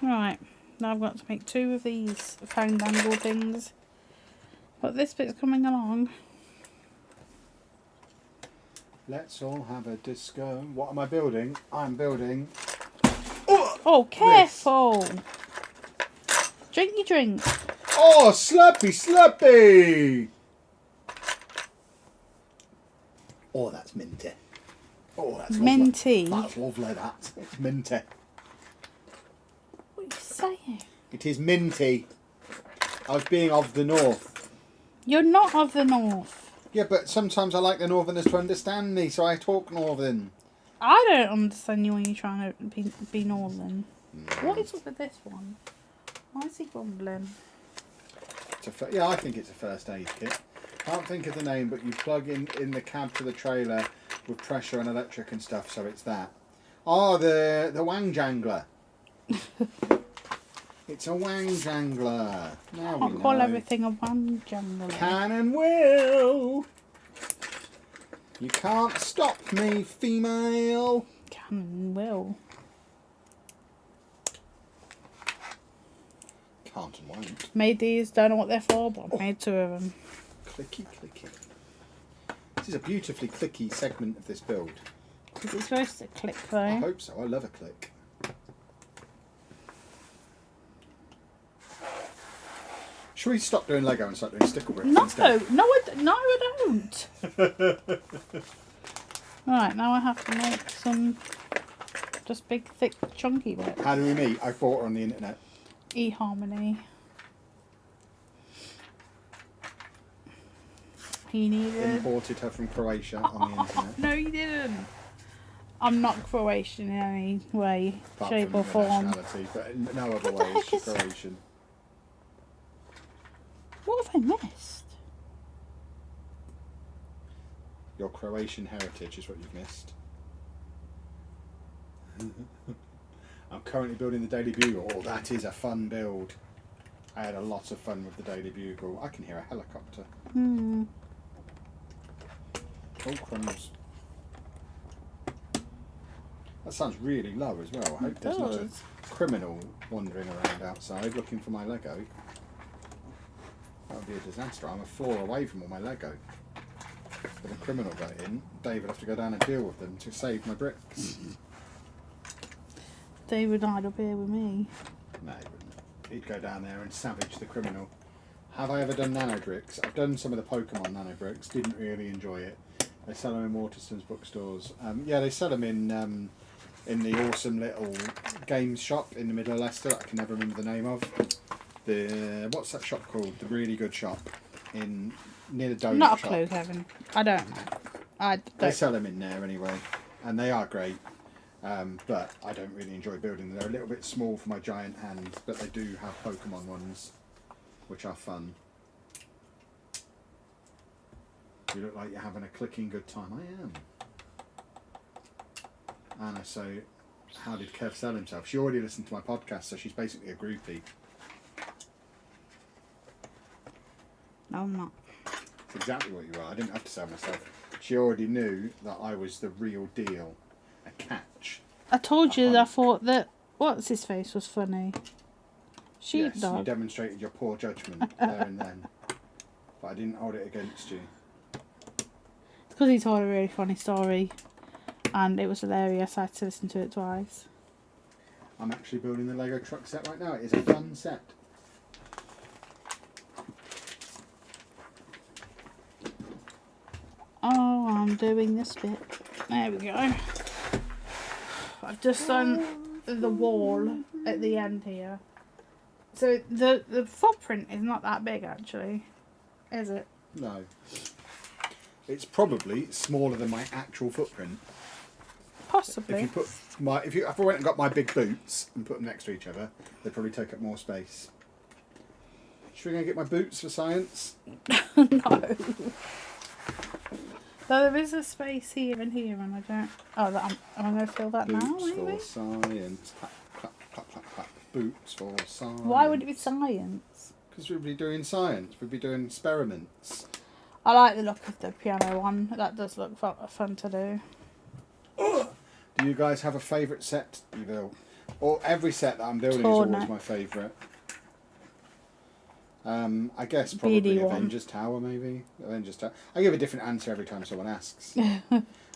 Right, now I've got to make 2 of these fandangle things. But this bit's coming along. Let's all have a disco. What am I building? I'm building... Oh, careful! Drink your drink. Oh, slurpy, slurpy! Oh, that's minty. Oh, that's minty. Lovely. That's lovely, that. It's minty. What are you saying? It is minty. I was being of the north. You're not of the north. Yeah, but sometimes I like the northerners to understand me, so I talk northern. I don't understand you when you're trying to be northern. What is up with this one? Why is he grumbling? Yeah, I think it's a first aid kit. Can't think of the name, but you plug in the cab to the trailer with pressure and electric and stuff, so it's that. Oh, the wang jangler. It's a wang jangler. Now we I'll call know. everything a wang jangler. Can and will. You can't stop me, female. Can and will. Can't and won't. Made these, don't know what they're for, but I made 2 of them. Clicky, clicky. This is a beautifully clicky segment of this build. Is it supposed to click though? I hope so. I love a click. Should we stop doing Lego and start doing stickle bricks instead? No, I don't. Right, now I have to make some just big, thick, chunky bits. How do we meet? I bought her on the internet. eHarmony. He needed. Imported her from Croatia on the internet. No, you didn't. I'm not Croatian in any way, Apart shape, from or the form. nationality, but in no other What the way is heck she is- Croatian. What have I missed? Your Croatian heritage is what you've missed. I'm currently building the Daily Bugle. Oh, that is a fun build. I had a lot of fun with the Daily Bugle. I can hear a helicopter. Hmm. Oh, crumbs. That sounds really low as well. I hope It there's not a does. criminal wandering around outside looking for my Lego. That would be a disaster. I'm a floor away from all my Lego. If a criminal got in, Dave would have to go down and deal with them to save my bricks. David died up here with me. No, he wouldn't. He'd go down there and savage the criminal. Have I ever done nano bricks? I've done some of the Pokemon nano bricks. Didn't really enjoy it. They sell them in Waterstones bookstores. Yeah, they sell them in the awesome little games shop in the middle of Leicester that I can never remember the name of. What's that shop called? The really good shop near the donut Not a shop. clue, Kevin. I don't know. They sell them in there anyway, and they are great. But I don't really enjoy building them. They're a little bit small for my giant hands, but they do have Pokemon ones, which are fun. You look like you're having a clicking good time. I am. Anna, so how did Kev sell himself? She already listened to my podcast, so she's basically a groupie. No, I'm not. That's exactly what you are. I didn't have to sell myself. She already knew that I was the real deal. A catch. I told you that I thought that what's his face was funny. Yes, you Sheepdog. demonstrated your poor judgment there and then. But I didn't hold it against you. It's because he told a really funny story, and it was hilarious. I had to listen to it twice. I'm actually building the Lego truck set right now. It is a fun set. Oh, I'm doing this bit. There we go. I've just done the wall at the end here. So the footprint is not that big actually, is it? No. It's probably smaller than my actual footprint. Possibly. If I went and got my big boots and put them next to each other, they'd probably take up more space. Should we go get my boots for science? No. So there is a space here and here, and I don't. Oh, am I going to fill that now? Boots Maybe. for science. Clap, clap, clap, clap, clap. Boots for science. Why would it be science? Because we'd be doing science. We'd be doing experiments. I like the look of the piano one. That does look fun to do. Do you guys have a favourite set you build? Or every set that I'm building Torn is always it. my favourite. I guess probably BD one. Avengers Tower, maybe. Avengers Tower. I give a different answer every time someone asks.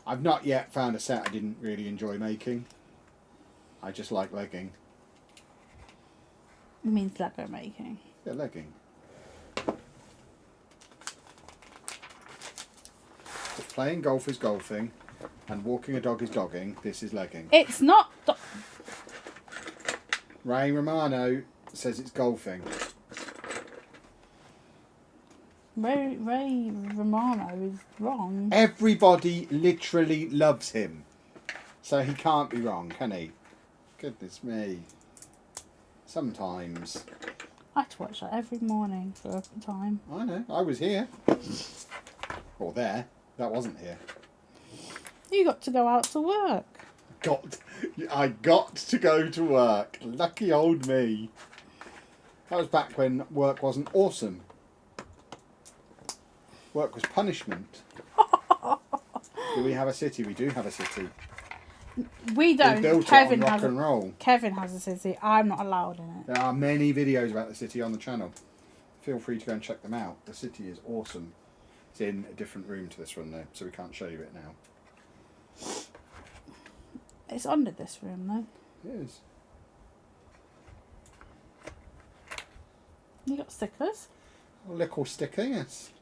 I've not yet found a set I didn't really enjoy making. I just like legging. It means Lego making. Yeah, legging. If playing golf is golfing and walking a dog is dogging, this is legging. It's not. Ray Romano says it's golfing. Ray Romano is wrong. Everybody literally loves him. So he can't be wrong, can he? Goodness me. Sometimes. I have to watch that every morning for a time. I know. I was here. Or there. That wasn't here. You got to go out to work. I got to go to work. Lucky old me. That was back when work wasn't awesome. Work was punishment. Do we have a city? We do have a city. We don't. We built Kevin it on rock has and roll. Kevin has a city. I'm not allowed in it. There are many videos about the city on the channel. Feel free to go and check them out. The city is awesome. It's in a different room to this one though, so we can't show you it now. It's under this room though. It is. You got stickers? A little sticker, yes.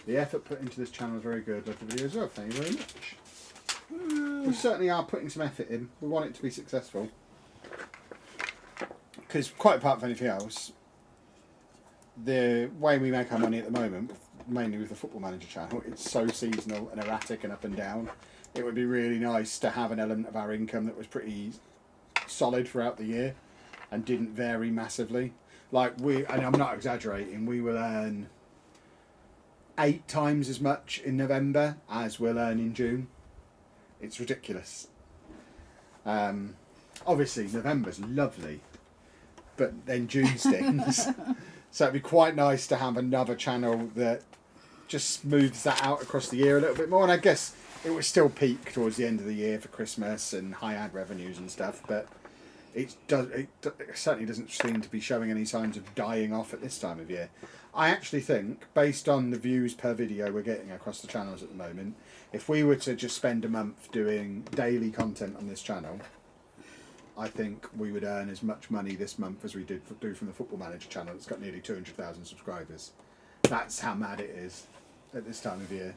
The effort put into this channel is very good. Love the video as well. Thank you very much. We certainly are putting some effort in. We want it to be successful. Because quite apart from anything else, the way we make our money at the moment, mainly with the Football Manager channel, it's so seasonal and erratic and up and down. It would be really nice to have an element of our income that was pretty solid throughout the year and didn't vary massively. Like and I'm not exaggerating, we will earn 8 times as much in November as we'll earn in June. It's ridiculous. Obviously November's lovely, but then June stings. So it'd be quite nice to have another channel that just smooths that out across the year a little bit more. And I guess it would still peak towards the end of the year for Christmas and high ad revenues and stuff, but it certainly doesn't seem to be showing any signs of dying off at this time of year. I actually think, based on the views per video we're getting across the channels at the moment, if we were to just spend a month doing daily content on this channel, I think we would earn as much money this month as we do from the Football Manager channel. It's got nearly 200,000 subscribers. That's how mad it is at this time of year.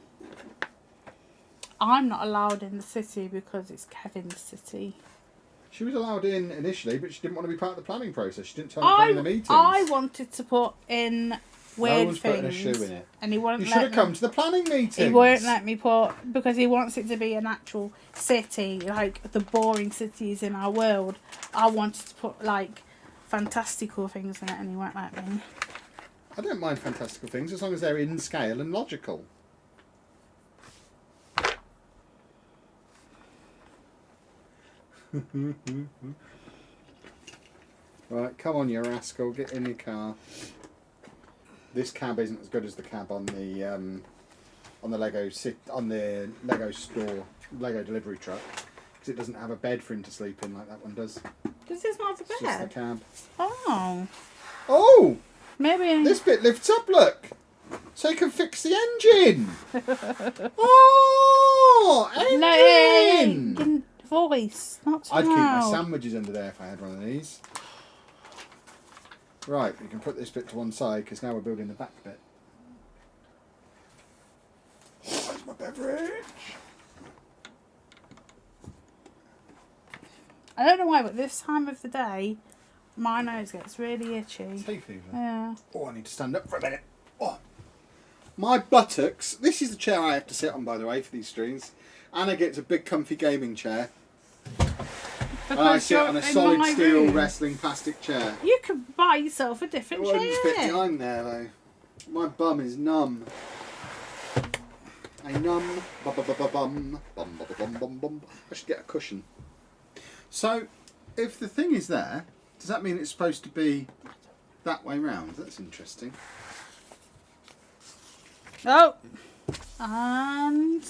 I'm not allowed in the city because it's Kevin's city. She was allowed in initially, but she didn't want to be part of the planning process. She didn't turn up to any of the meetings. I wanted to put in weird no one's things. putting a shoe in it. And he won't You should have come to the planning meetings. He won't let me put, because he wants it to be an actual city, like the boring cities in our world. I wanted to put like fantastical things in it, and he won't let me. I don't mind fantastical things as long as they're in scale and logical. Right, come on, you rascal, get in your car. This cab isn't as good as the cab on the Lego store Lego delivery truck, because it doesn't have a bed for him to sleep in like that one does. Does this not have a bed? It's just the cab. Oh. Oh! Maybe. This bit lifts up, look! So you can fix the engine! Oh! Engine! No, voice, not too I'd keep my loud. sandwiches under there if I had one of these. Right, we can put this bit to one side because now we're building the back bit. Where's my beverage? I don't know why, but this time of the day, my nose gets really itchy. Hay fever. Yeah. Oh, I need to stand up for a minute. Oh. My buttocks. This is the chair I have to sit on, by the way, for these streams. Anna gets a big comfy gaming chair. And I sit on a solid steel wrestling plastic chair. You could buy yourself a different chair. It wouldn't fit behind there though. My bum is numb. A numb bum. I should get a cushion. So, if the thing is there, does that mean it's supposed to be that way round? That's interesting. Oh, and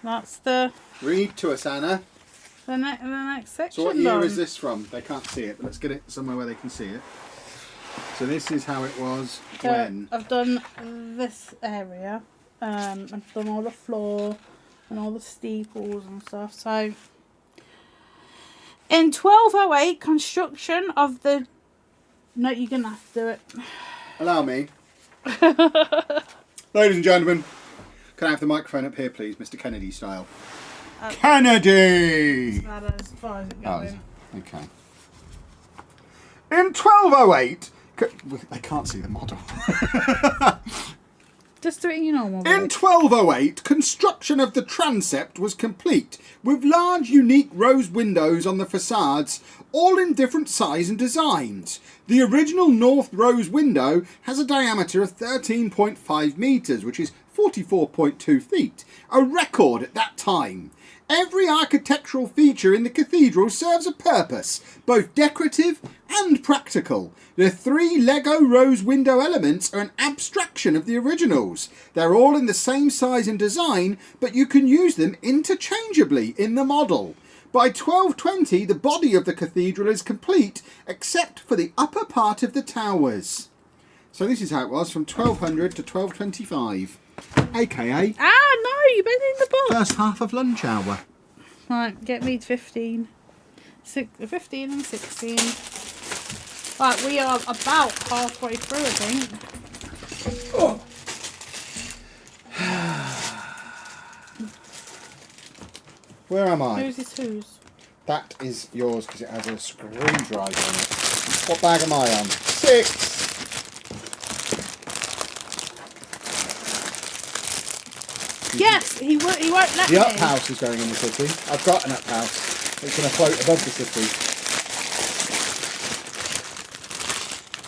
that's the Read to us, Anna. the next section. So what year done. is this from? They can't see it, but let's get it somewhere where they can see it. So this is how it was So when... I've done this area. I've done all the floor and all the steeples and stuff. So In 1208, construction of the... No, you're going to have to do it. Allow me. Ladies and gentlemen, can I have the microphone up here, please, Mr. Kennedy style? Kennedy! That's as far as it goes. Okay. In 1208... They can't see the model. Just do it in your normal In 1208, construction of the transept was complete, with large, unique rose windows on the facades, all in different size and designs. The original north rose window has a diameter of 13.5 metres, which is 44.2 feet, a record at that time. Every architectural feature in the cathedral serves a purpose, both decorative and practical. The 3 Lego rose window elements are an abstraction of the originals. They're all in the same size and design, but you can use them interchangeably in the model. By 1220, the body of the cathedral is complete, except for the upper part of the towers. So this is how it was from 1200 to 1225. AKA... no, you better in the book. first half of lunch hour. Right, get me 15. 15 and 16. Right, we are about halfway through, I think. Oh. Where am I? Whose is whose? That is yours because it has a screwdriver in it. What bag am I on? 6! Yes, he won't let The me. up house is going in the city. I've got an up house. It's going to float above the city.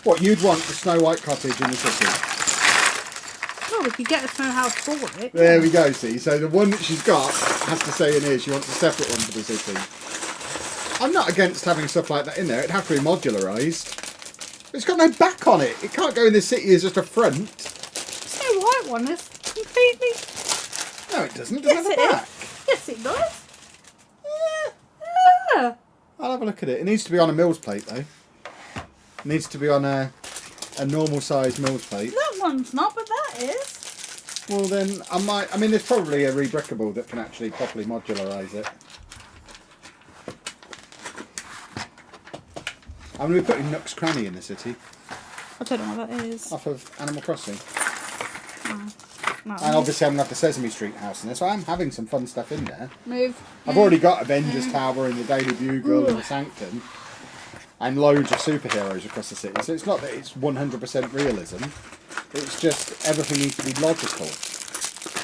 What, you'd want the Snow White cottage in the city? Well, we could get a snow house for it. There we go, see. So the one that she's got has to stay in here. She wants a separate one for the city. I'm not against having stuff like that in there. It'd have to be modularised. It's got no back on it. It can't go in the city as just a front. Snow White one is completely... No, it doesn't. It doesn't have a back. Yes, it does. Yeah. I'll have a look at it. It needs to be on a Mills plate, though. It needs to be on a normal sized Mills plate. That one's not, but that is. Well, then I mean, there's probably a rebrickable that can actually properly modularise it. I'm going to be putting Nook's Cranny in the city. I don't know what that is. Off of Animal Crossing. No, And obviously I'm going to have the Sesame Street house in there, so I'm having some fun stuff in there. Move. I've already got Avengers Tower and the Daily Bugle and the Sanctum. And loads of superheroes across the city. So it's not that it's 100% realism. It's just everything needs to be logical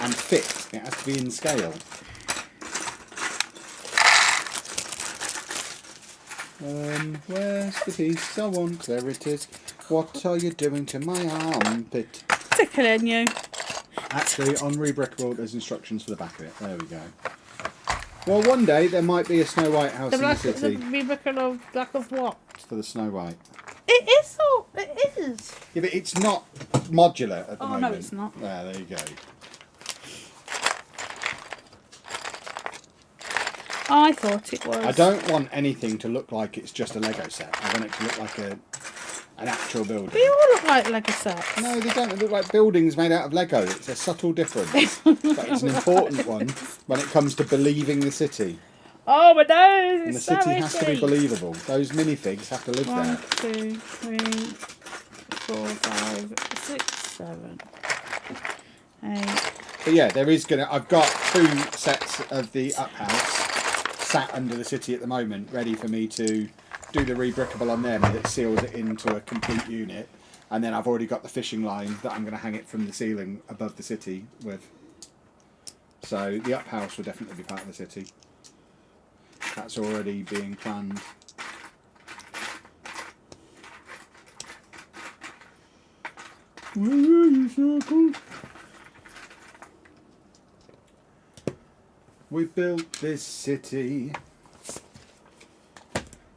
and fit. It has to be in scale. Where's the piece I want? There it is. What are you doing to my armpit? Tickling you. Actually, on Rebrickable, there's instructions for the back of it. There we go. Well, one day there might be a Snow White house in the city. The rebrickle of black of what? For the Snow White. It is so. It is. Yeah, but it's not modular at the moment. No, it's not. There you go. I thought it was. I don't want anything to look like it's just a Lego set. I want it to look like an actual building. They all look like Lego sets. No, they don't. They look like buildings made out of Lego. It's a subtle difference. But it's an important one when it comes to believing the city. Oh, my nose! And the It's city so has to be itchy. believable. Those minifigs have to live 1, there. 2, 3, 4, 5, 6, 7, 8. But yeah, there is gonna. I've got 2 sets of the up house sat under the city at the moment, ready for me to do the rebrickable on them that seals it into a complete unit. And then I've already got the fishing line that I'm going to hang it from the ceiling above the city with. So the up house will definitely be part of the city. That's already being planned. Where are you, Circle? We built this city.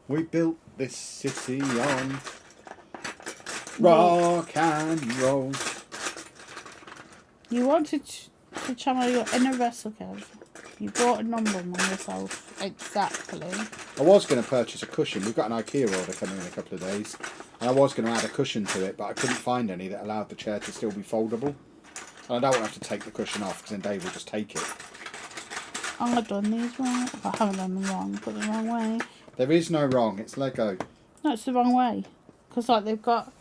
We built this city on rock and roll. You wanted to channel your inner wrestle, Kev. You brought a number on yourself. Exactly. I was going to purchase a cushion. We've got an IKEA order coming in a couple of days. And I was going to add a cushion to it, but I couldn't find any that allowed the chair to still be foldable. And I don't want to have to take the cushion off, because then Dave will just take it. I've done these wrong. I haven't done them wrong. Put them the wrong way. There is no wrong. It's Lego. No, it's the wrong way. Because like they've got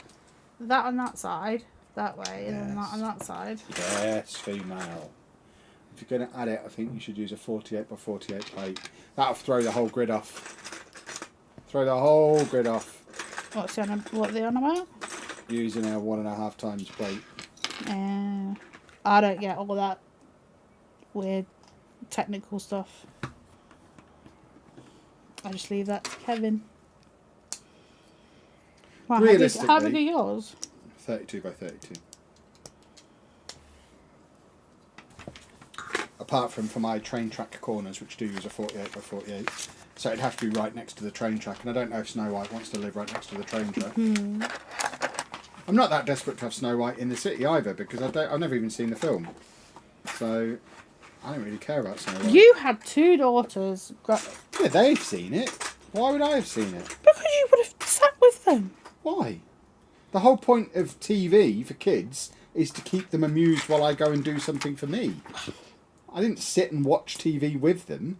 that on that side, that way, and then that on that side. Yes, female. If you're going to add it, I think you should use a 48 by 48 plate. That'll throw the whole grid off. Throw the whole grid off. What are they on about? Using a 1.5 times plate. I don't get all that weird technical stuff. I just leave that to Kevin. Wow, Realistically, how big are yours? 32 by 32. Apart from for my train track corners, which do use a 48 by 48. So it'd have to be right next to the train track. And I don't know if Snow White wants to live right next to the train track. I'm not that desperate to have Snow White in the city either, because I've never even seen the film. So I don't really care about Snow White. You had 2 daughters. Yeah, they've seen it. Why would I have seen it? Because you would have sat with them. Why? The whole point of TV for kids is to keep them amused while I go and do something for me. I didn't sit and watch TV with them.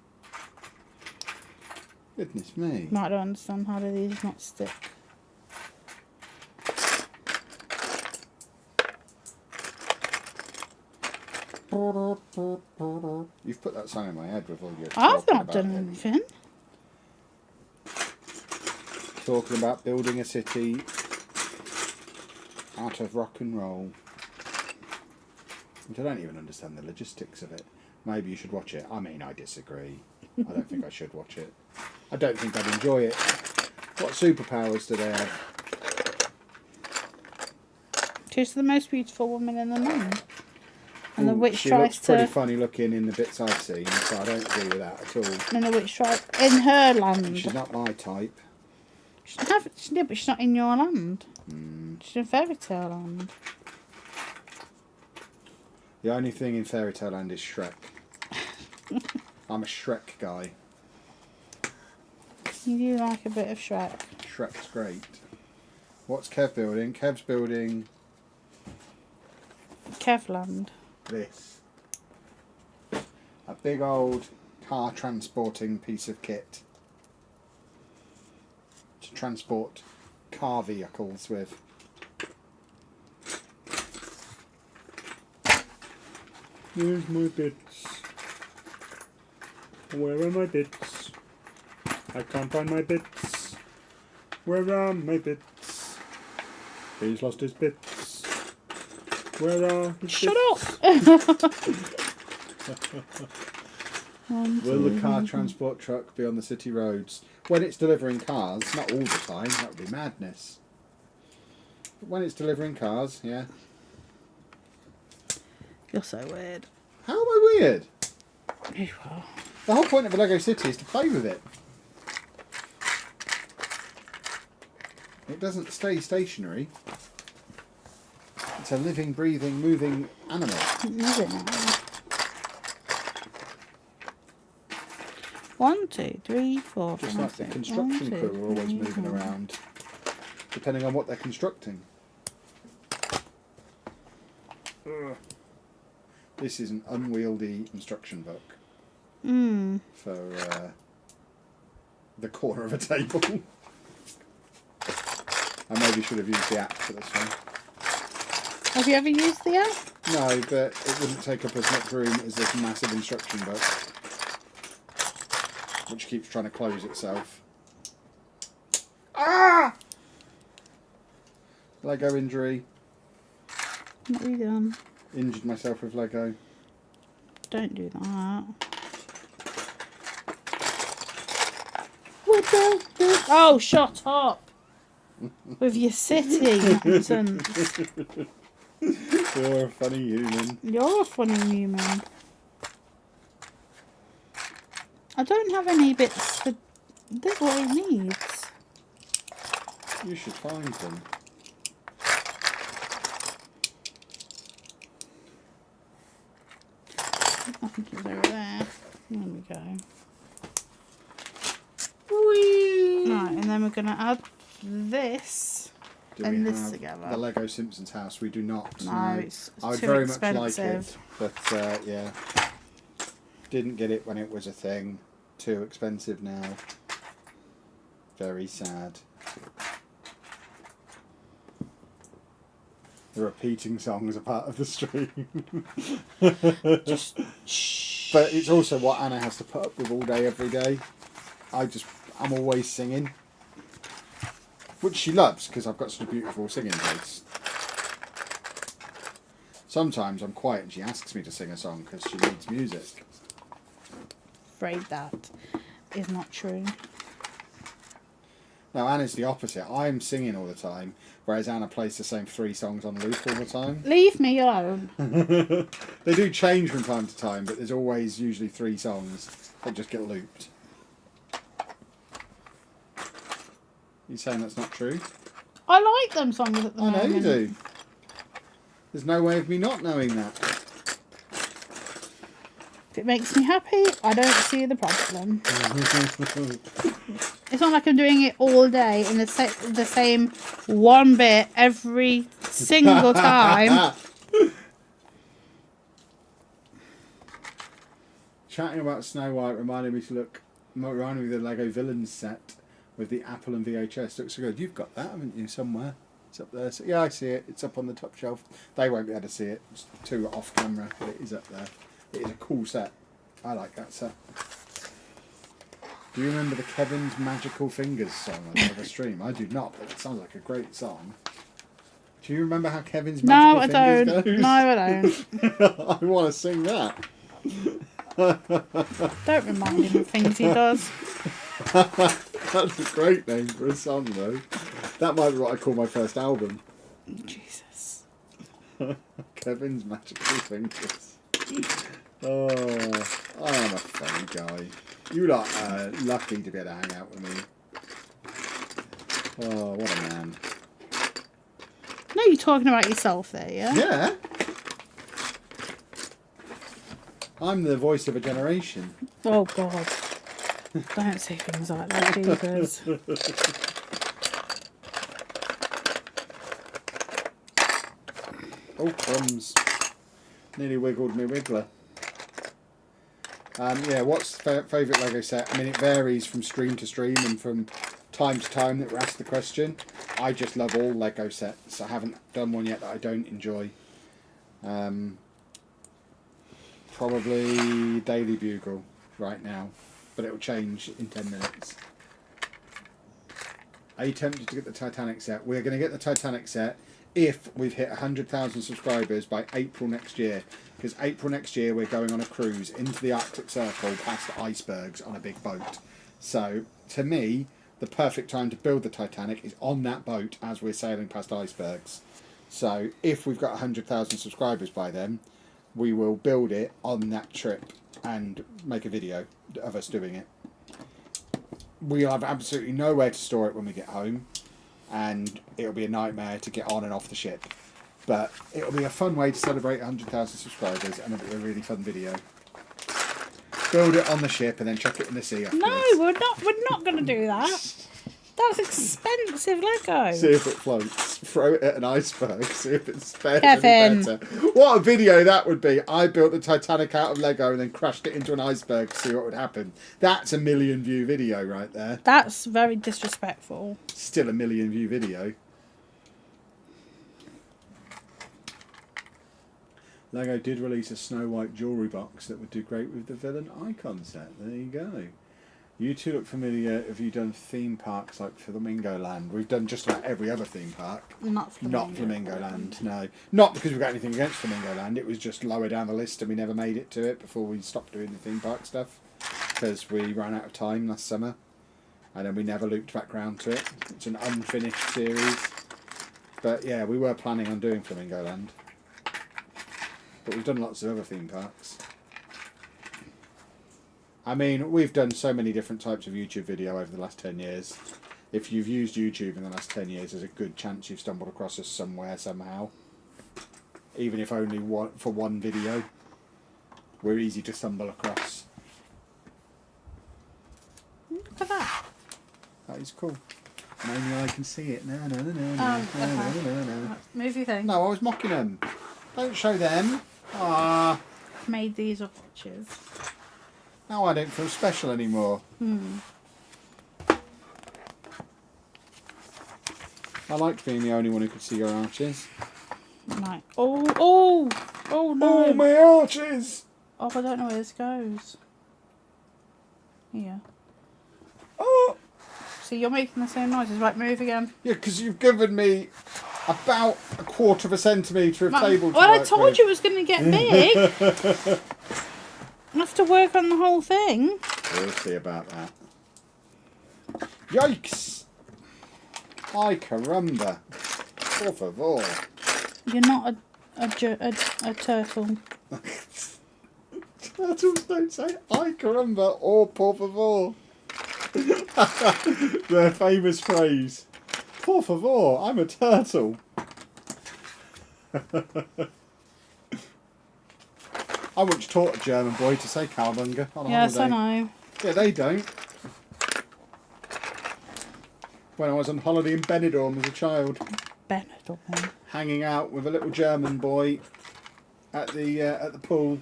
Goodness me. I don't understand, how do these not stick? You've put that song in my head with all your I've talking not about done it. anything. Talking about building a city out of rock and roll. I don't even understand the logistics of it. Maybe you should watch it. I mean, I disagree. I don't think I should watch it. I don't think I'd enjoy it. What superpowers do they have? She's the most beautiful woman in the land. And the witch she tries looks pretty to... funny looking in the bits I've seen, so I don't agree with that at all. And the witch tries... In her land. She's not my type. But she's not in your land. She's in fairy tale land. The only thing in Fairy Tale Land is Shrek. I'm a Shrek guy. You do like a bit of Shrek. Shrek's great. What's Kev building? Kev's building Kevland. this. A big old car transporting piece of kit. To transport car vehicles with. Where's my bits? Where are my bits? I can't find my bits. Where are my bits? He's lost his bits. Where are his Shut bits? up! Will the car transport truck be on the city roads? When it's delivering cars, not all the time, that would be madness. But when it's delivering cars, yeah. You're so weird. How am I weird? You are. The whole point of a Lego city is to play with it. It doesn't stay stationary. It's a living, breathing, moving animal. Is it now? 1, 2, 3, 4, Just 5, like the 6. construction 1, 2, crew are always 3, moving 4. around, depending on what they're constructing. Ugh. This is an unwieldy instruction book for the corner of a table. I maybe should have used the app for this one. Have you ever used the app? No, but it wouldn't take up as much room as this massive instruction book, which keeps trying to close itself. Ah! Lego injury. What have you done? Injured myself with Lego. Don't do that. What the? Oh, shut up! With your city nonsense. You're a funny human. You're a funny human. I don't have any bits for this what it needs. You should find them. I think it's over there. There we go. Whee! Right, and then we're going to add this Do and we this have together. the Lego Simpsons house? We do not. No, it's I would too very expensive. much like it, but yeah, didn't get it when it was a thing. Too expensive now. Very sad. The repeating songs are part of the stream. Just shh. But it's also what Anna has to put up with all day, every day. I'm always singing. Which she loves, because I've got such a beautiful singing voice. Sometimes I'm quiet and she asks me to sing a song because she needs music. Afraid that is not true. No, Anna's the opposite. I'm singing all the time, whereas Anna plays the same 3 songs on loop all the time. Leave me alone. They do change from time to time, but there's always usually 3 songs that just get looped. You saying that's not true? I like them songs at the moment. I know you do. There's no way of me not knowing that. If it makes me happy, I don't see the problem. It's not like I'm doing it all day in the same one bit every single time. Chatting about Snow White reminded me of the Lego Villains set with the Apple and VHS. Looks so good. You've got that, haven't you, somewhere? It's up there. So, yeah, I see it. It's up on the top shelf. They won't be able to see it. It's too off camera, but it is up there. It is a cool set. I like that set. Do you remember the Kevin's Magical Fingers song on the other stream? I do not, but it sounds like a great song. Do you remember how Kevin's Magical Fingers goes? No, I don't. I want to sing that. Don't remind him of things he does. That's a great name for a song, though. That might be what I call my first album. Jesus. Kevin's Magical Fingers. Oh, I am a funny guy. You lot are lucky to be able to hang out with me. Oh, what a man. No, you're talking about yourself there, yeah? Yeah. I'm the voice of a generation. Oh, God. Don't say things like that, Jesus. Oh, crumbs. Nearly wiggled me wiggler. Yeah, what's favourite Lego set? I mean, it varies from stream to stream and from time to time that we're asked the question. I just love all Lego sets. I haven't done one yet that I don't enjoy. Probably Daily Bugle right now, but it will change in 10 minutes. Are you tempted to get the Titanic set? We're going to get the Titanic set if we've hit 100,000 subscribers by April next year. Because April next year we're going on a cruise into the Arctic Circle past icebergs on a big boat. So, to me, the perfect time to build the Titanic is on that boat as we're sailing past icebergs. So, if we've got 100,000 subscribers by then, we will build it on that trip and make a video of us doing it. We'll have absolutely nowhere to store it when we get home, and it'll be a nightmare to get on and off the ship. But it'll be a fun way to celebrate 100,000 subscribers, and it'll be a really fun video. Build it on the ship and then chuck it in the sea afterwards. No, we're not going to do that. That's expensive Lego. See if it floats. Throw it at an iceberg. See if it's fares Kevin. any better. What a video that would be. I built the Titanic out of Lego and then crashed it into an iceberg to see what would happen. That's a 1 million view video right there. That's very disrespectful. Still a 1 million view video. Lego did release a Snow White jewellery box that would do great with the villain icon set. There you go. You two look familiar. Have you done theme parks like Flamingo Land? We've done just about every other theme park. Not Flamingo Land, no. Not because we've got anything against Flamingo Land. It was just lower down the list and we never made it to it before we stopped doing the theme park stuff. Because we ran out of time last summer. And then we never looped back round to it. It's an unfinished series. But yeah, we were planning on doing Flamingo Land. But we've done lots of other theme parks. I mean, we've done so many different types of YouTube video over the last 10 years. If you've used YouTube in the last 10 years, there's a good chance you've stumbled across us somewhere, somehow. Even if only for one video. We're easy to stumble across. Look at that. That is cool. And only I can see it. No. Movie thing. No, I was mocking them. Don't show them. Ah. Made these up watches. Now I don't feel special anymore. I liked being the only one who could see your arches. Right. Oh no. Oh, my arches! Oh, I don't know where this goes. Here. Oh! See, you're making the same noises. Right, move again. Yeah, because you've given me about 1/4 centimetre of table to well, I work told with. you it was going to get big. I have to work on the whole thing. We'll see about that. Yikes! Ay caramba. Por favor. You're not a turtle. Turtles don't say ay caramba or por favor. Their famous phrase. Por favor, I'm a turtle. I once taught a German boy to say cowabunga on a Yes, holiday. I know. Yeah, they don't. When I was on holiday in Benidorm as a child, Benidorm. hanging out with a little German boy at the pool,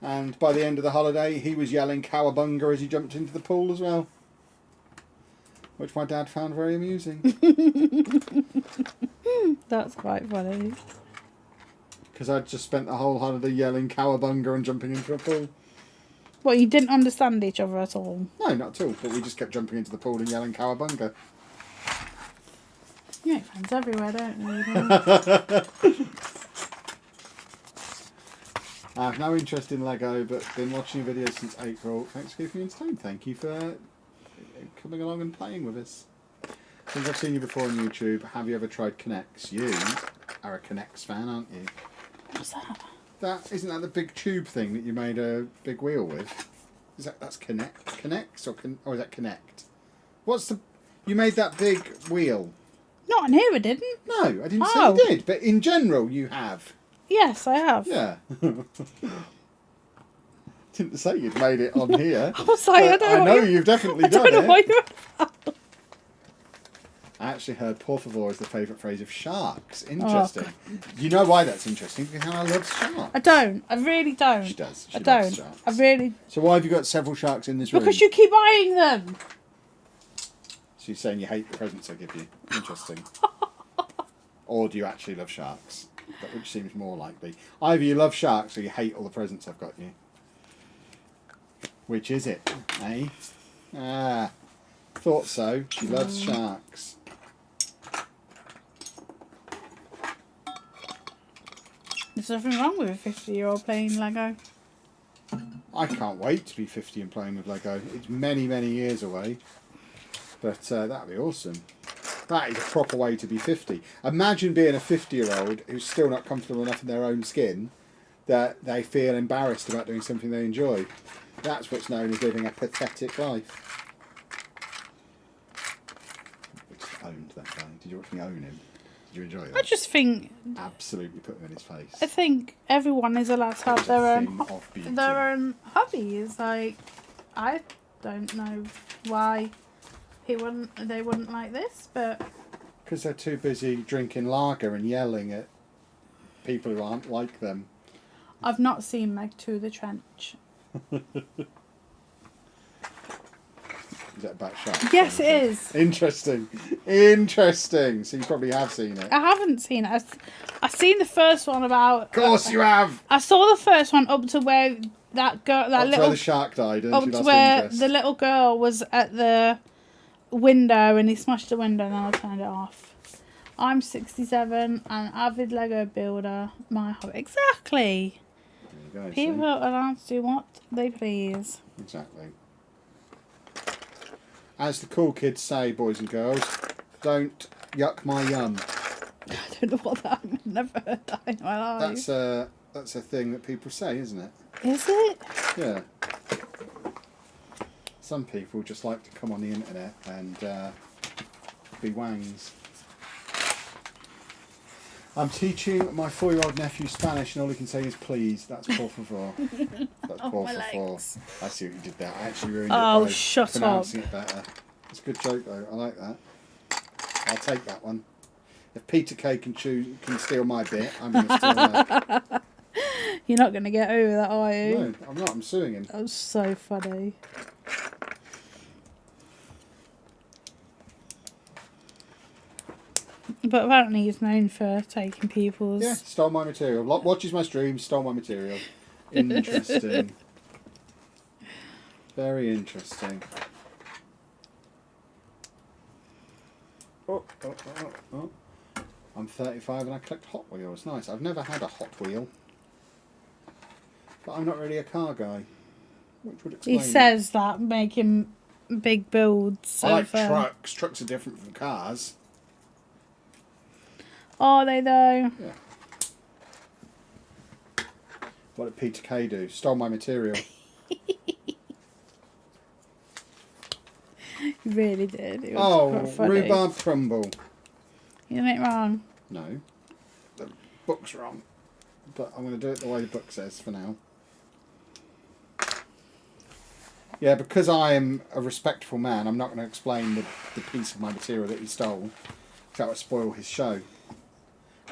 and by the end of the holiday, he was yelling cowabunga as he jumped into the pool as well, which my dad found very amusing. That's quite funny. Because I'd just spent the whole holiday yelling cowabunga and jumping into a pool. Well, you didn't understand each other at all. No, not at all. But we just kept jumping into the pool and yelling cowabunga. You make friends everywhere, don't you? I have no interest in Lego, but been watching videos since April. Thanks for keeping me entertained. Thank you for coming along and playing with us. Since I've seen you before on YouTube, have you ever tried Connects? You are a Connects fan, aren't you? What's that? Isn't that the big tube thing that you made a big wheel with? That's Connects or is that Connect? You made that big wheel? Not in here, I didn't. No, I didn't say you did, but in general you have. Yes, I have. Yeah. Didn't say you'd made it on here. I was like, I know you've definitely done I don't know what it. you're about. I actually heard por favor is the favourite phrase of sharks. Interesting. You know why that's interesting? Because Hannah loves sharks. I don't. I really don't. She does. She I loves don't. sharks. I really... So why have you got several sharks in this room? Because you keep buying them. So you're saying you hate the presents I give you. Interesting. Or do you actually love sharks? That which seems more likely. Either you love sharks or you hate all the presents I've got you. Which is it? Eh? Ah. Thought so. She loves sharks. There's nothing wrong with a 50-year-old playing Lego. I can't wait to be 50 and playing with Lego. It's many, many years away. But that'd be awesome. That is a proper way to be 50. Imagine being a 50-year-old who's still not comfortable enough in their own skin that they feel embarrassed about doing something they enjoy. That's what's known as living a pathetic life. I just owned that guy. Did you watch me own him? Did you enjoy that? I just think... Absolutely put him in his face. I think everyone is allowed to have their Thing of beauty. own hobbies. Like, I don't know why they wouldn't like this, but... Because they're too busy drinking lager and yelling at people who aren't like them. I've not seen Meg to the Trench. Is that about sharks? Yes, it is. Interesting. Interesting. So you probably have seen it. I haven't seen it. I've seen the first one about... Of course you have! I saw the first one up to where that girl... Up to where the shark died and Up she to lost where interest. the little girl was at the window and he smashed the window and then I turned it off. I'm 67, an avid Lego builder. My hobby. Exactly. There you go, People see? are allowed to do what they please. Exactly. As the cool kids say, boys and girls, don't yuck my yum. I don't know what that means. Never heard that in my life. That's a thing that people say, isn't it? Is it? Yeah. Some people just like to come on the internet and be wangs. I'm teaching my 4-year-old nephew Spanish and all he can say is please. That's por favor. That's por my favor. legs. I see what you did there. I actually ruined Oh, it by shut pronouncing up. it better. It's a good joke though. I like that. I'll take that one. If Peter Kay can steal my bit, I'm going to steal that. You're not going to get over that, are you? No, I'm not. I'm suing him. That was so funny. But apparently he's known for taking people's... Yeah, stole my material. Watches my streams, stole my material. Interesting. Very interesting. Oh. I'm 35 and I collect Hot Wheels. Nice. I've never had a Hot Wheel. But I'm not really a car guy. Which would explain He says that, making big builds. I like trucks. Trucks are different from cars. Are they though? Yeah. What did Peter Kay do? Stole my material. He really did. It was quite funny. Rhubarb crumble. You didn't make it wrong. No. The book's wrong. But I'm going to do it the way the book says for now. Yeah, because I am a respectful man, I'm not going to explain the piece of my material that he stole. That would spoil his show.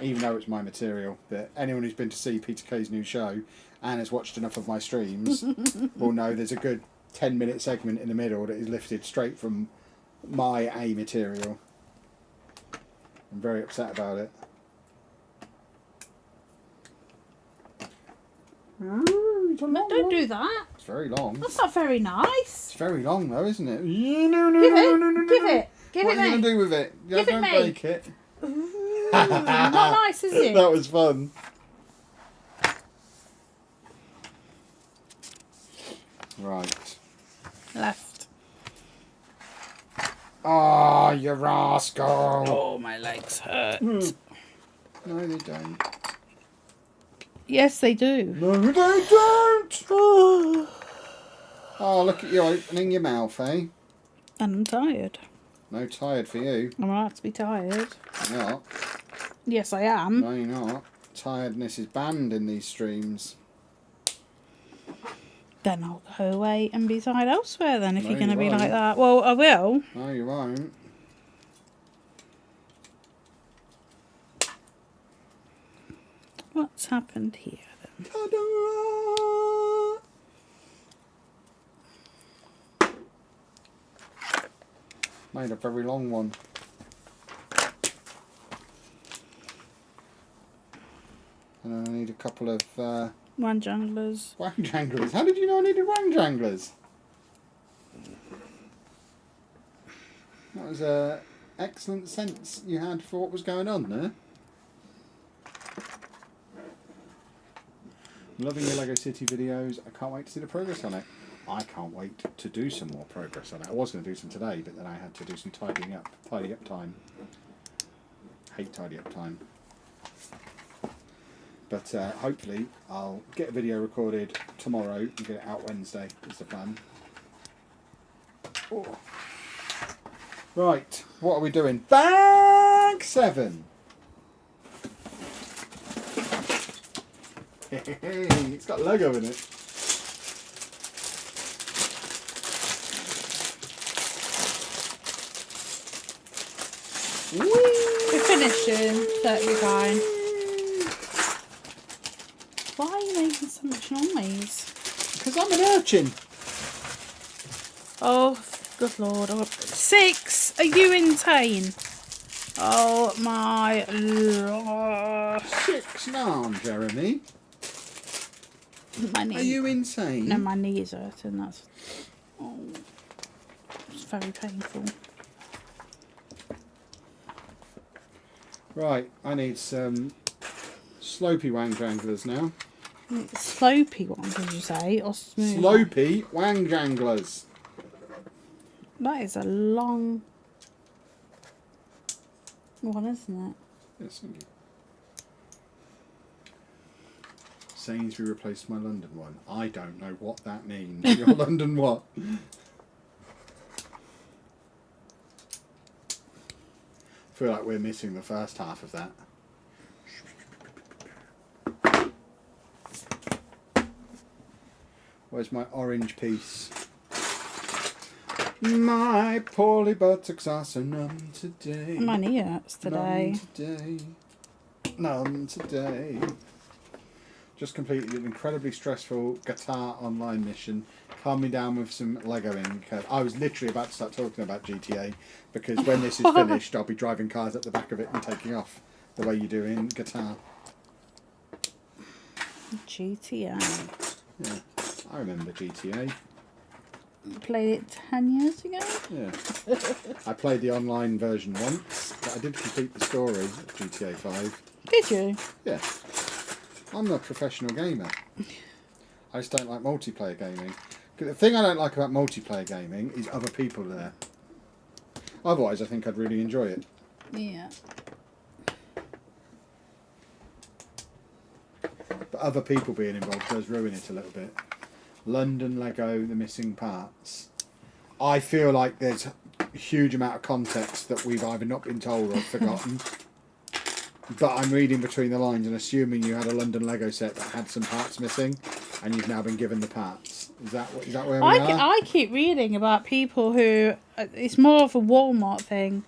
Even though it's my material. But anyone who's been to see Peter Kay's new show and has watched enough of my streams will know there's a good 10-minute segment in the middle that is lifted straight from my A material. I'm very upset about it. No, don't do that. It's very long. That's not very nice. It's very long though, isn't it? Give it. Give What it are you me. going to do with it? Yeah, Give it don't me. break it. Ooh, not nice, is it? That was fun. Right. Left. Oh, you rascal. Oh, my legs hurt. No, they don't. Yes, they do. No, they don't. Oh. Oh, look at you opening your mouth, eh? And I'm tired. No tired for you. I'm allowed to be tired. You're not. Yes, I am. No, you're not. Tiredness is banned in these streams. Then I'll go away and be tired elsewhere then if No, you're going to you be won't. like that. Well, I will. No, you won't. What's happened here then? Ta-da! Made a very long one. And I need a couple of One junglers. wang janglers. How did you know I needed wang janglers? That was a excellent sense you had for what was going on there. Loving your Lego City videos. I can't wait to see the progress on it. I can't wait to do some more progress on it. I was going to do some today, but then I had to do some tidy up time. Hate tidy up time. But hopefully I'll get a video recorded tomorrow and get it out Wednesday is the plan. Oh. Right, what are we doing? Bag 7! Hey, it's got Lego in it. We're finishing, so it'll be fine. Why are you making so much noise? Because I'm an urchin. Oh, good lord. 6! Are you insane? Oh my lord. 6 now, Jeremy. My knee. Are you insane? No, my knee is hurting. That's... Oh, it's very painful. Right, I need some slopey wang janglers now. Slopey one, did you say? Or smooth? Slopey wang janglers. That is a long one, isn't it? Yes, thank you. Sainsbury replaced my London one. I don't know what that means. Your London what? I feel like we're missing the first half of that. Where's my orange piece? My poorly buttocks are so numb today. My knee hurts today. Numb today. Numb today. Just completed an incredibly stressful guitar online mission. Calm me down with some Legoing. I was literally about to start talking about GTA because when this is finished, I'll be driving cars at the back of it and taking off the way you do in guitar. GTA. Yeah, I remember GTA. Played it 10 years ago? Yeah. I played the online version once, but I did complete the story of GTA 5. Did you? Yeah. I'm a professional gamer. I just don't like multiplayer gaming. The thing I don't like about multiplayer gaming is other people there. Otherwise, I think I'd really enjoy it. Yeah. But other people being involved does ruin it a little bit. London Lego, the missing parts. I feel like there's a huge amount of context that we've either not been told or forgotten. But I'm reading between the lines and assuming you had a London Lego set that had some parts missing, and you've now been given the parts. Is that where we are? I keep reading about people who it's more of a Walmart thing,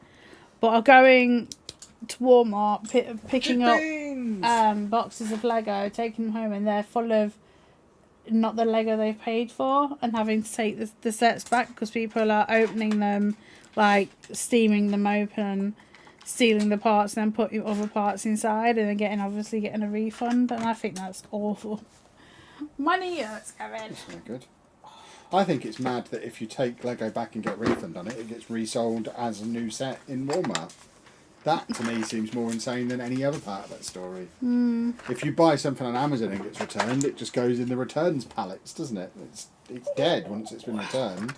but are going to Walmart picking up boxes of Lego, taking them home, and they're full of not the Lego they've paid for, and having to take the sets back because people are opening them, like steaming them open, stealing the parts and then putting other parts inside and then obviously getting a refund, and I think that's awful. Money that's coming. That's not good. I think it's mad that if you take Lego back and get a refund on it, it gets resold as a new set in Walmart. That to me seems more insane than any other part of that story. If you buy something on Amazon and it gets returned, it just goes in the returns pallets, doesn't it? It's dead once it's been returned.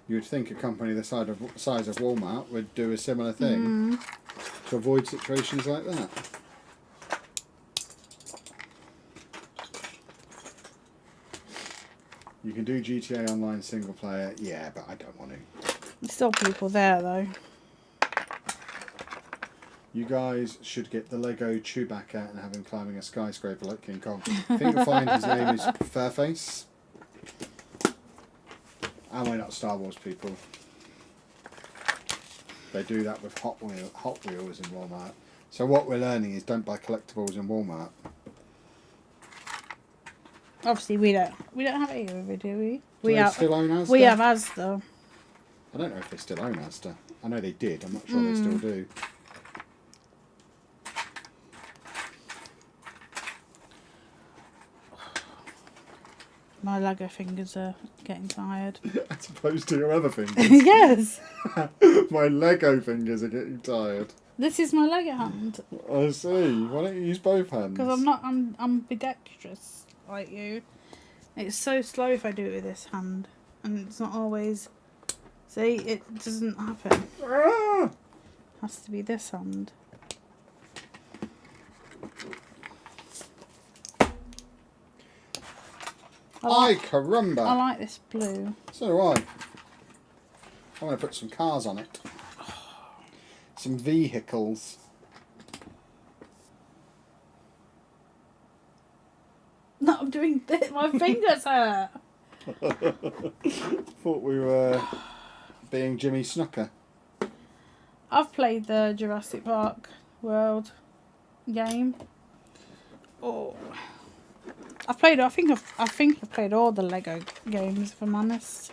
You would think a company the size of Walmart would do a similar thing to avoid situations like that. You can do GTA Online single player, yeah, but I don't want to. There's still people there though. You guys should get the Lego Chewbacca and have him climbing a skyscraper like King Kong. I think you'll find his name is Furface. And we're not Star Wars people. They do that with Hot Wheels in Walmart. So what we're learning is don't buy collectibles in Walmart. Obviously we don't have it here, do we? Do they still own Asda? We have Asda. I don't know if they still own Asda. I know they did. I'm not sure they still do. My Lego fingers are getting tired. As opposed to your other fingers. Yes. My Lego fingers are getting tired. This is my Lego hand. I see. Why don't you use both hands? Because I'm ambidextrous like you. It's so slow if I do it with this hand, and it's not always. See, it doesn't happen. Ah! Has to be this hand. Ay, caramba. I like this blue. So do I. I want to put some cars on it. Some vehicles. No, I'm doing this. My fingers hurt. Thought we were being Jimmy Snooker. I've played the Jurassic Park World game. Oh, I think I've played all the Lego games, if I'm honest.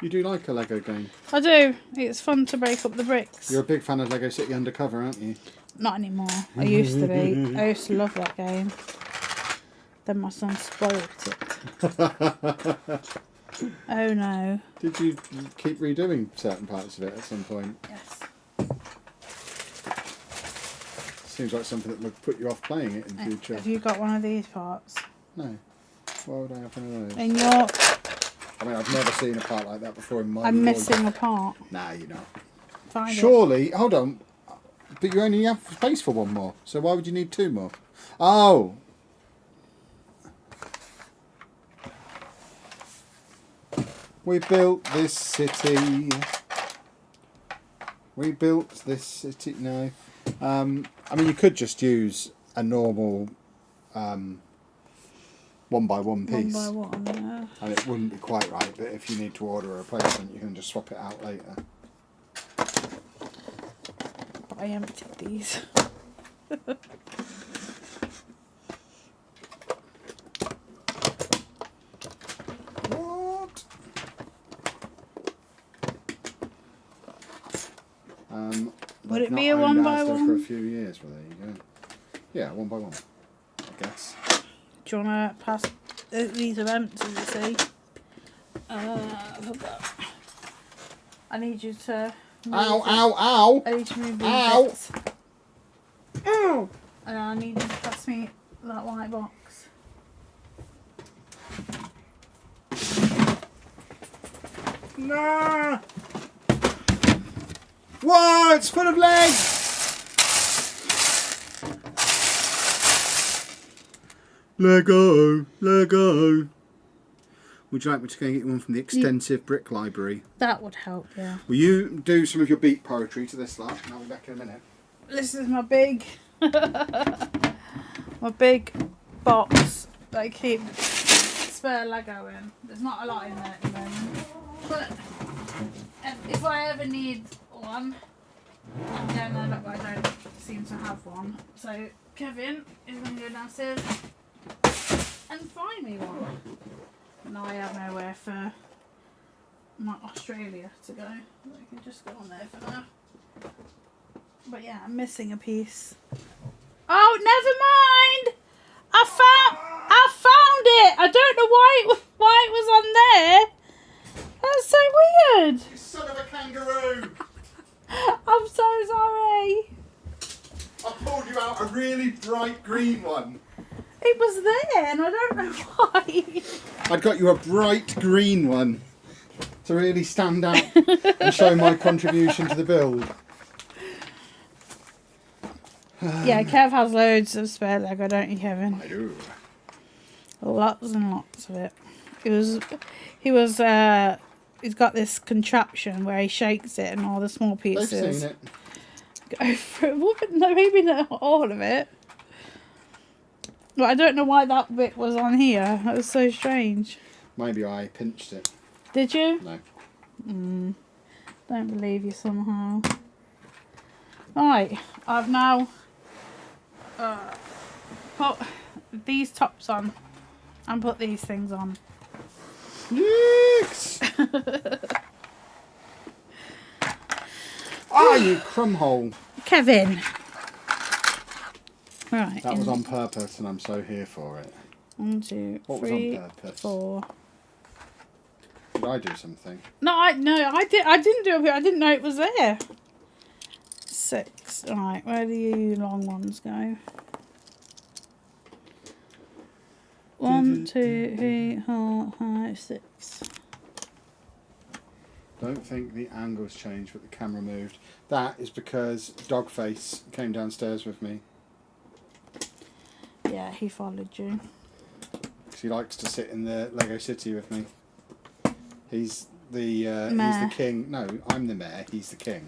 You do like a Lego game? I do. It's fun to break up the bricks. You're a big fan of Lego City Undercover, aren't you? Not anymore. I used to be. I used to love that game. Then my son spoilt it. Oh no. Did you keep redoing certain parts of it at some point? Yes. Seems like something that would put you off playing it in future. Have you got one of these parts? No. Why would I have one of those? In your... I mean, I've never seen a part like that before in my I'm world. missing a part. Nah, you're not. Find Surely, hold on. But you only have space for one more. So why would you need two more? Oh. We built this city. We built this city. No. I mean, you could just use a normal 1x1 piece. 1x1, yeah. And it wouldn't be quite right, but if you need to order a replacement, you can just swap it out later. But I emptied these. What? Would it be they've a not owned 1x1? Asda for a few years, well, there you go. Yeah, 1x1, I guess. Do you want to pass? These are empty, you see. I need you to. Ow, ow, ow! I need to move these Ow. bits. Ow! And I need you to pass me that white box. Nah! Whoa, it's full of legs! Lego, Lego. Would you like me to go and get you one from the extensive brick library? That would help, yeah. Will you do some of your beat poetry to this lot? And I'll be back in a minute. This is my big, my big box that I keep spare Lego in. There's not a lot in there at the moment, but if I ever need one, then I don't seem to have one. So Kevin is going to go downstairs and find me one. Now I have nowhere for my Australia to go. I can just go on there for now. But yeah, I'm missing a piece. Oh, never mind. I found it. I don't know why it was on there. That's so weird. You son of a kangaroo! I'm so sorry. I pulled you out a really bright green one. It was there, and I don't know why. I'd got you a bright green one to really stand out and show my contribution to the build. Yeah, Kev has loads of spare Lego, don't you, Kevin? I do. Lots and lots of it. He's got this contraption where he shakes it and all the small They've pieces seen it. go through. Well, no, maybe not all of it. But I don't know why that bit was on here. That was so strange. Maybe I pinched it. Did you? No. Don't believe you somehow. Right, I've now put these tops on and put these things on. Yikes! Ah, you crumhole. Kevin. Right. That was on purpose and I'm so here for it. 1, 2, What 3, was on purpose? 4. Did I do something? No, I didn't do it. I didn't know it was there. 6. Right, where do you long ones go? 1, 2, 3, 4, 5, 6. Don't think the angle's changed, but the camera moved. That is because Dogface came downstairs with me. Yeah, he followed you. Because he likes to sit in the Lego City with me. He's the Mayor. king. No, I'm the mayor. He's the king.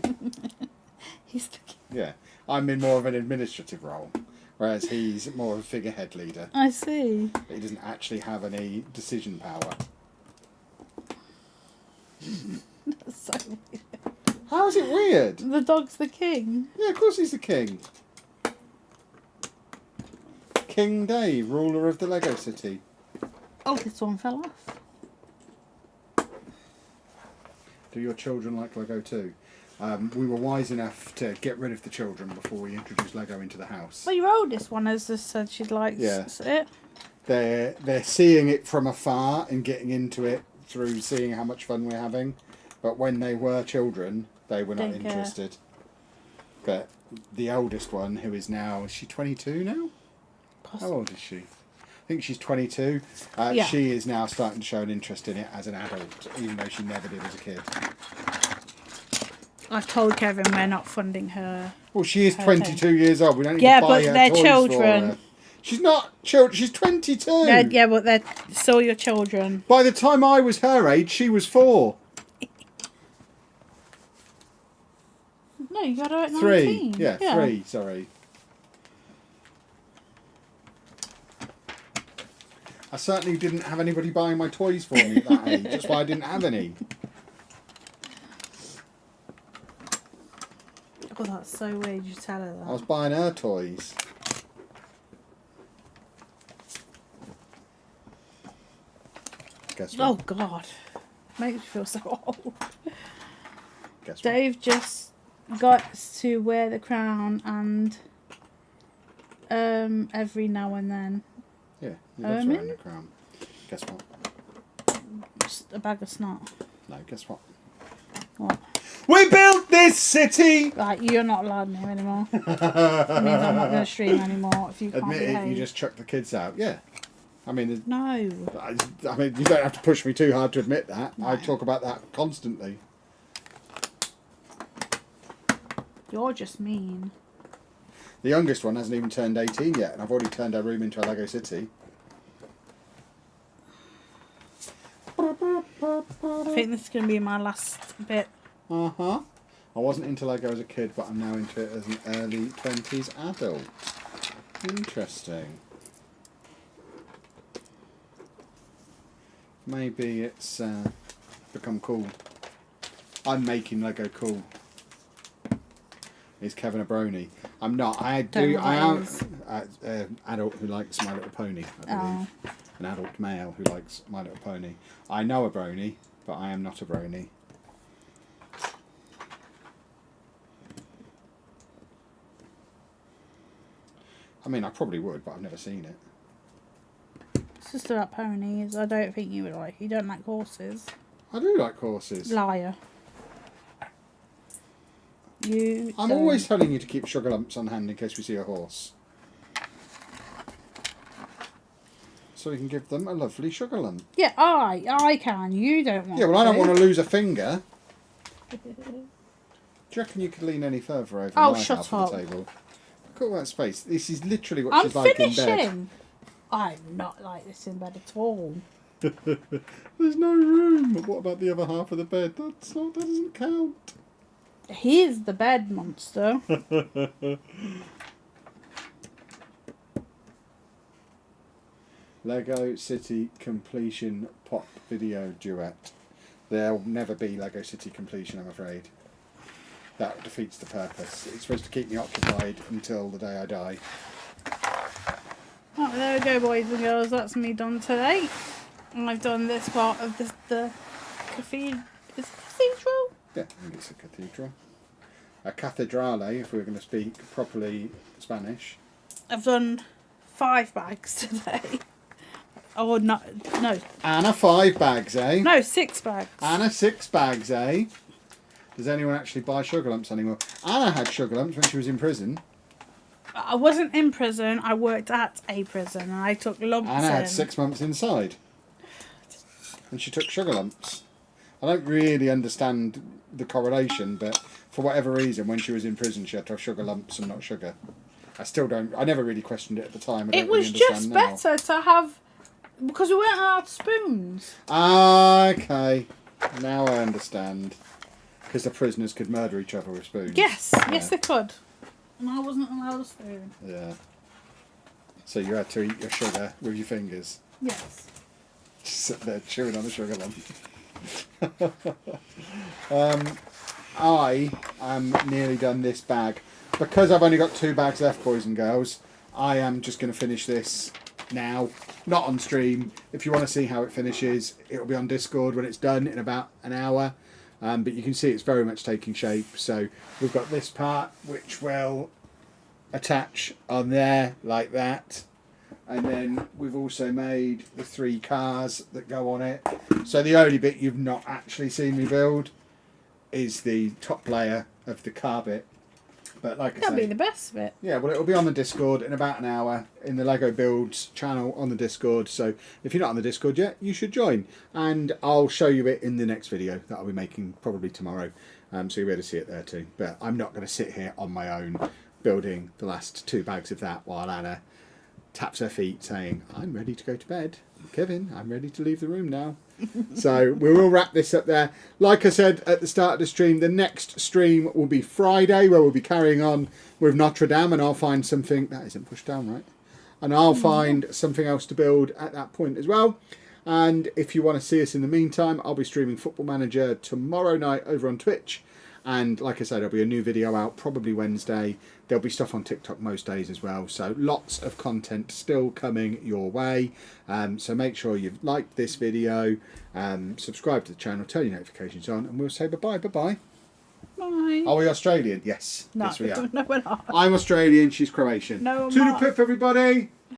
He's the king. Yeah, I'm in more of an administrative role, whereas he's more of a figurehead leader. I see. But he doesn't actually have any decision power. That's so weird. How is it weird? The dog's the king. Yeah, of course he's the king. King Dave, ruler of the Lego City. Oh, this one fell off. Do your children like Lego too? We were wise enough to get rid of the children before we introduced Lego into the house. Well, your oldest one has just said she'd like it. They're seeing it from afar and getting into it through seeing how much fun we're having. But when they were children, they were not interested. But the oldest one, who is now, is she 22 now? Possibly. How old is she? I think she's 22. Yeah. She is now starting to show an interest in it as an adult, even though she never did as a kid. I've told Kevin we're not funding her. Well, she is her 22 thing. years old. We don't need Yeah, to buy but her they're toys children. For her. She's not children. She's 22. Yeah, but they're still your children. By the time I was her age, she was 4. No, you got her at 3. 19. Yeah, 3. Sorry. I certainly didn't have anybody buying my toys for me at that age. That's why I didn't have any. Oh, that's so weird you tell her that. I was buying her toys. Guess what? Oh, God. Makes me feel so old. Guess what? Dave just got to wear the crown and every now and then. Yeah, he loves wearing the crown. Guess what? Just a bag of snot. No, guess what? What? We built this city! Right, you're not allowed in here anymore. It means I'm not going to stream anymore if you can't Admit it, behave. you just chucked the kids out. Yeah. I mean, No. I mean, you don't have to push me too hard to admit that. No. I talk about that constantly. You're just mean. The youngest one hasn't even turned 18 yet, and I've already turned our room into a Lego city. I think this is going to be my last bit. Uh-huh. I wasn't into Lego as a kid, but I'm now into it as an early 20s adult. Interesting. Maybe it's become cool. I'm making Lego cool. Is Kevin a brony? I'm not. I am adult who likes My Little Pony, I believe. Oh. An adult male who likes My Little Pony. I know a brony, but I am not a brony. I mean, I probably would, but I've never seen it. It's just about ponies. I don't think you would like. You don't like horses. I do like horses. Liar. I'm always telling you to keep sugar lumps on hand in case we see a horse. So we can give them a lovely sugar lump. Yeah, I can. You don't want Yeah, well, I don't to. want to lose a finger. Do you reckon you could lean any further over my half of the table? Look at that space. This is literally what she's like in bed. I'm finishing. I'm not like this in bed at all. There's no room. What about the other half of the bed? That doesn't count. He's the bed monster. Lego City Completion pop video duet. There'll never be Lego City Completion, I'm afraid. That defeats the purpose. It's supposed to keep me occupied until the day I die. Oh, there we go, boys and girls. That's me done today. And I've done this part of the cathedral. Is it cathedral? Yeah, I think it's a cathedral. A cathedrale, if we were going to speak properly Spanish. I've done 5 bags today. Oh, no. Anna, 5 bags, eh? No, 6 bags. Anna, 6 bags, eh? Does anyone actually buy sugar lumps anymore? Anna had sugar lumps when she was in prison. I wasn't in prison. I worked at a prison and I took lumps Anna had in. 6 months inside. And she took sugar lumps. I don't really understand the correlation, but for whatever reason, when she was in prison, she had to have sugar lumps and not sugar. I still don't. I never really questioned it at the time. It was just better to have, because we weren't allowed spoons. Okay, now I understand. Because the prisoners could murder each other with spoons. Yes, yeah. yes they could. And I wasn't allowed a spoon. Yeah. So you had to eat your sugar with your fingers. Yes. Just sit there chewing on the sugar lump. I am nearly done this bag. Because I've only got 2 bags left, boys and girls, I am just going to finish this now. Not on stream. If you want to see how it finishes, it'll be on Discord when it's done in about an hour. But you can see it's very much taking shape. So we've got this part which will attach on there like that. And then we've also made the 3 cars that go on it. So the only bit you've not actually seen me build is the top layer of the car bit. But like I say, That'll be the best bit. yeah, well, it'll be on the Discord in about an hour in the Lego Builds channel on the Discord. So if you're not on the Discord yet, you should join. And I'll show you it in the next video that I'll be making probably tomorrow. So you'll be able to see it there too. But I'm not going to sit here on my own building the last 2 bags of that while Anna taps her feet saying, I'm ready to go to bed. Kevin, I'm ready to leave the room now. So we will wrap this up there. Like I said at the start of the stream, the next stream will be Friday, where we'll be carrying on with Notre-Dame, and I'll find something that isn't pushed down right. and I'll find something else to build at that point as well. And if you want to see us in the meantime, I'll be streaming Football Manager tomorrow night over on Twitch. And like I said, there'll be a new video out probably Wednesday. There'll be stuff on TikTok most days as well. So lots of content still coming your way. So make sure you've liked this video, subscribe to the channel, turn your notifications on, and we'll say bye-bye. Bye-bye. Bye. Are we Australian? Yes. No, Yes, we are. no, we're not. I'm Australian, she's Croatian. No, I'm Toodle not. pip, everybody.